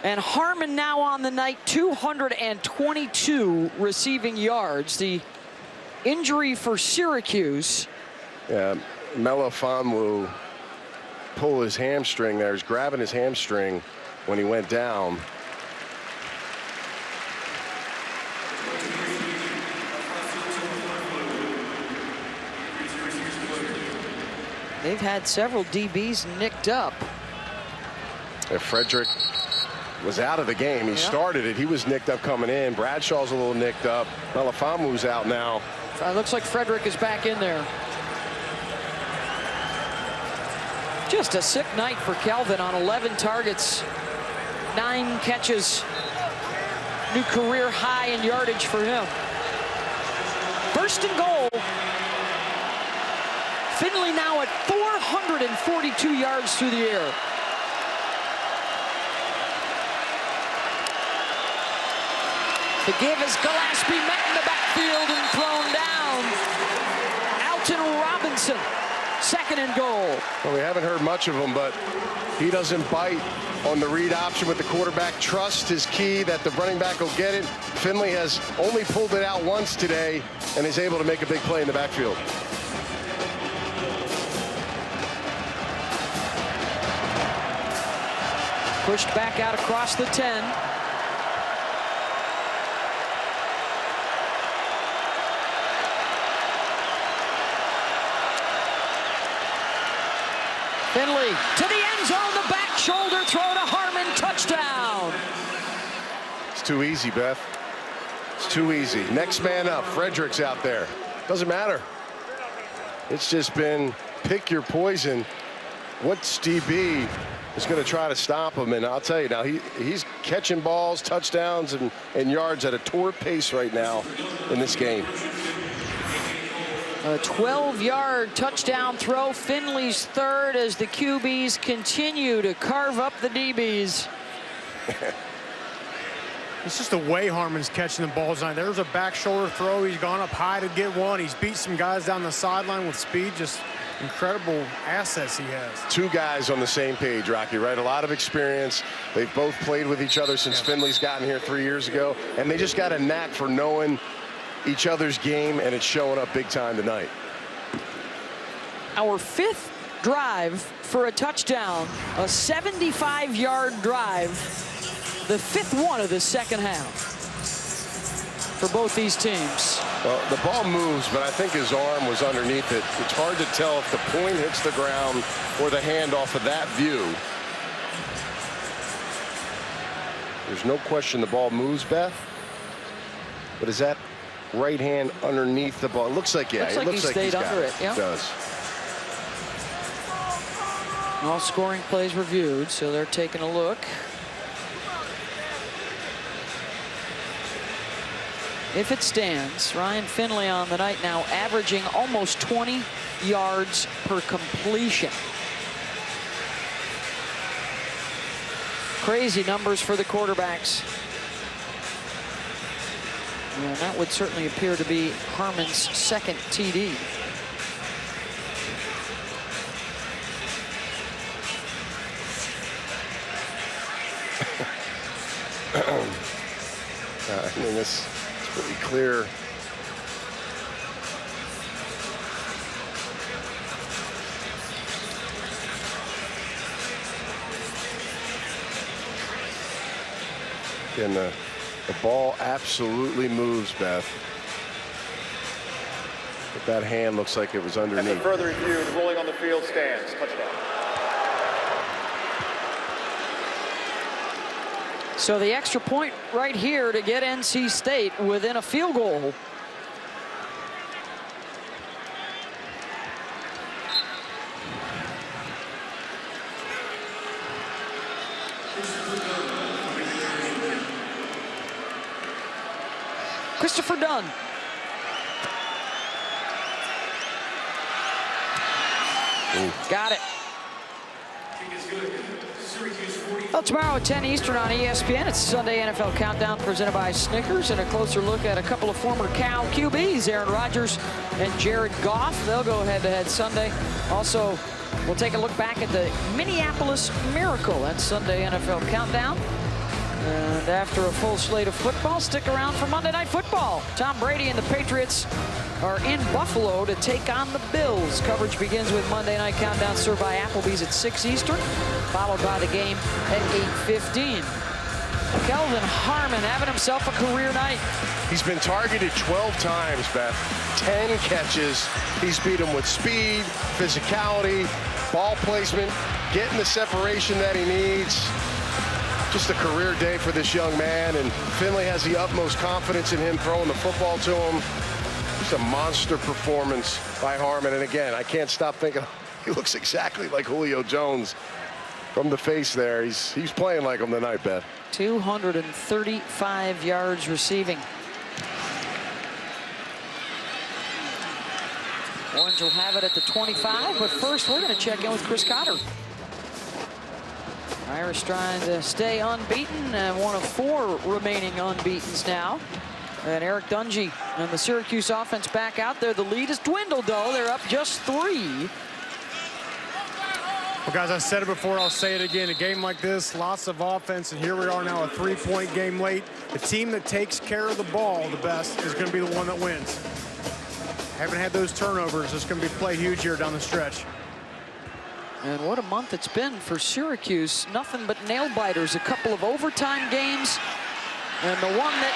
And Harmon now on the night, 222 receiving yards. The injury for Syracuse. Yeah, Melifonwu pulled his hamstring there. He's grabbing his hamstring when he went down. They've had several DBs nicked up. If Frederick was out of the game, he started it. He was nicked up coming in. Bradshaw's a little nicked up. Melifonwu's out now. Looks like Frederick is back in there. Just a sick night for Kelvin on 11 targets, 9 catches. New career high in yardage for him. 1st and goal. Finley now at 442 yards through the air. The give is Gillespie met in the backfield and thrown down. Alton Robinson, 2nd and goal. Well, we haven't heard much of him, but he doesn't bite on the read option with the quarterback. Trust is key that the running back will get it. Finley has only pulled it out once today and is able to make a big play in the backfield. Pushed back out across the 10. Finley to the end zone, the back shoulder throw to Harmon, touchdown. It's too easy, Beth. It's too easy. Next man up. Frederick's out there. Doesn't matter. It's just been pick your poison. What's DB is going to try to stop him? And I'll tell you now, he's catching balls, touchdowns, and yards at a torrid pace right now in this game. A 12-yard touchdown throw, Finley's 3rd, as the QBs continue to carve up the DBs. It's just the way Harmon's catching the balls tonight. There's a back shoulder throw. He's gone up high to get one. He's beat some guys down the sideline with speed. Just incredible assets he has. 2 guys on the same page, Rocky, right? A lot of experience. They've both played with each other since Finley's gotten here 3 years ago, and they just got a knack for knowing each other's game, and it's showing up big time tonight. Our 5th drive for a touchdown, a 75-yard drive, the 5th one of the second half for both these teams. Well, the ball moves, but I think his arm was underneath it. It's hard to tell if the point hits the ground or the hand off of that view. There's no question the ball moves, Beth. But is that right hand underneath the ball? It looks like, yeah. Looks like he stayed under it. Yeah. It does. All scoring plays reviewed, so they're taking a look. If it stands, Ryan Finley on the night now averaging almost 20 yards per completion. Crazy numbers for the quarterbacks. And that would certainly appear to be Harmon's second TD. I mean, this is pretty clear. Again, the ball absolutely moves, Beth. But that hand looks like it was underneath. After further review, the ruling on the field stands. Touchdown. So the extra point right here to get NC State within a field goal. Christopher Dunn. Ooh. Got it. Well, tomorrow at 10 Eastern on ESPN, it's Sunday NFL Countdown presented by Snickers, and a closer look at a couple of former Cal QBs, Aaron Rodgers and Jared Goff. They'll go head-to-head Sunday. Also, we'll take a look back at the Minneapolis Miracle. That's Sunday NFL Countdown. And after a full slate of football, stick around for Monday Night Football. Tom Brady and the Patriots are in Buffalo to take on the Bills. Coverage begins with Monday Night Countdown served by Applebee's at 6 Eastern, followed by the game at 8:15. Kelvin Harmon having himself a career night. He's been targeted 12 times, Beth. 10 catches. He's beat him with speed, physicality, ball placement, getting the separation that he needs. Just a career day for this young man, and Finley has the utmost confidence in him throwing the football to him. Just a monster performance by Harmon, and again, I can't stop thinking he looks exactly like Julio Jones from the face there. He's playing like him tonight, Beth. 235 yards receiving. Orange will have it at the 25, but first we're going to check in with Chris Cotter. Irish trying to stay unbeaten, and one of 4 remaining unbeatens now. And Eric Dungey and the Syracuse offense back out there. The lead is dwindled, though. They're up just 3. Well, guys, I said it before, I'll say it again. A game like this, lots of offense, and here we are now, a 3-point game late. The team that takes care of the ball the best is going to be the one that wins. Haven't had those turnovers. It's going to be play huge here down the stretch. And what a month it's been for Syracuse. Nothing but nail-biters. A couple of overtime games, and the one that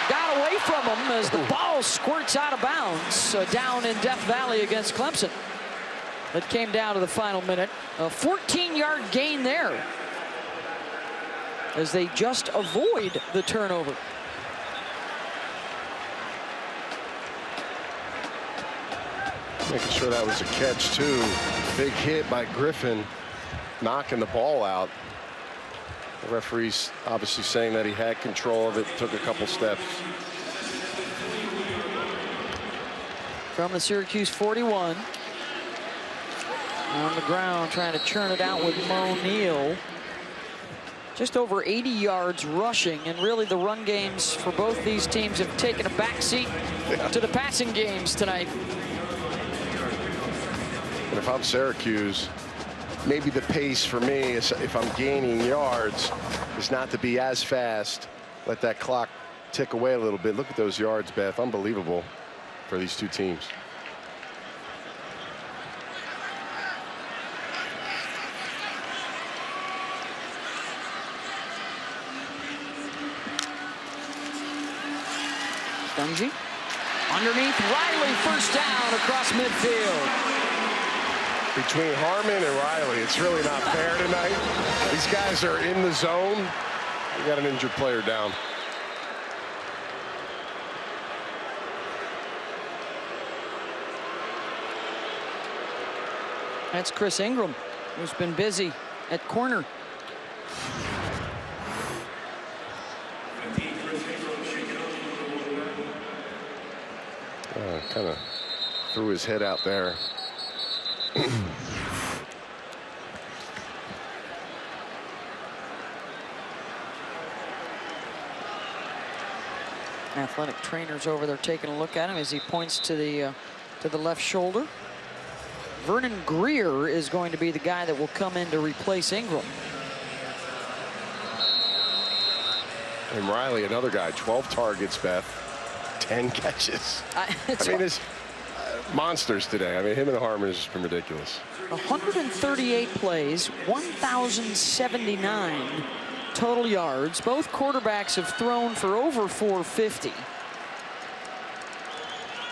got away from them as the ball squirts out of bounds down in Death Valley against Clemson. It came down to the final minute. A 14-yard gain there as they just avoid the turnover. Making sure that was a catch, too. Big hit by Griffin, knocking the ball out. The referee's obviously saying that he had control of it, took a couple steps. From the Syracuse 41. On the ground, trying to churn it out with Mo Neal. Just over 80 yards rushing, and really the run games for both these teams have taken a backseat to the passing games tonight. And if I'm Syracuse, maybe the pace for me is, if I'm gaining yards, is not to be as fast. Let that clock tick away a little bit. Look at those yards, Beth. Unbelievable for these two teams. Dungey underneath Riley, first down across midfield. Between Harmon and Riley, it's really not fair tonight. These guys are in the zone. We got an injured player down. That's Chris Ingram, who's been busy at corner. Kind of threw his head out there. Athletic trainers over there taking a look at him as he points to the left shoulder. Vernon Greer is going to be the guy that will come in to replace Ingram. And Riley, another guy, 12 targets, Beth, 10 catches. I mean, it's monsters today. I mean, him and Harmon has just been ridiculous. 138 plays, 1,079 total yards. Both quarterbacks have thrown for over 450.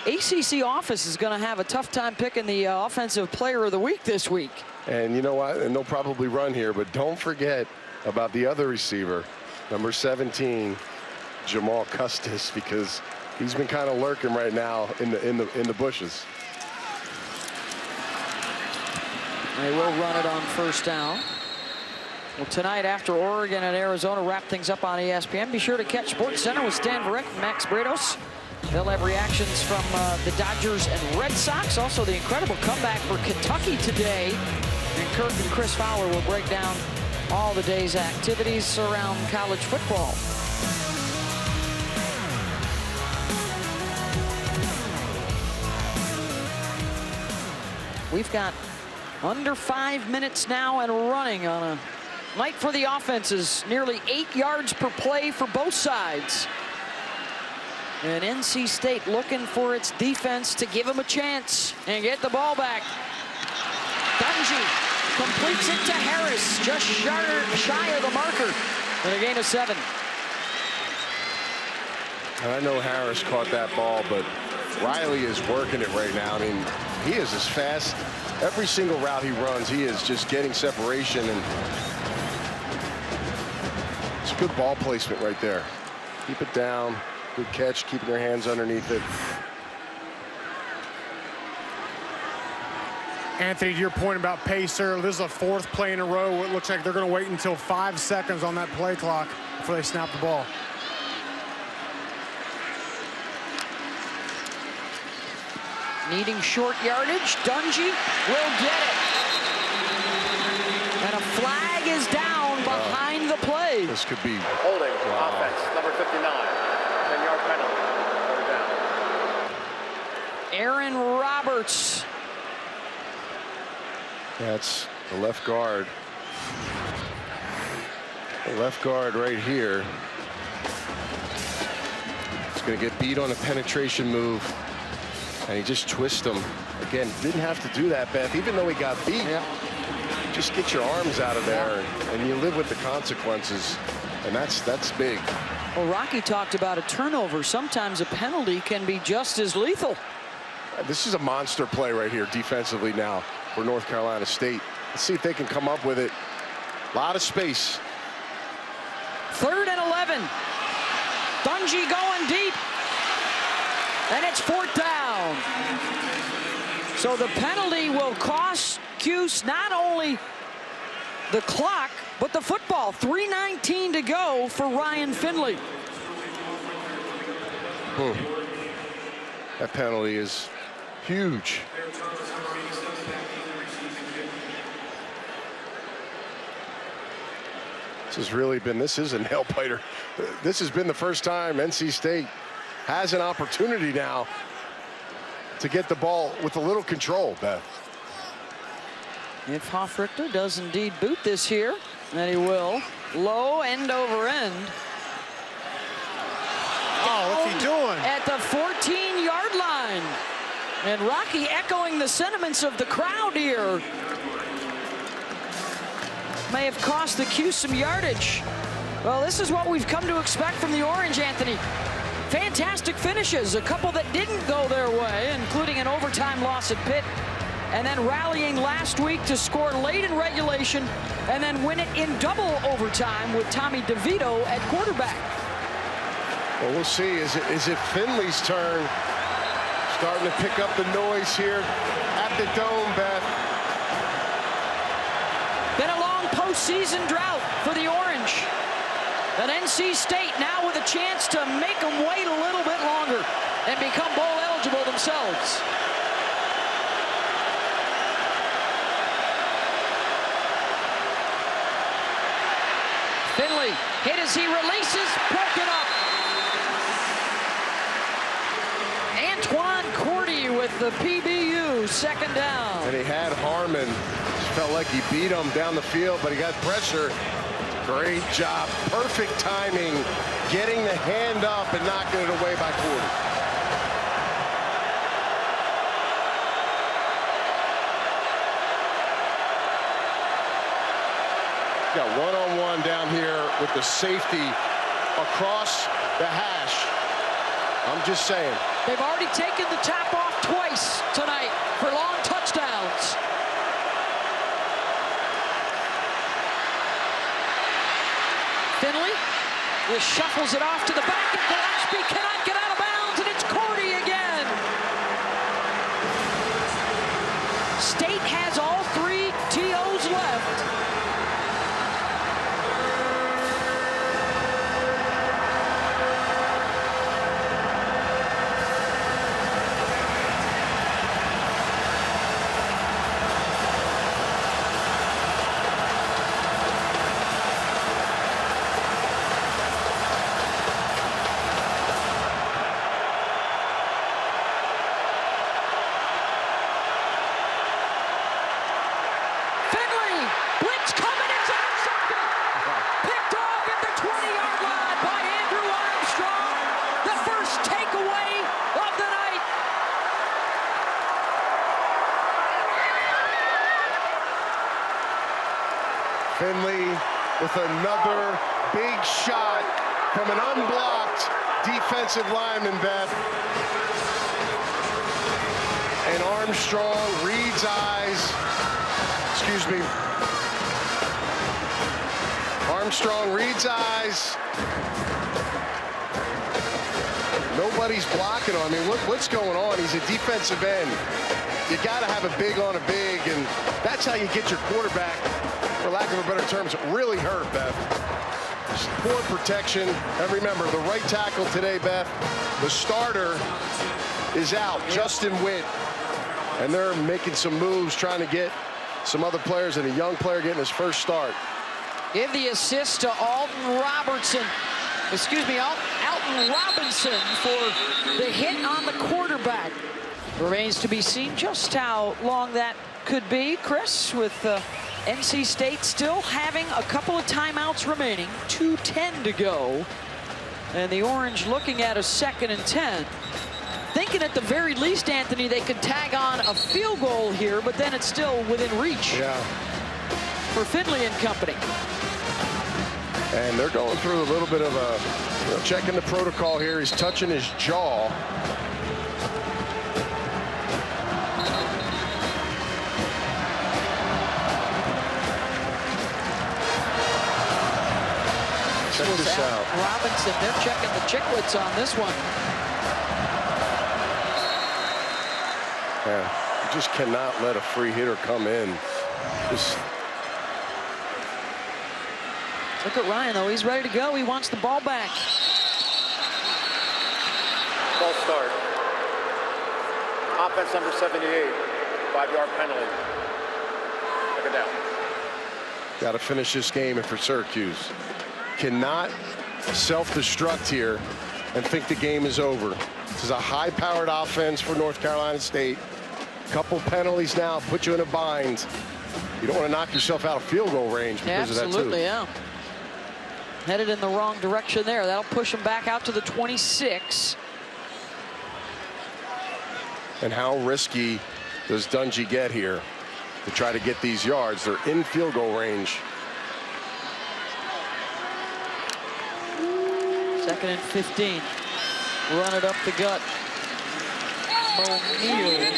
ACC office is going to have a tough time picking the offensive player of the week this week. And you know what? And they'll probably run here, but don't forget about the other receiver, number 17, Jamal Custis, because he's been kind of lurking right now in the bushes. They will run it on first down. Well, tonight after Oregon and Arizona wrap things up on ESPN, be sure to catch SportsCenter with Stan Verrick and Max Bredos. They'll have reactions from the Dodgers and Red Sox. Also, the incredible comeback for Kentucky today. And Kirk and Chris Fowler will break down all the day's activities around college football. We've got under 5 minutes now and running on a night for the offenses. Nearly 8 yards per play for both sides. And NC State looking for its defense to give them a chance and get the ball back. Dungey completes it to Harris, just shy of the marker, and a gain of 7. And I know Harris caught that ball, but Riley is working it right now. I mean, he is as fast. Every single route he runs, he is just getting separation, and it's good ball placement right there. Keep it down. Good catch, keeping their hands underneath it. Anthony, to your point about pacer, this is a 4th play in a row. It looks like they're going to wait until 5 seconds on that play clock before they snap the ball. Needing short yardage, Dungey will get it. And a flag is down behind the play. This could be holding offense, number 59. 10-yard penalty. Third down. Aaron Roberts. That's the left guard. The left guard right here. He's going to get beat on a penetration move. And he just twists him. Again, didn't have to do that, Beth, even though he got beat. Yeah. Just get your arms out of there, and you live with the consequences. And that's big. Well, Rocky talked about a turnover. Sometimes a penalty can be just as lethal. This is a monster play right here defensively now for North Carolina State. Let's see if they can come up with it. A lot of space. 3rd and 11. Dungey going deep. And it's 4th down. So the penalty will cost Cuse not only the clock, but the football. 3:19 to go for Ryan Finley. That penalty is huge. This is a nail biter. This has been the first time NC State has an opportunity now to get the ball with a little control, Beth. If Hofrichter does indeed boot this here, and he will, low end over end. he doing? At the 14-yard line. And Rocky echoing the sentiments of the crowd here. May have cost the Q some yardage. Well, this is what we've come to expect from the Orange, Anthony. Fantastic finishes, a couple that didn't go their way, including an overtime loss at Pitt, and then rallying last week to score late in regulation and then win it in double overtime with Tommy DeVito at quarterback. Well, we'll see. Is it Finley's turn? Starting to pick up the noise here at the Dome, Beth. Been a long postseason drought for the Orange. And NC State now with a chance to make them wait a little bit longer and become bowl eligible themselves. Finley hit as he releases, broken up. Antoine Cordy with the PBU, second down. And he had Harmon. Felt like he beat him down the field, but he got pressure. Great job. Perfect timing. Getting the hand up and knocking it away by Cordy. Got one-on-one down here with the safety across the hash. I'm just saying. They've already taken the top off twice tonight for long touchdowns. Finley just shuffles it off to the back, and Gillespie cannot get out of bounds, and it's Cordy again. State has all 3 TOs left. Finley with another big shot from an unblocked defensive lineman, Beth. And Armstrong reads eyes. Excuse me. Armstrong reads eyes. Nobody's blocking him. I mean, what's going on? He's a defensive end. You got to have a big on a big, and that's how you get your quarterback, for lack of a better terms, really hurt, Beth. Just poor protection. And remember, the right tackle today, Beth, the starter is out, Justin Witt. And they're making some moves, trying to get some other players, and a young player getting his first start. Give the assist to Alton Robinson for the hit on the quarterback. Remains to be seen just how long that could be, Chris, with NC State still having a couple of timeouts remaining, 2:10 to go, and the Orange looking at a 2nd and 10. Thinking at the very least, Anthony, they could tag on a field goal here, but then it's still within reach. Yeah. For Finley and company. And they're going through a little bit of a, checking the protocol here. He's touching his jaw. Check this out. Robinson, they're checking the chicklets on this one. Yeah, you just cannot let a free hitter come in. Just look at Ryan, though. He's ready to go. He wants the ball back. False start. Offense number 78. 5-yard penalty. Second down. got to finish this game, and for Syracuse, cannot self-destruct here and think the game is over. This is a high-powered offense for North Carolina State. Couple penalties now put you in a bind. You don't want to knock yourself out of field goal range because of that too. Absolutely, yeah. Headed in the wrong direction there. That'll push him back out to the 26. And how risky does Dungey get here to try to get these yards? They're in field goal range. 2nd and 15. Run it up the gut. O'Neal.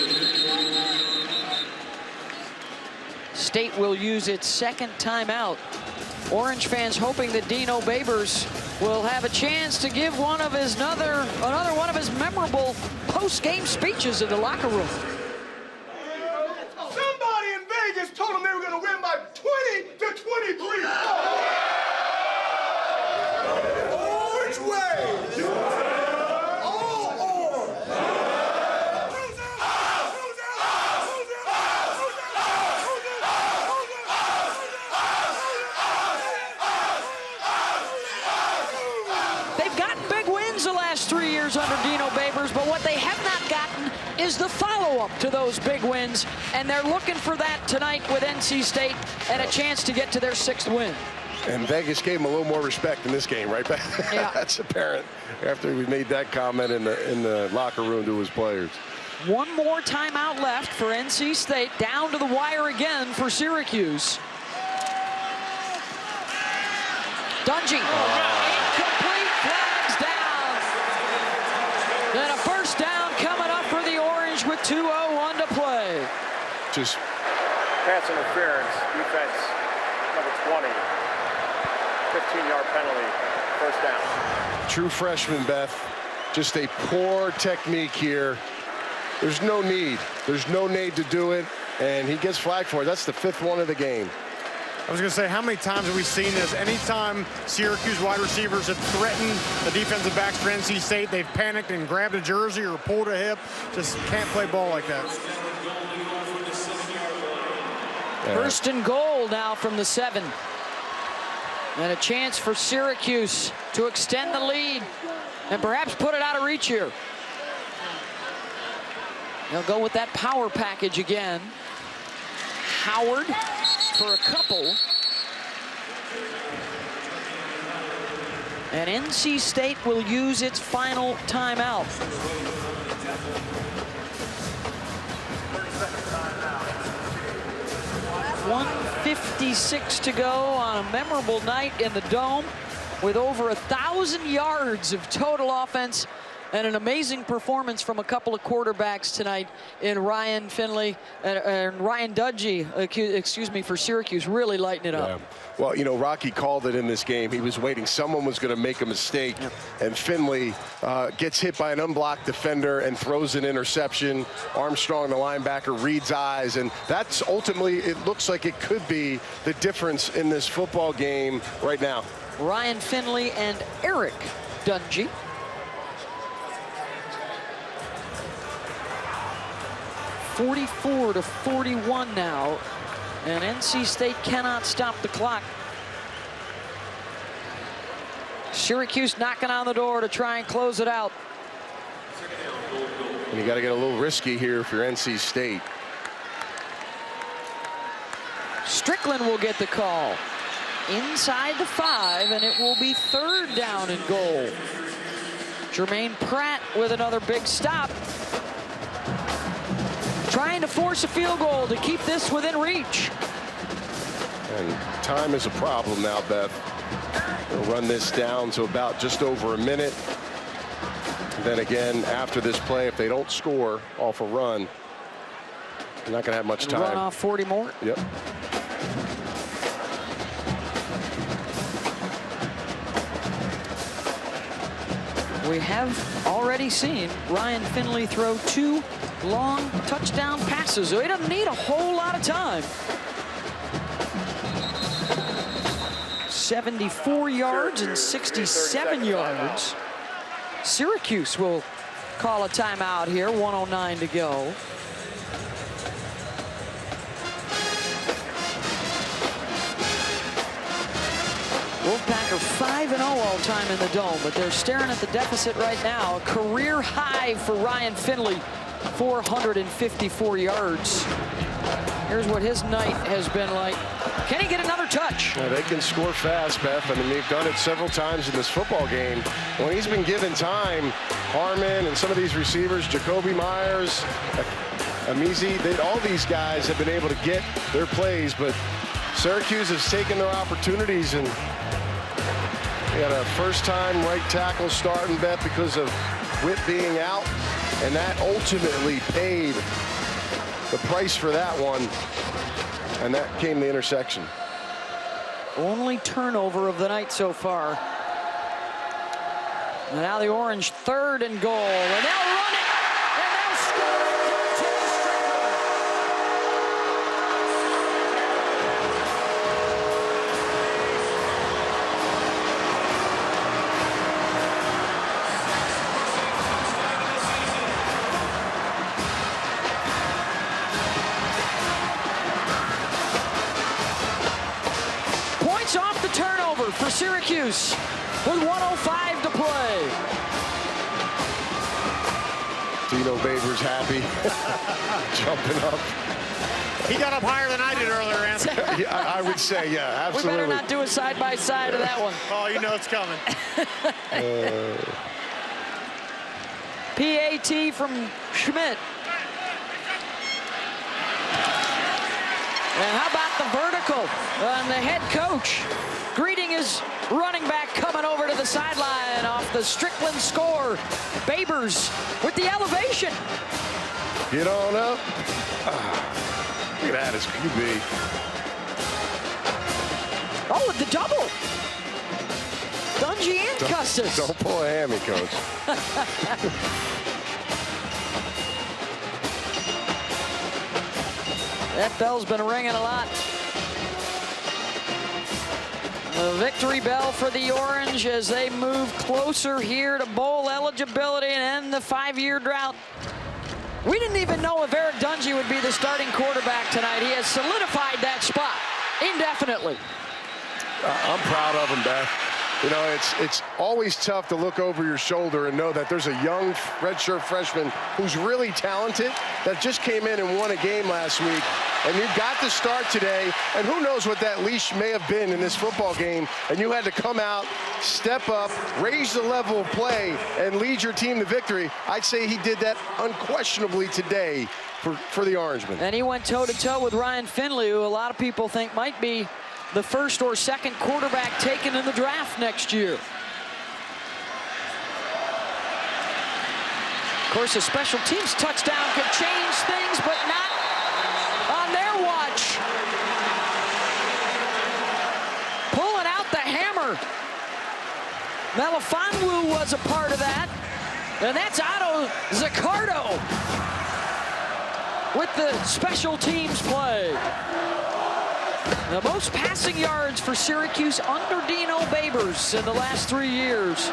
State will use its 2nd timeout. Orange fans hoping that Dino Babers will have a chance to give another one of his memorable post-game speeches in the locker room. Somebody in Vegas told them they were going to win by 20-23. Orange way. All orange. They've gotten big wins the last 3 years under Dino Babers, but what they have not gotten is the follow-up to those big wins, and they're looking for that tonight with NC State and a chance to get to their 6th win. And Vegas gave him a little more respect in this game, right? Yeah. That's apparent after we made that comment in the locker room to his players. One more timeout left for NC State. Down to the wire again for Syracuse. Dungey. Incomplete, flags down. Then a first down coming up for the Orange with 2:01 to play. Just Pass interference, defense, number 20. 15-yard penalty, first down. true freshman, Beth. Just a poor technique here. There's no need. There's no need to do it, and he gets flagged for it. That's the 5th one of the game. I was going to say, how many times have we seen this? Anytime Syracuse wide receivers have threatened the defensive backs for NC State, they've panicked and grabbed a jersey or pulled a hip. Just can't play ball like that. First and goal now from the 7. And a chance for Syracuse to extend the lead and perhaps put it out of reach here. They'll go with that power package again. Howard for a couple. And NC State will use its final timeout. .156 to go on a memorable night in the Dome with over 1,000 yards of total offense and an amazing performance from a couple of quarterbacks tonight in Ryan Finley and Ryan Dungey, excuse me, for Syracuse, really lighting it up. Yeah. Well, you know, Rocky called it in this game. He was waiting. Someone was going to make a mistake, and Finley gets hit by an unblocked defender and throws an interception. Armstrong, the linebacker, reads eyes, and that's ultimately, it looks like it could be the difference in this football game right now. Ryan Finley and Eric Dungey. .44-41 now, and NC State cannot stop the clock. Syracuse knocking on the door to try and close it out. And you got to get a little risky here if you're NC State. Strickland will get the call. Inside the 5, and it will be 3rd down and goal. Jermaine Pratt with another big stop. Trying to force a field goal to keep this within reach. And time is a problem now, Beth. We'll run this down to about just over a minute. And then again, after this play, if they don't score off a run, they're not going to have much time. Run off 40 more? Yep. We have already seen Ryan Finley throw 2 long touchdown passes, so he doesn't need a whole lot of time. 74 yards and 67 yards. Syracuse will call a timeout here, 1:09 to go. Wolfpack are 5-0 all time in the Dome, but they're staring at the deficit right now. A career high for Ryan Finley, 454 yards. Here's what his night has been like. Can he get another touch? Yeah, they can score fast, Beth. I mean, they've done it several times in this football game. When he's been given time, Harmon and some of these receivers, Jacoby Myers, Amizi, all these guys have been able to get their plays, but Syracuse has taken their opportunities, and they got a first-time right tackle starting, Beth, because of Whit being out, and that ultimately paid the price for that one, and that came the intersection. Only turnover of the night so far. And now the Orange 3rd and goal, and they'll run it, and they'll score it to the Strickland. Points off the turnover for Syracuse with 1:05 to play. Dino Babers happy, jumping up. He got up higher than I did earlier, Anthony. Yeah, I would say, yeah, absolutely. We better not do a side-by-side of that one. Oh, you know it's coming. PAT from Schmidt. And how about the vertical on the head coach greeting his running back coming over to the sideline off the Strickland score. Babers with the elevation. Get on up. Look at that, his QB. Oh, with the double. Dungey and Custis. Don't pull a hammy, coach. That bell's been ringing a lot. The victory bell for the Orange as they move closer here to bowl eligibility and end the 5-year drought. We didn't even know if Eric Dungey would be the starting quarterback tonight. He has solidified that spot indefinitely. I'm proud of him, Beth. You know, it's always tough to look over your shoulder and know that there's a young redshirt freshman who's really talented that just came in and won a game last week. And you got to start today, and who knows what that leash may have been in this football game, and you had to come out, step up, raise the level of play, and lead your team to victory. I'd say he did that unquestionably today for the Orangemen. And he went toe-to-toe with Ryan Finley, who a lot of people think might be the first or second quarterback taken in the draft next year. Of course, a special teams touchdown could change things, but not on their watch. Pulling out the hammer. Melifonwu was a part of that. And that's Otto Zaccardo with the special teams play. The most passing yards for Syracuse under Dino Babers in the last 3 years.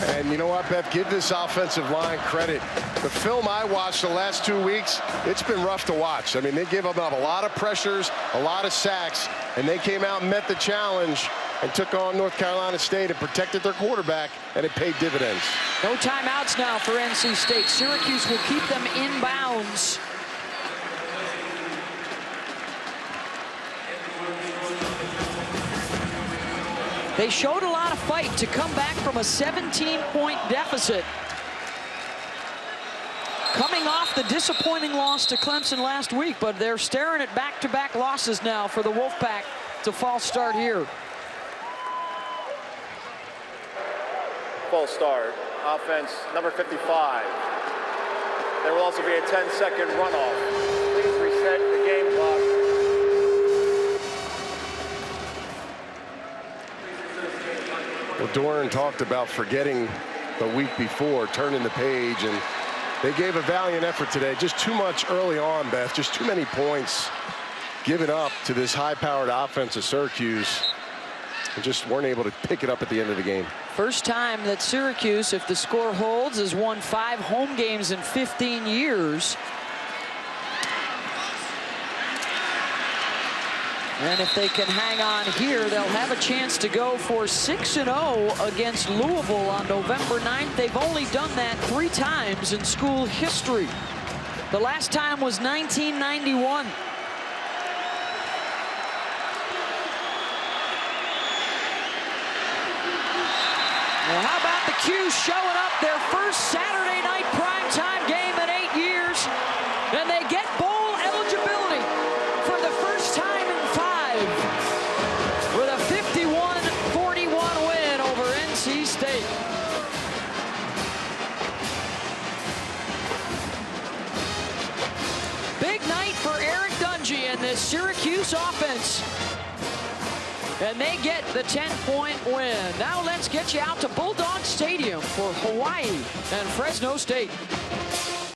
And you know what, Beth, give this offensive line credit. The film I watched the last 2 weeks, it's been rough to watch. I mean, they gave up a lot of pressures, a lot of sacks, and they came out and met the challenge and took on North Carolina State and protected their quarterback, and it paid dividends. No timeouts now for NC State. Syracuse will keep them in bounds. They showed a lot of fight to come back from a 17-point deficit. Coming off the disappointing loss to Clemson last week, but they're staring at back-to-back losses now for the Wolfpack to false start here. False start. Offense number 55. There will also be a 10-second runoff. Please reset the game clock. Well, Doran talked about forgetting the week before, turning the page, and they gave a valiant effort today. Just too much early on, Beth. Just too many points given up to this high-powered offense of Syracuse, and just weren't able to pick it up at the end of the game. First time that Syracuse, if the score holds, has won 5 home games in 15 years. And if they can hang on here, they'll have a chance to go for 6-0 against Louisville on November 9th. They've only done that 3 times in school history. The last time was 1991. And how about the Qs showing up, their first Saturday night primetime game in 8 years, and they get bowl eligibility for the first time in 5 with a 51-41 win over NC State. Big night for Eric Dungey and this Syracuse offense. And they get the 10-point win. Now let's get you out to Bulldog Stadium for Hawaii and Fresno State.